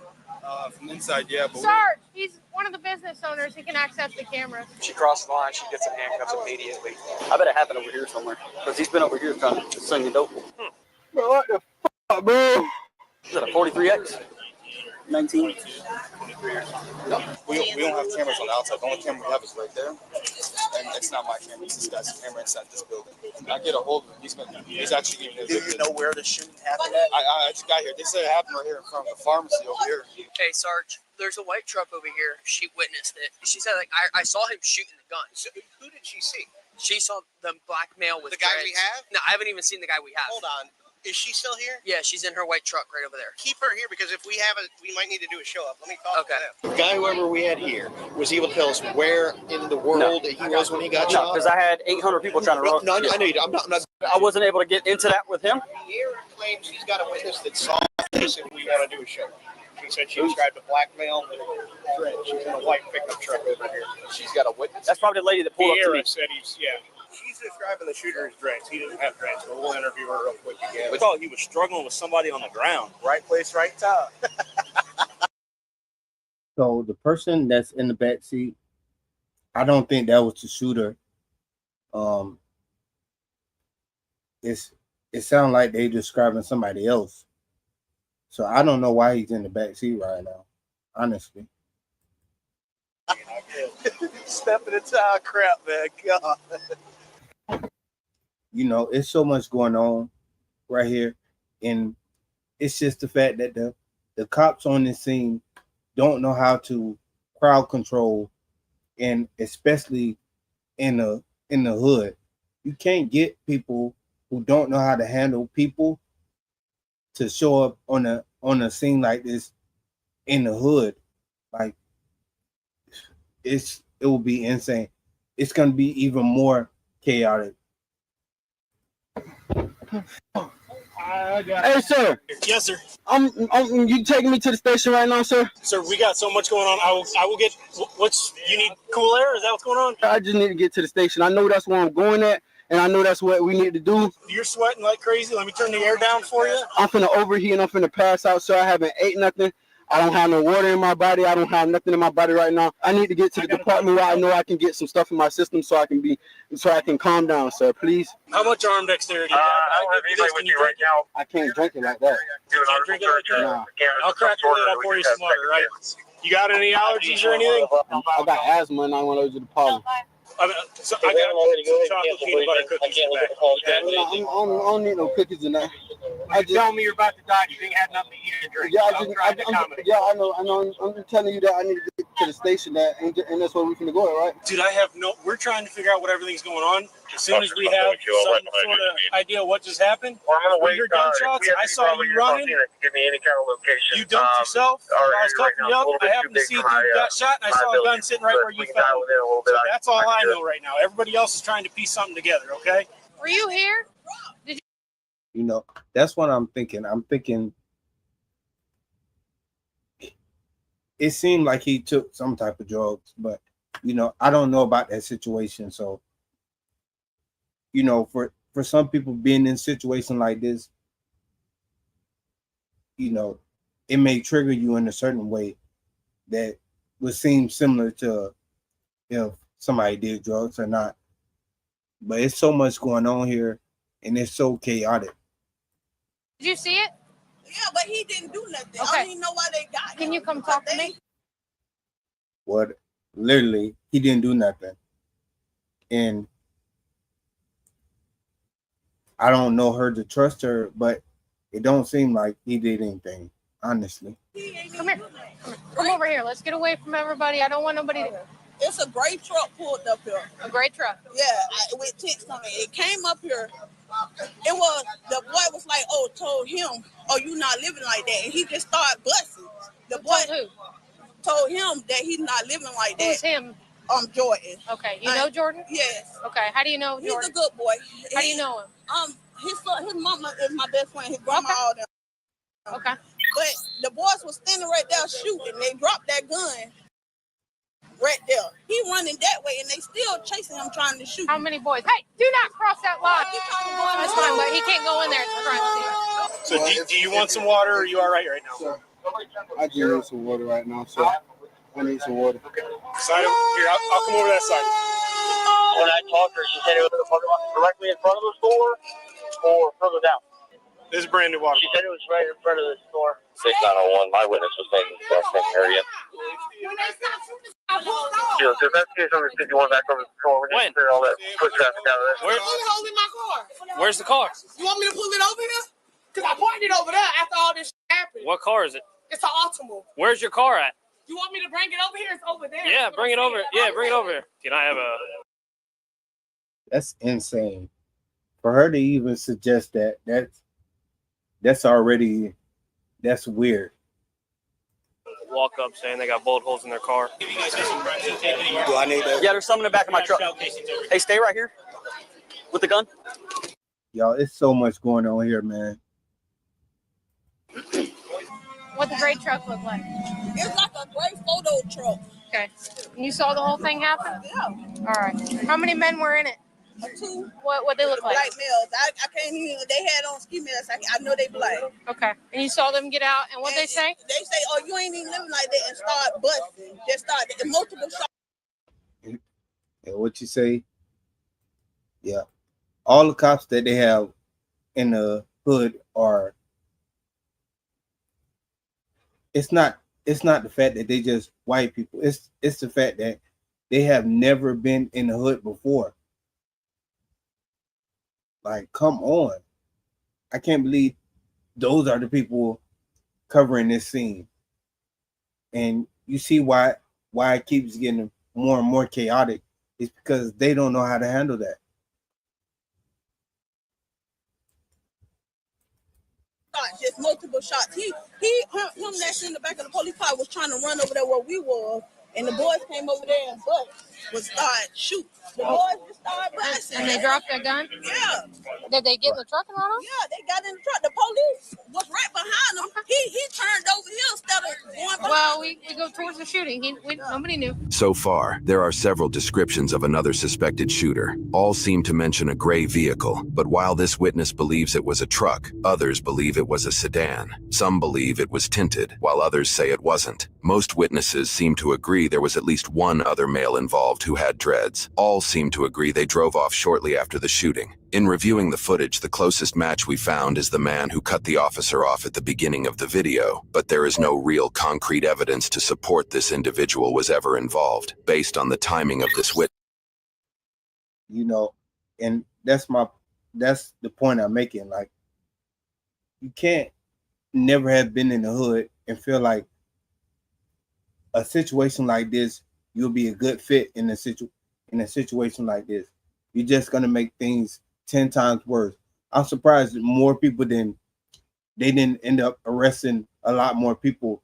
From inside, yeah. But Sarge, he's one of the business owners. He can access the cameras. She crossed the line. She gets in handcuffs immediately. I bet it happened over here somewhere because he's been over here trying to sling the dope. Bro, what the fuck, bro? Is that a 43X? 19? We don't have cameras on the outside. The only camera we have is right there. And it's not my camera. It's this guy's camera inside this building. I get a hold of him. He's actually giving me Do you know where the shooting happened at? I just got here. They said it happened right here in front of the pharmacy over here. Hey, Sarge, there's a white truck over here. She witnessed it. She said, like, I saw him shooting the gun. So who did she see? She saw the black male with the guy dreads. we have? No, I haven't even seen the guy we have. Hold on. Is she still here? Yeah, she's in her white truck right over there. Keep her here because if we have it, we might need to do a show up. Let me talk to them. The guy, whoever we had here, was he able to tell us where in the world he was when he got shot? No, because I had 800 people trying to run. No, I know you. I'm not. I wasn't able to get into that with him. Pierre claims he's got a witness that saw this if we want to do a show. She said she described a black male with a dread. She's in a white pickup truck over here. She's got a witness. That's probably the lady that pulled up to me. said he's, yeah. She's describing the shooter as dreads. He didn't have dreads, but we'll interview her real quick again. We thought he was struggling with somebody on the ground. Right place, right time. So the person that's in the back seat, I don't think that was the shooter. It sounds like they describing somebody else. So I don't know why he's in the back seat right now, honestly. Step in the tire crap, man. God. You know, it's so much going on right here. And it's just the fact that the cops on this scene don't know how to crowd control, and especially in the hood. You can't get people who don't know how to handle people to show up on a scene like this in the hood. Like, it will be insane. It's gonna be even more chaotic. Hey, sir. Yes, sir. You taking me to the station right now, sir? Sir, we got so much going on. I will get. You need cool air? Is that what's going on? I just need to get to the station. I know that's where I'm going at, and I know that's what we need to do. You're sweating like crazy. Let me turn the air down for you. I'm finna overheat and I'm finna pass out, sir. I haven't ate nothing. I don't have no water in my body. I don't have nothing in my body right now. I need to get to the department where I know I can get some stuff in my system so I can calm down, sir. Please. How much arm dexterity do you have? I don't have anybody with you right now. I can't drink it like that. You can't drink it like that? Nah. I'll crack the lid. I'll pour you some water, right? You got any allergies or anything? I got asthma and I'm allergic to pollen. I got some chocolate peanut butter cookies in the back. I don't need no cookies in that. You tell me you're about to die. You ain't had nothing to eat or drink. Yeah, I know. I'm just telling you that I need to get to the station, and that's where we're gonna go, right? Dude, we're trying to figure out what everything's going on. As soon as we have some sort of idea what just happened, we hear gunshots. I saw you running. Give me any kind of location. You dumped yourself. I was cuffing you up. I happened to see you got shot, and I saw a gun sitting right where you fell. So that's all I know right now. Everybody else is trying to piece something together, okay? Were you here? You know, that's what I'm thinking. I'm thinking it seemed like he took some type of drugs, but you know, I don't know about that situation. So, you know, for some people being in a situation like this, you know, it may trigger you in a certain way that would seem similar to if somebody did drugs or not. But it's so much going on here, and it's so chaotic. Did you see it? Yeah, but he didn't do nothing. Okay. I don't even know why they got him. Can you come talk to me? What literally he didn't do nothing, and I don't know her to trust her, but it don't seem like he did anything, honestly. Come here. Come over here. Let's get away from everybody. I don't want nobody to... It's a gray truck pulled up here. A gray truck? Yeah, with text on it. It came up here. It was, the boy was like, oh, told him, oh, you not living like that. And he just started busting. The boy told him that he's not living like that. Who's him? Jordan. Okay. You know Jordan? Yes. Okay. How do you know Jordan? He's a good boy. How do you know him? His mama is my best friend. His grandma, all them. Okay. But the boys was standing right there shooting. They dropped that gun right there. He running that way, and they still chasing him, trying to shoot. How many boys? Hey, do not cross that line. That's fine, but he can't go in there. It's a crime scene. So do you want some water, or are you all right now? I do need some water right now, so I need some water. Side here, I'll come over that side. When I talked to her, she said it was directly in front of the store or further down. This is brand new water. She said it was right in front of the store. 6901, my witness was saying the same area. Yeah, so that's case on the 51 back over the store. We're going to clear all that foot traffic out of there. Holding my car. Where's the car? You want me to pull it over here? Because I pointed it over there after all this happened. What car is it? It's an Altima. Where's your car at? You want me to bring it over here? It's over there. Yeah, bring it over. Yeah, bring it over here. Can I have a... That's insane. For her to even suggest that, that's already, that's weird. Walk up saying they got bullet holes in their car. Do I need that? Yeah, there's some in the back of my truck. Hey, stay right here with the gun. Y'all, it's so much going on here, man. What the gray truck look like? It's like a gray photo truck. Okay. And you saw the whole thing happen? Yeah. All right. How many men were in it? 2. What they look like? Black males. I can't even. They had on ski masks. I know they black. Okay. And you saw them get out, and what they say? They say, "Oh, you ain't even living like that," and start busting. They start multiple shots. And what you say? Yeah. All the cops that they have in the hood are. It's not the fact that they just white people. It's the fact that they have never been in the hood before. Like, come on. I can't believe those are the people covering this scene. And you see why it keeps getting more and more chaotic. It's because they don't know how to handle that. Just multiple shots. Him that's in the back of the police car was trying to run over there where we were, and the boys came over there and was start shooting. The boys just started busting. And they dropped their gun? Yeah. Did they get in the truck and run off? Yeah, they got in the truck. The police was right behind them. He turned over here instead of going behind. Well, we go towards the shooting. Nobody knew. So far, there are several descriptions of another suspected shooter. All seem to mention a gray vehicle, but while this witness believes it was a truck, others believe it was a sedan. Some believe it was tinted, while others say it wasn't. Most witnesses seem to agree there was at least one other male involved who had dreads. All seem to agree they drove off shortly after the shooting. In reviewing the footage, the closest match we found is the man who cut the officer off at the beginning of the video, but there is no real concrete evidence to support this individual was ever involved, based on the timing of this witness. You know, and that's the point I'm making. Like, you can't never have been in the hood and feel like a situation like this, you'll be a good fit in a situation like this. you're just gonna make things 10 times worse. I'm surprised that more people didn't end up arresting a lot more people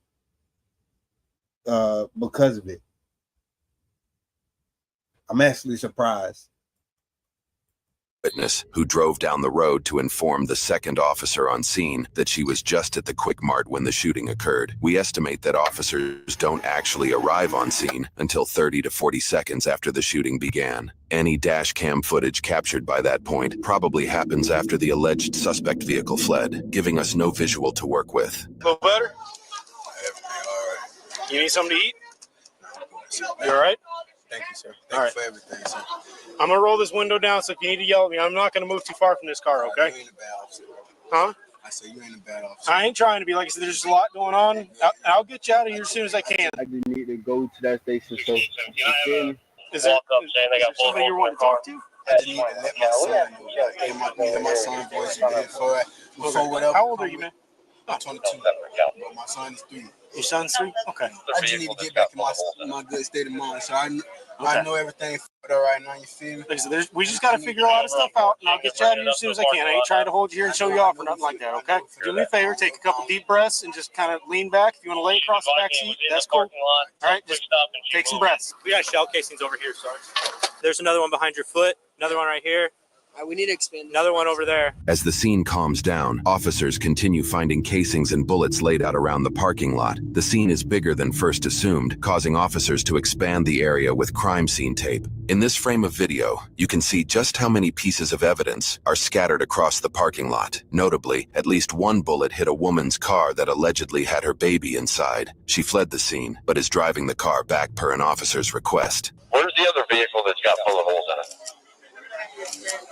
because of it. I'm actually surprised. Witness who drove down the road to inform the second officer on scene that she was just at the Quick Mart when the shooting occurred. We estimate that officers don't actually arrive on scene until 30 to 40 seconds after the shooting began. Any dash cam footage captured by that point probably happens after the alleged suspect vehicle fled, giving us no visual to work with. A little better? You need something to eat? You all right? Thank you, sir. Thank you for everything, sir. I'm going to roll this window down, so if you need to yell at me, I'm not going to move too far from this car, okay? You ain't a bad officer. Huh? I said you ain't a bad officer. I ain't trying to be. Like I said, there's a lot going on. I'll get you out of here as soon as I can. I just need to go to that station, so Is there somebody you want to talk to? I just need to let my son know. Let my son voice before whatever. How old are you, man? I'm 22. But my son is 3. Your son's 3? Okay. I just need to get back in my good state of mind. So I know everything right now. You feel me? Listen, we just got to figure a lot of stuff out, and I'll get you out of here as soon as I can. I ain't trying to hold you here and show you off or nothing like that, okay? Do me a favor, take a couple deep breaths and just kind of lean back. If you want to lay across the back seat, that's cool. All right, just take some breaths. We got shell casings over here, sorry. There's another one behind your foot, another one right here. We need to expand. Another one over there. As the scene calms down, officers continue finding casings and bullets laid out around the parking lot. The scene is bigger than first assumed, causing officers to expand the area with crime scene tape. In this frame of video, you can see just how many pieces of evidence are scattered across the parking lot. Notably, at least one bullet hit a woman's car that allegedly had her baby inside. She fled the scene, but is driving the car back per an officer's request. Where's the other vehicle that's got bullet holes in it?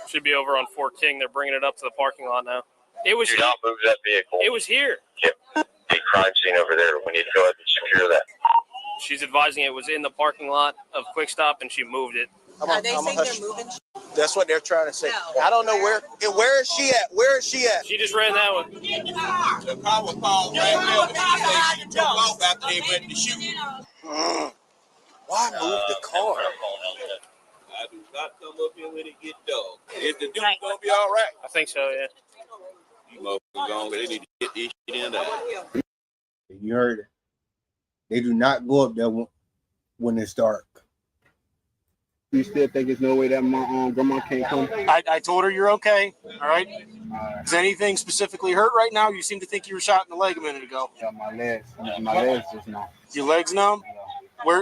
Should be over on Fort King. They're bringing it up to the parking lot now. It was. Do not move that vehicle. It was here. Yep. Big crime scene over there. We need to go ahead and secure that. She's advising it was in the parking lot of Quick Stop, and she moved it. Are they saying they're moving? That's what they're trying to say. I don't know where is she at? Where is she at? She just ran that one. The car was called right there. She took off after they went to shoot. Why move the car? I do not come up here when it get dark. Is the dude gonna be all right? I think so, yeah. You motherfuckers gone, they need to get this shit in there. You heard it. They do not go up there when it's dark. You still think there's no way that my grandma can't come? I told her you're okay. All right. Is anything specifically hurt right now? You seem to think you were shot in the leg a minute ago. Yeah, my legs just numb. Your legs numb?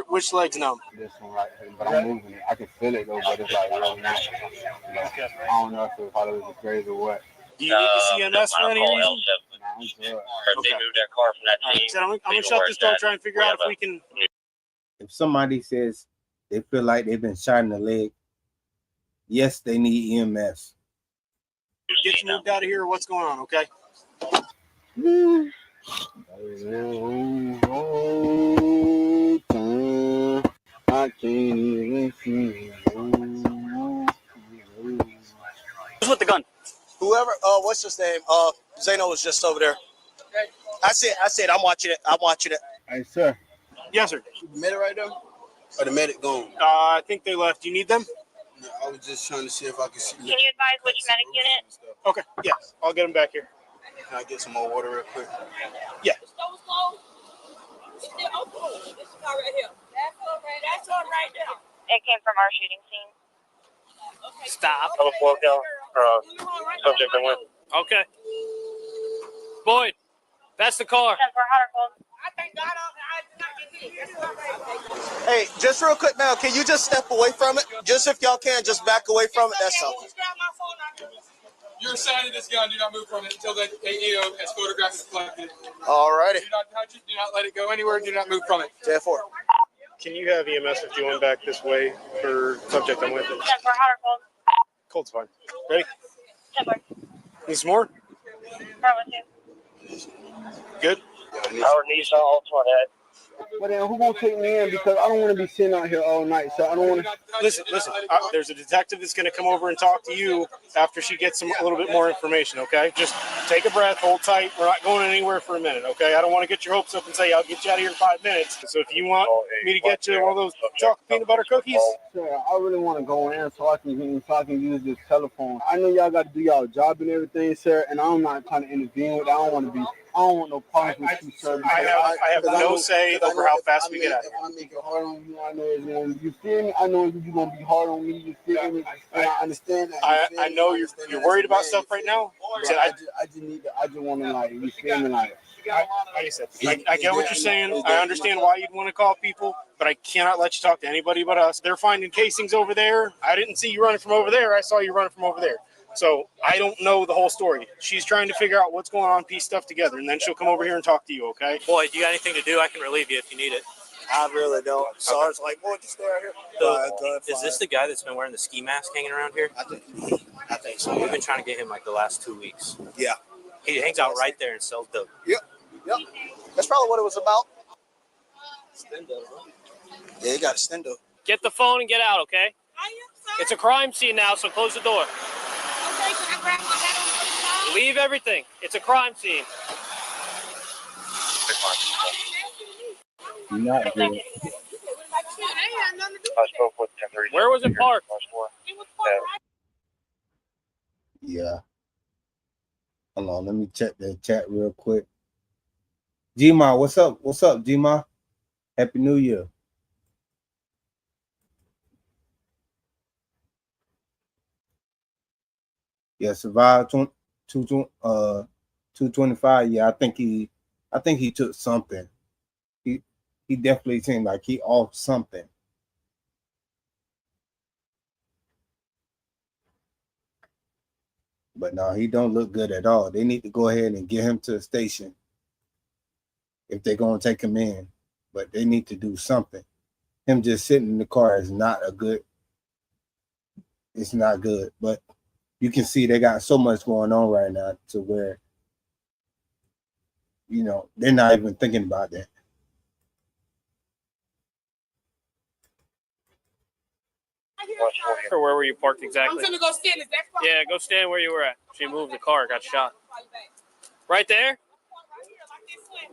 Which leg's numb? This one right here, but I'm moving it. I can feel it though, but it's like really not. I don't know if it was crazy or what. Do you need the CMS for any reason? If they moved that car from that team. So I'm gonna shut this door and try and figure out if we can. If somebody says they feel like they've been shot in the leg, yes, they need EMS. Get you moved out of here or what's going on, okay? I can't even see. Who's with the gun? Whoever, what's his name? Zeno was just over there. I said, I'm watching it. I'm watching it. Hey, sir. Yes, sir. The medic right there? Or the medic gone? I think they left. Do you need them? Yeah, I was just trying to see if I could see. Can you advise which medic unit? Okay, yeah. I'll get them back here. Can I get some more water real quick? Yeah. It came from our shooting scene. Stop. Subject I'm with. Okay. Boyd, that's the car. Hey, just real quick, man. Can you just step away from it? Just if y'all can, just back away from it. That's all. You're assigned to this gun. Do not move from it until the AEO has photographed it collected. All righty. Do not touch it. Do not let it go anywhere. Do not move from it. 10-4. Can you have EMS if you went back this way for subject I'm with? 10-4, hot or cold? Cold's fine. Ready? 10-4. Need some more? Right with you. Good? Howard Nissan, Ultimate Head. But then who gonna take me in? Because I don't want to be sitting out here all night. So I don't want to. Listen. There's a detective that's going to come over and talk to you after she gets a little bit more information, okay? Just take a breath, hold tight. We're not going anywhere for a minute, okay? I don't want to get your hopes up and say I'll get you out of here in 5 minutes. So if you want me to get you one of those chocolate peanut butter cookies, Sir, I really want to go in so I can use this telephone. I know y'all got to do y'all job and everything, sir, and I'm not trying to intervene with that. I don't want no problems with you, sir. I have no say over how fast we get out of here. I make it hard on you. I know it's going to, you feel me? I know you're going to be hard on me. You feel me? And I understand that. I know you're worried about stuff right now. I just want to, like, you feel me? Like I said, I get what you're saying. I understand why you'd want to call people, but I cannot let you talk to anybody but us. They're finding casings over there. I didn't see you running from over there. I saw you running from over there. So I don't know the whole story. She's trying to figure out what's going on, piece stuff together, and then she'll come over here and talk to you, okay? Boy, do you got anything to do? I can relieve you if you need it. I really don't. Sarge's like, boy, just stay out here. So, is this the guy that's been wearing the ski mask hanging around here? I think so. We've been trying to get him like the last 2 weeks. Yeah. He hangs out right there and sells dope. Yep. That's probably what it was about. Yeah, you got a stendo. Get the phone and get out, okay? It's a crime scene now, so close the door. Okay, can I grab my hat on the other side? Leave everything. It's a crime scene. Not good. Where was it parked? Yeah. Hold on, let me check the chat real quick. G-Ma, what's up? What's up, G-Ma? Happy New Year. Yeah, survive 225. Yeah, I think he took something. He definitely seemed like he off something. But no, he don't look good at all. They need to go ahead and get him to the station if they're gonna take him in. But they need to do something. Him just sitting in the car is not a good. It's not good. But you can see they got so much going on right now to where, you know, they're not even thinking about that. Or where were you parked exactly? I'm gonna go stand. Is that far? Yeah, go stand where you were at. She moved the car, got shot. Right there?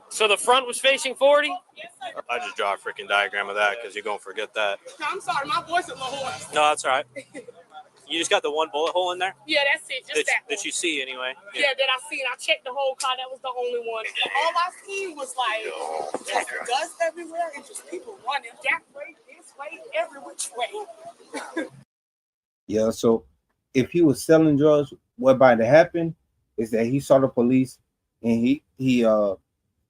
So the front was facing 40? I just draw a freaking diagram of that because you're going to forget that. I'm sorry, my voice is a little hoarse. No, that's all right. You just got the one bullet hole in there? Yeah, that's it. Just that. That you see anyway. Yeah, that I seen. I checked the whole car. That was the only one. All I seen was like just dust everywhere and just people running that way, this way, every which way. Yeah, so if he was selling drugs, what about to happen is that he saw the police and he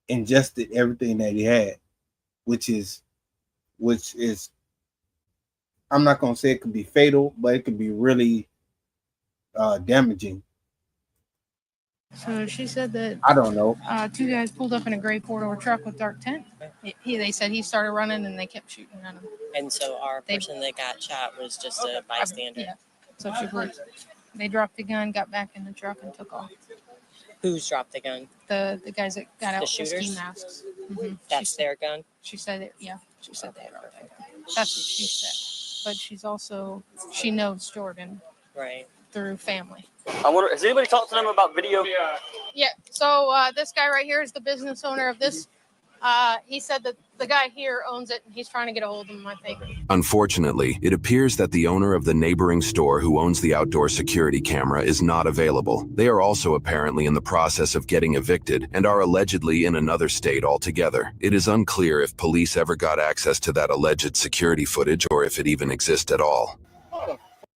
ingested everything that he had, which is I'm not gonna say it could be fatal, but it could be really damaging. So she said that I don't know. two guys pulled up in a gray four-door truck with dark tent. They said he started running and they kept shooting at him. And so our person that got shot was just a bystander. Yeah. So she believed. They dropped the gun, got back in the truck, and took off. Who's dropped the gun? The guys that got out The with the ski shooters? masks. Mm-hmm. That's their gun? She said it. Yeah. She said they dropped that gun. That's what she said. But she knows Jordan. Right. Through family. I wonder, has anybody talked to them about video? Yeah. So this guy right here is the business owner of this. He said that the guy here owns it and he's trying to get a hold of him, I think. Unfortunately, it appears that the owner of the neighboring store who owns the outdoor security camera is not available. They are also apparently in the process of getting evicted and are allegedly in another state altogether. It is unclear if police ever got access to that alleged security footage or if it even exists at all.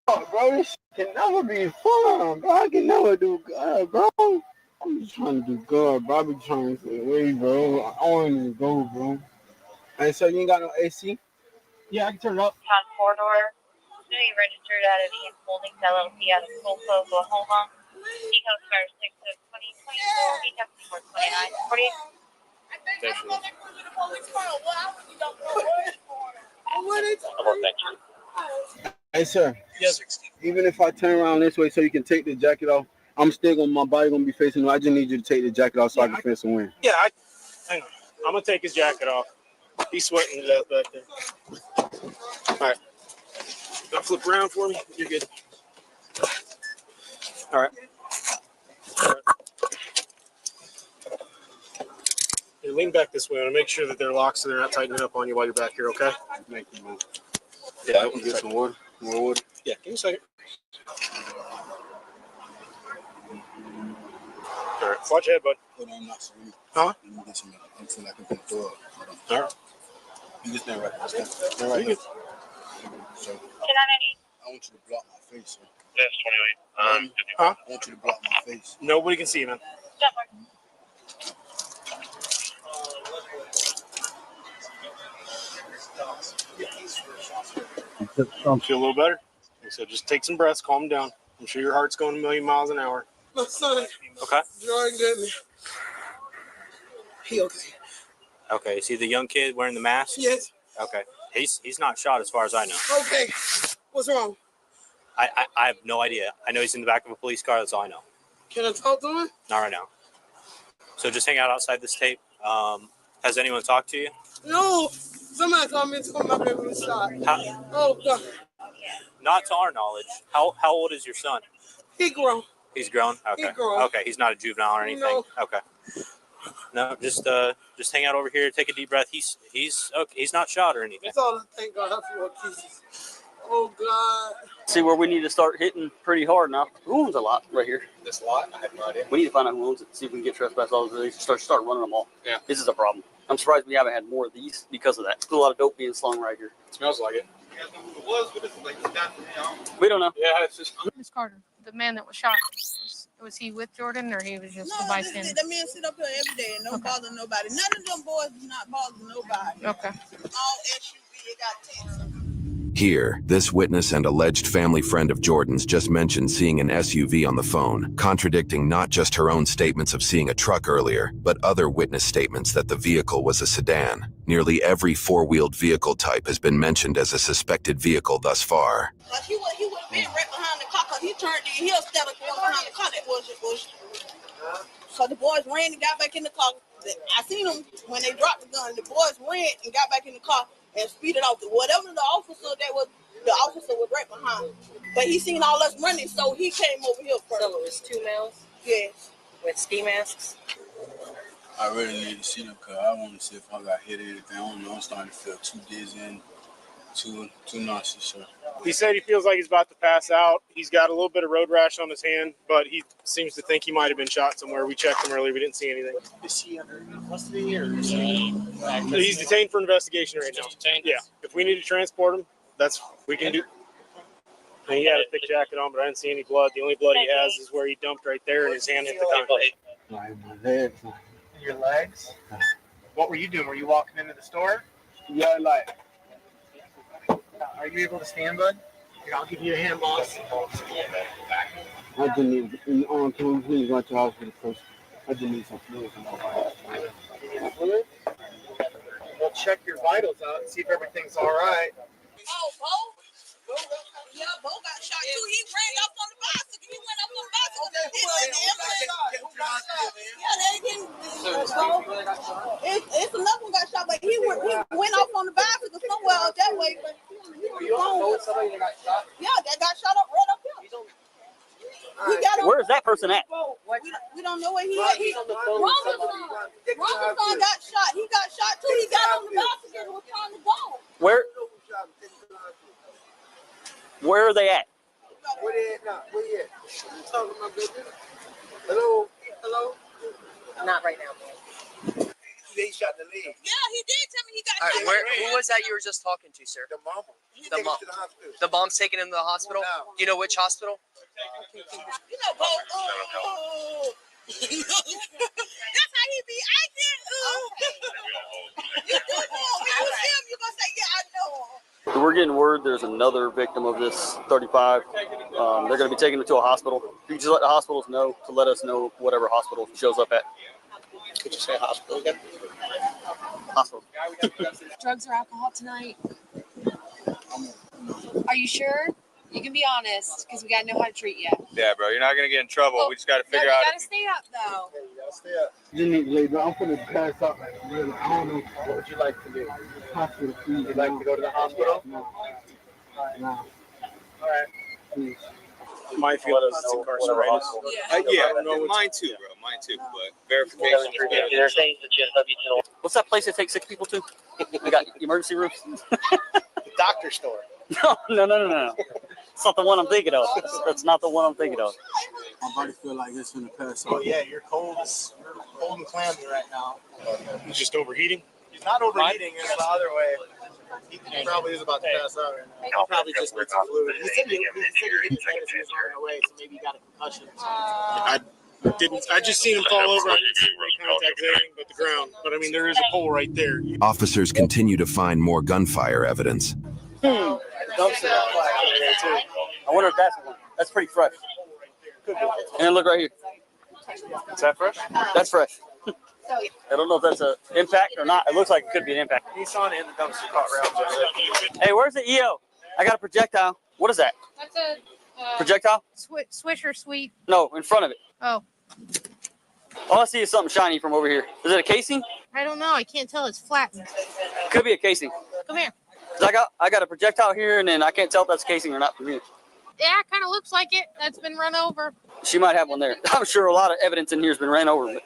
Fuck, bro, this shit can never be fun, bro. I can never do good, bro. I'm just trying to do good, bro. I be trying to stay away, bro. I don't even go, bro. Hey, so you ain't got no AC? Yeah, I can turn it up. Town 4-door. City registered out of East Holdings LLC out of Colco, Oklahoma. Eco Star 6 of 2024. Eco 429. Hey, sir. Yes. Even if I turn around this way so you can take the jacket off, I'm still gonna, my body gonna be facing you. I just need you to take the jacket off so I can feel some wind. Yeah, hang on. I'm gonna take his jacket off. He's sweating to death back there. All right. Don't flip around for me. You're good. All right. Hey, lean back this way. I want to make sure that they're locked so they're not tightening up on you while you're back here, okay? Make you move. Yeah, I can get some water. More water. Yeah, give me a second. All right, watch your head, bud. Hold on, not sorry. Huh? Let me get some. I feel like I'm gonna throw up. All right. You just stand right there. Stand right there. So, I want you to block my face, sir. Yes, 28. Huh? I want you to block my face. Nobody can see you, man. Feel a little better? So just take some breaths, calm down. I'm sure your heart's going a million miles an hour. My son, Okay. Jordan, got me. He okay? Okay, see the young kid wearing the mask? Yes. Okay. He's not shot as far as I know. Okay. What's wrong? I have no idea. I know he's in the back of a police car. That's all I know. Can I talk to him? Not right now. So just hang out outside this tape. Has anyone talked to you? No. Somebody called me and told me my baby was shot. Oh, God. Not to our knowledge. How old is your son? He grown. He's grown? Okay. He grown. Okay, he's not a juvenile or anything? No. Okay. No, just hang out over here, take a deep breath. He's okay. He's not shot or anything. That's all I thank God for, Jesus. Oh, God. See where we need to start hitting pretty hard now. Who owns a lot right here? This lot? I have no idea. We need to find out who owns it, see if we can get trespass laws released, start running them all. Yeah. This is a problem. I'm surprised we haven't had more of these because of that. There's a lot of dope being slung right here. Smells like it. We don't know. Yeah, it's just. Miss Carter, the man that was shot, was he with Jordan or he was just a bystander? The men sit up here every day and don't bother nobody. None of them boys do not bother nobody. Okay. All SUV, it got 10. Here, this witness and alleged family friend of Jordan's just mentioned seeing an SUV on the phone, contradicting not just her own statements of seeing a truck earlier, but other witness statements that the vehicle was a sedan. Nearly every four-wheeled vehicle type has been mentioned as a suspected vehicle thus far. Like he would have been right behind the car because he turned in here instead of going behind the car. That was. So the boys ran and got back in the car. I seen them when they dropped the gun. The boys ran and got back in the car and speeded off. Whatever the officer was right behind. But he seen all us running, so he came over here first. So it was two males? Yes. With ski masks? I really need to see them because I want to see if I got hit or anything. I don't know. I'm starting to feel too dizzy and too nauseous. So. He said he feels like he's about to pass out. He's got a little bit of road rash on his hand, but he seems to think he might have been shot somewhere. We checked him earlier. We didn't see anything. Is he under custody or is He's detained for investigation right now. Yeah. If we need to transport him, we can do. And he had a thick jacket on, but I didn't see any blood. The only blood he has is where he dumped right there and his hand hit the concrete. my legs? Your legs? What were you doing? Were you walking into the store? Yeah, like. Are you able to stand, bud? Here, I'll give you a hand, boss. I just need. Can we please go to the hospital first? I just need some fluids in my body. We'll check your vitals out and see if everything's all right. Oh, Bo? Yeah, Bo got shot too. He ran up on the bicycle. He went up on the bicycle. It's another one got shot, but he went off on the bicycle somewhere out that way. But yeah, that got shot up right up here. Where's that person at? We don't know where he is. Roman's son got shot. He got shot too. He got on the bicycle and was trying to go. Where are they at? Where they at now? Where you at? I'm talking to my baby. Hello? Hello? Not right now. They shot the leg. Yeah, he did tell me he got All shot. right, who was that you were just talking to, sir? The mama. The mom. To the hospital. The mom's taking him to the hospital. Do you know which hospital? You know, Bo. That's how he be acting. You do know. When you see him, you're going to say, yeah, I know. We're getting word there's another victim of this 35. They're going to be taking it to a hospital. You just let the hospitals know to let us know whatever hospital shows up at. Could you say hospital again? Hospital. Drugs or alcohol tonight? Are you sure? You can be honest, because we got to know how to treat you. Yeah, bro, you're not gonna get in trouble. We just gotta figure out. You got to stay up, though. You need to lay down. I'm finna pass out. Like, really, I don't know. What would you like to do? Hospital, please. You'd like to go to the hospital? No. No. All right. Please. My feeling is it's incarcerated. Yeah, mine too, bro. Mine too. But verification is better. What's that place they take sick people to? They got emergency rooms. The doctor store. No. It's not the one I'm thinking of. That's not the one I'm thinking of. My body feel like it's gonna pass Oh out. yeah, you're cold and clammy right now. He's just overheating. He's not overheating. It's the other way. He probably is about to pass out right now. He probably just needs some fluid. He said he hit his head as he was running away, so maybe he got a concussion. I just seen him fall over. I didn't see him make contact with anything but the ground. But I mean, there is a pole right there. Officers continue to find more gunfire evidence. Dumpster. I wonder if that's one. That's pretty fresh. And then look right here. Is that fresh? That's fresh. I don't know if that's an impact or not. It looks like it could be an impact. He saw it in the dumpster caught round. Hey, where's the EO? I got a projectile. What is that? That's a Projectile? Swisher sweep. No, in front of it. Oh, All I see is something shiny from over here. Is it a casing? I don't know. I can't tell. It's flattened. Could be a casing. Come here. 'Cause I got a projectile here, and then I can't tell if that's a casing or not from here. Yeah, it kind of looks like it. That's been run over. She might have one there. I'm sure a lot of evidence in here has been ran over. But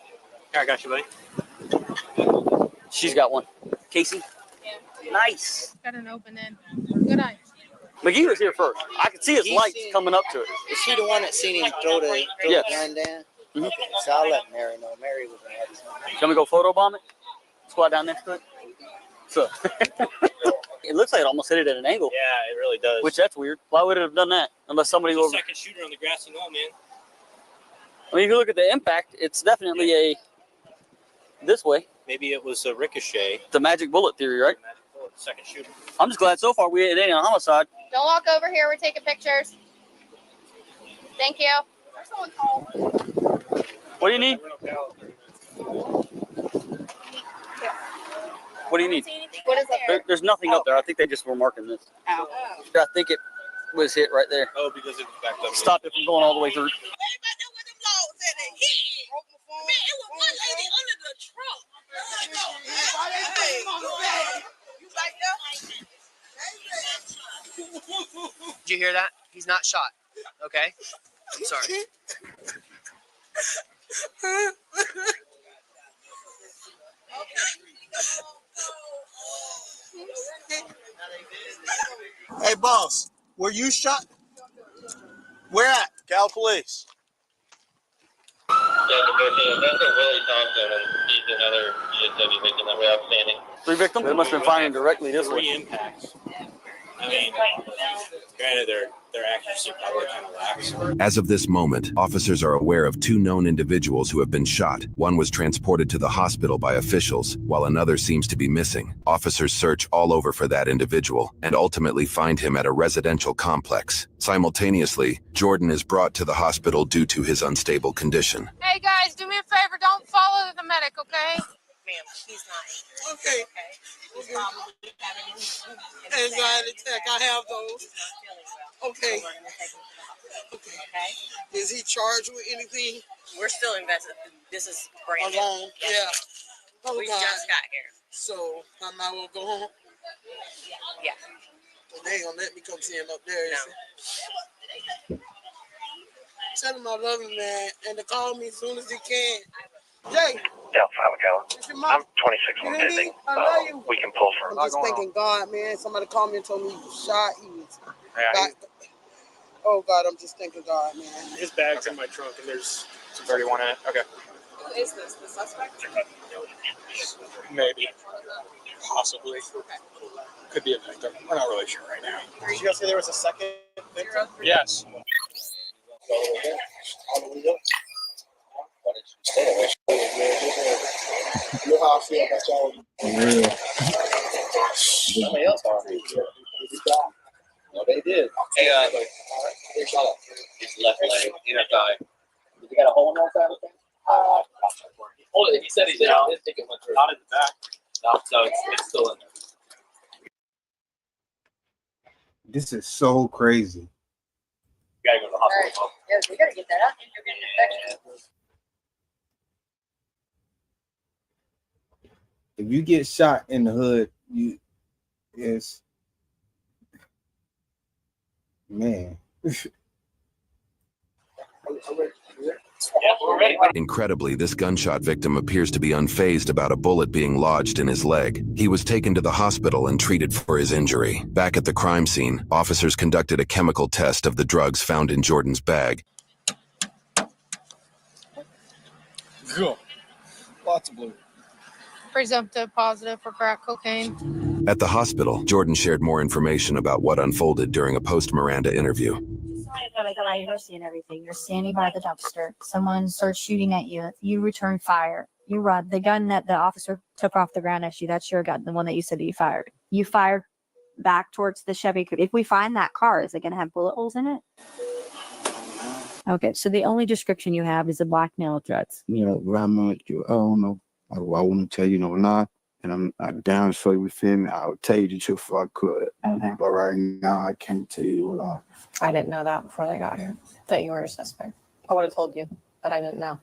I got you, buddy. she's got one. Casey? Yeah. Nice. Got an open end. Good eye. McGee was here first. I could see his lights coming up to it. Is she the one that seen him throw the gun down? Mm-hmm. So I'll let Mary know. Mary was there. Can we go photobomb it? Squat down next to it? So it looks like it almost hit it at an angle. Yeah, it really does. Which that's weird. Why would it have done that? Unless somebody There's over. a second shooter on the grassy knoll, man. I mean, if you look at the impact, it's definitely a this way. Maybe it was a ricochet. The magic bullet theory, right? Magic bullet, second shooter. I'm just glad so far it ain't a homicide. Don't walk over here. We're taking pictures. Thank you. There's someone called. What do you need? What do you need? What is up there? There's nothing up there. I think they just were marking this. Oh. I think it was hit right there. Oh, because it was backed up. Stopped it from going all the way through. Man, it was one lady under the trunk. Did you hear that? He's not shot. Okay? I'm sorry. Hey, boss, were you shot? Where at? Cal Police. Willie Thompson, and he's another GSW victim that we have standing. 3 victims? They must have been firing directly this way. 3 impacts. I mean, granted, their accuracy probably kind of lacks. As of this moment, officers are aware of 2 known individuals who have been shot. One was transported to the hospital by officials, while another seems to be missing. Officers search all over for that individual and ultimately find him at a residential complex. Simultaneously, Jordan is brought to the hospital due to his unstable condition. Hey guys, do me a favor. Don't follow the medic, okay? Ma'am, he's not. Okay. Anxiety attack, I have those. Okay. Okay. Is he charged with anything? We're still investigating. This is brand new. Alone? Yeah. Oh, We God. just got here. So I'm not gonna go home. Yeah. Well, they ain't gonna let me come see him up there. No. Tell him I love him, man, and to call me as soon as he can. Jay. Yeah, 5 I'm I'm 26 on busy. I love you. We can pull for I'm just thanking God, man. Somebody called me and told me he was shot. He was. Oh God, I'm just thanking God, man. His bag's in my trunk, and there's some 31 in it. Okay. Who is this? The suspect? Maybe. Possibly. Could be a victim. We're not really sure right now. Did you guys say there was a second victim? Yes. You know how I feel about y'all. Somebody else already. No, they did. Hey, they shot him. His left leg, inner thigh. Did you got a hole in that side of the thing? Hold it. He said he did. His ticket went through. Not in the back. No, it's still in there. This is so crazy. You gotta go to the hospital. Yeah, we gotta get that out. You're getting an infection. if you get shot in the hood, it's man. Incredibly, this gunshot victim appears to be unfazed about a bullet being lodged in his leg. He was taken to the hospital and treated for his injury. Back at the crime scene, officers conducted a chemical test of the drugs found in Jordan's bag. Go. Lots of blue. Presumptive positive for crack cocaine. At the hospital, Jordan shared more information about what unfolded during a post-Miranda interview. You're seeing everything. You're standing by the dumpster. Someone starts shooting at you. You return fire. You run. The gun that the officer took off the ground at you, that's your gun, the one that you said that you fired. You fired back towards the Chevy. If we find that car, is it going to have bullet holes in it? Okay, so the only description you have is the blackmail threats. You know, I'm not, I don't know. I wouldn't tell you no lie. And I'm down so you feel me. I would tell you the truth if I could. Okay. But right now I can't tell you a lie. I didn't know that before they got here, that you were a suspect. I would have told you, but I didn't know.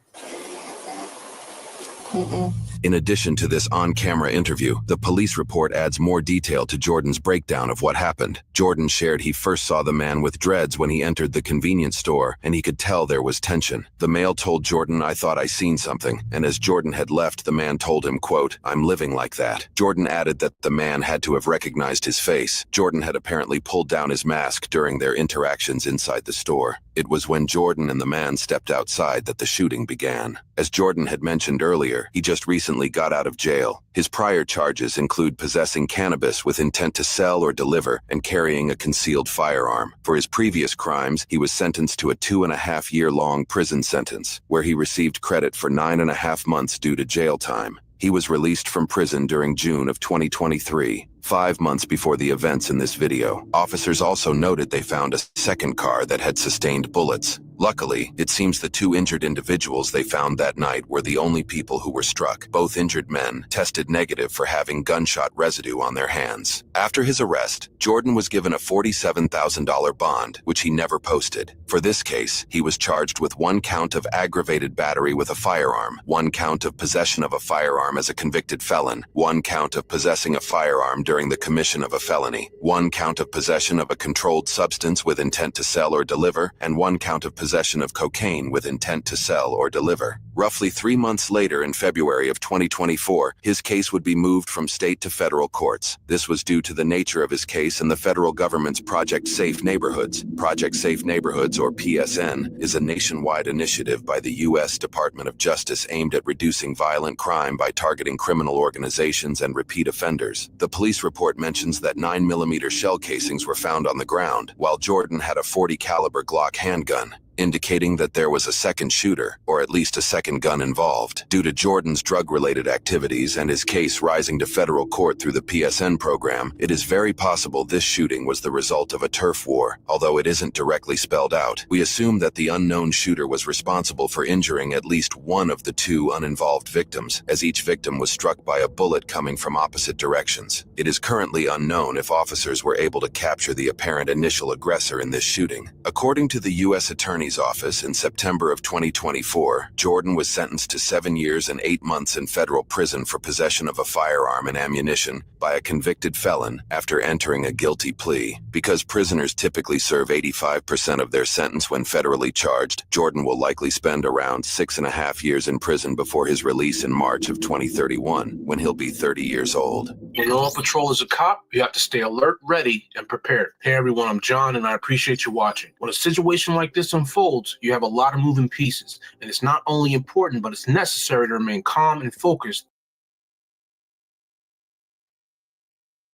In addition to this on-camera interview, the police report adds more detail to Jordan's breakdown of what happened. Jordan shared he first saw the man with dreads when he entered the convenience store, and he could tell there was tension. The male told Jordan, "I thought I seen something," and as Jordan had left, the man told him, quote, "I'm living like that." Jordan added that the man had to have recognized his face. Jordan had apparently pulled down his mask during their interactions inside the store. It was when Jordan and the man stepped outside that the shooting began. As Jordan had mentioned earlier, he just recently got out of jail. His prior charges include possessing cannabis with intent to sell or deliver and carrying a concealed firearm. For his previous crimes, he was sentenced to a 2.5-year-long prison sentence, where he received credit for 9.5 months due to jail time. He was released from prison during June of 2023, 5 months before the events in this video. Officers also noted they found a second car that had sustained bullets. Luckily, it seems the two injured individuals they found that night were the only people who were struck. Both injured men tested negative for having gunshot residue on their hands. After his arrest, Jordan was given a $47,000 bond, which he never posted. For this case, he was charged with 1 count of aggravated battery with a firearm, 1 count of possession of a firearm as a convicted felon, 1 count of possessing a firearm during the commission of a felony, 1 count of possession of a controlled substance with intent to sell or deliver, and 1 count of possession of cocaine with intent to sell or deliver. Roughly 3 months later, in February of 2024, his case would be moved from state to federal courts. This was due to the nature of his case and the federal government's Project Safe Neighborhoods. Project Safe Neighborhoods, or PSN, is a nationwide initiative by the U.S. Department of Justice aimed at reducing violent crime by targeting criminal organizations and repeat offenders. The police report mentions that 9mm shell casings were found on the ground, while Jordan had a .40 caliber Glock handgun, indicating that there was a second shooter, or at least a second gun involved. Due to Jordan's drug-related activities and his case rising to federal court through the PSN program, it is very possible this shooting was the result of a turf war. Although it isn't directly spelled out, we assume that the unknown shooter was responsible for injuring at least one of the 2 uninvolved victims, as each victim was struck by a bullet coming from opposite directions. It is currently unknown if officers were able to capture the apparent initial aggressor in this shooting. According to the U.S. Attorney's Office, in September of 2024, Jordan was sentenced to 7 years and 8 months in federal prison for possession of a firearm and ammunition by a convicted felon after entering a guilty plea. Because prisoners typically serve 85% of their sentence when federally charged, Jordan will likely spend around 6.5 years in prison before his release in March of 2031, when he'll be 30 years old. When you're on patrol as a cop, you have to stay alert, ready, and prepared. Hey everyone, I'm John, and I appreciate you watching. When a situation like this unfolds, you have a lot of moving pieces, and it's not only important, but it's necessary to remain calm and focused.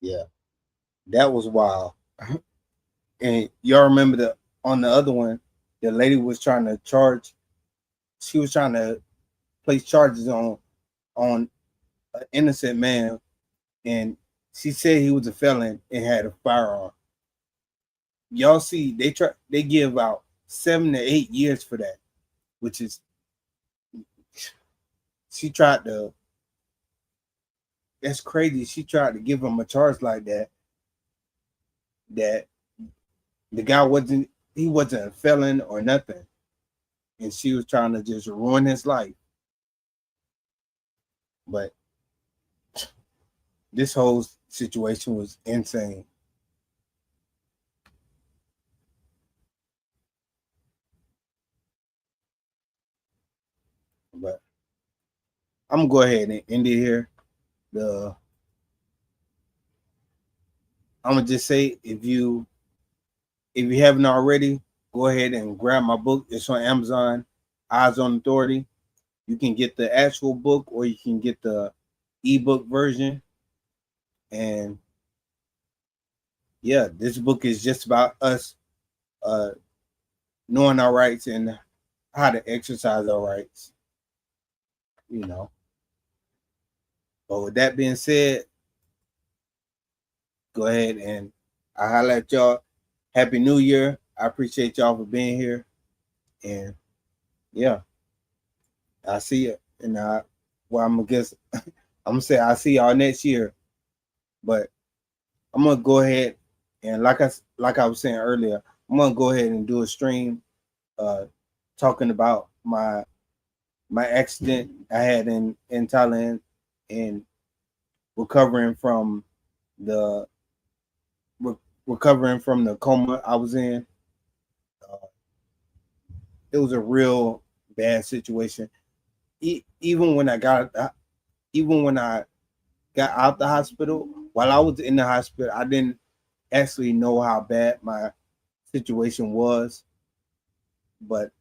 Yeah, that was wild. And y'all remember on the other one, the lady was trying to she was trying to place charges on an innocent man, and she said he was a felon and had a firearm. Y'all see, they give out 7 to 8 years for that, which is, that's crazy. She tried to give him a charge like that the guy wasn't a felon or nothing, and she was trying to just ruin his life. But this whole situation was insane. But I'm gonna go ahead and end it here. I'm gonna just say, if you haven't already, go ahead and grab my book. It's on Amazon, Eyes on Authority. You can get the actual book, or you can get the ebook version. And yeah, this book is just about us knowing our rights and how to exercise our rights. You know. But with that being said, go ahead and I highlight y'all. Happy New Year. I appreciate y'all for being here. And yeah, I see you. And I'm gonna say I'll see y'all next year. But I'm gonna go ahead and like I was saying earlier, I'm gonna go ahead and do a stream talking about my accident I had in Thailand and recovering from the coma I was in. It was a real bad situation. Even when I got out the hospital, while I was in the hospital, I didn't actually know how bad my situation was. But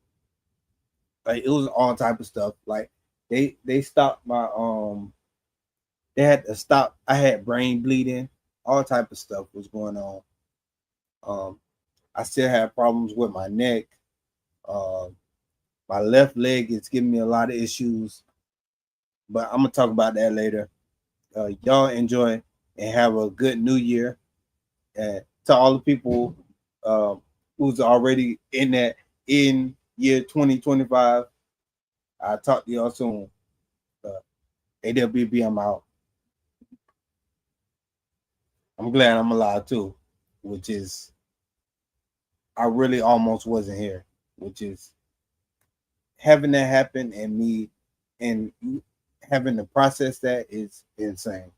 like, it was all type of stuff. Like they stopped my they had to stop. I had brain bleeding. All type of stuff was going on. I still have problems with my neck. My left leg is giving me a lot of issues, but I'm gonna talk about that later. Y'all enjoy and have a good New Year. And to all the people who's already in year 2025, I'll talk to y'all soon. AWB, I'm out. I'm glad I'm alive too, which is, I really almost wasn't here, which is having that happen and me and having to process that is insane.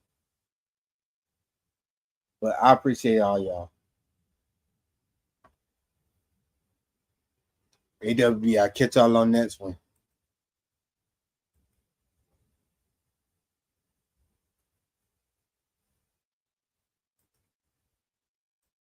But I appreciate all y'all. AWB, I'll catch y'all on next one.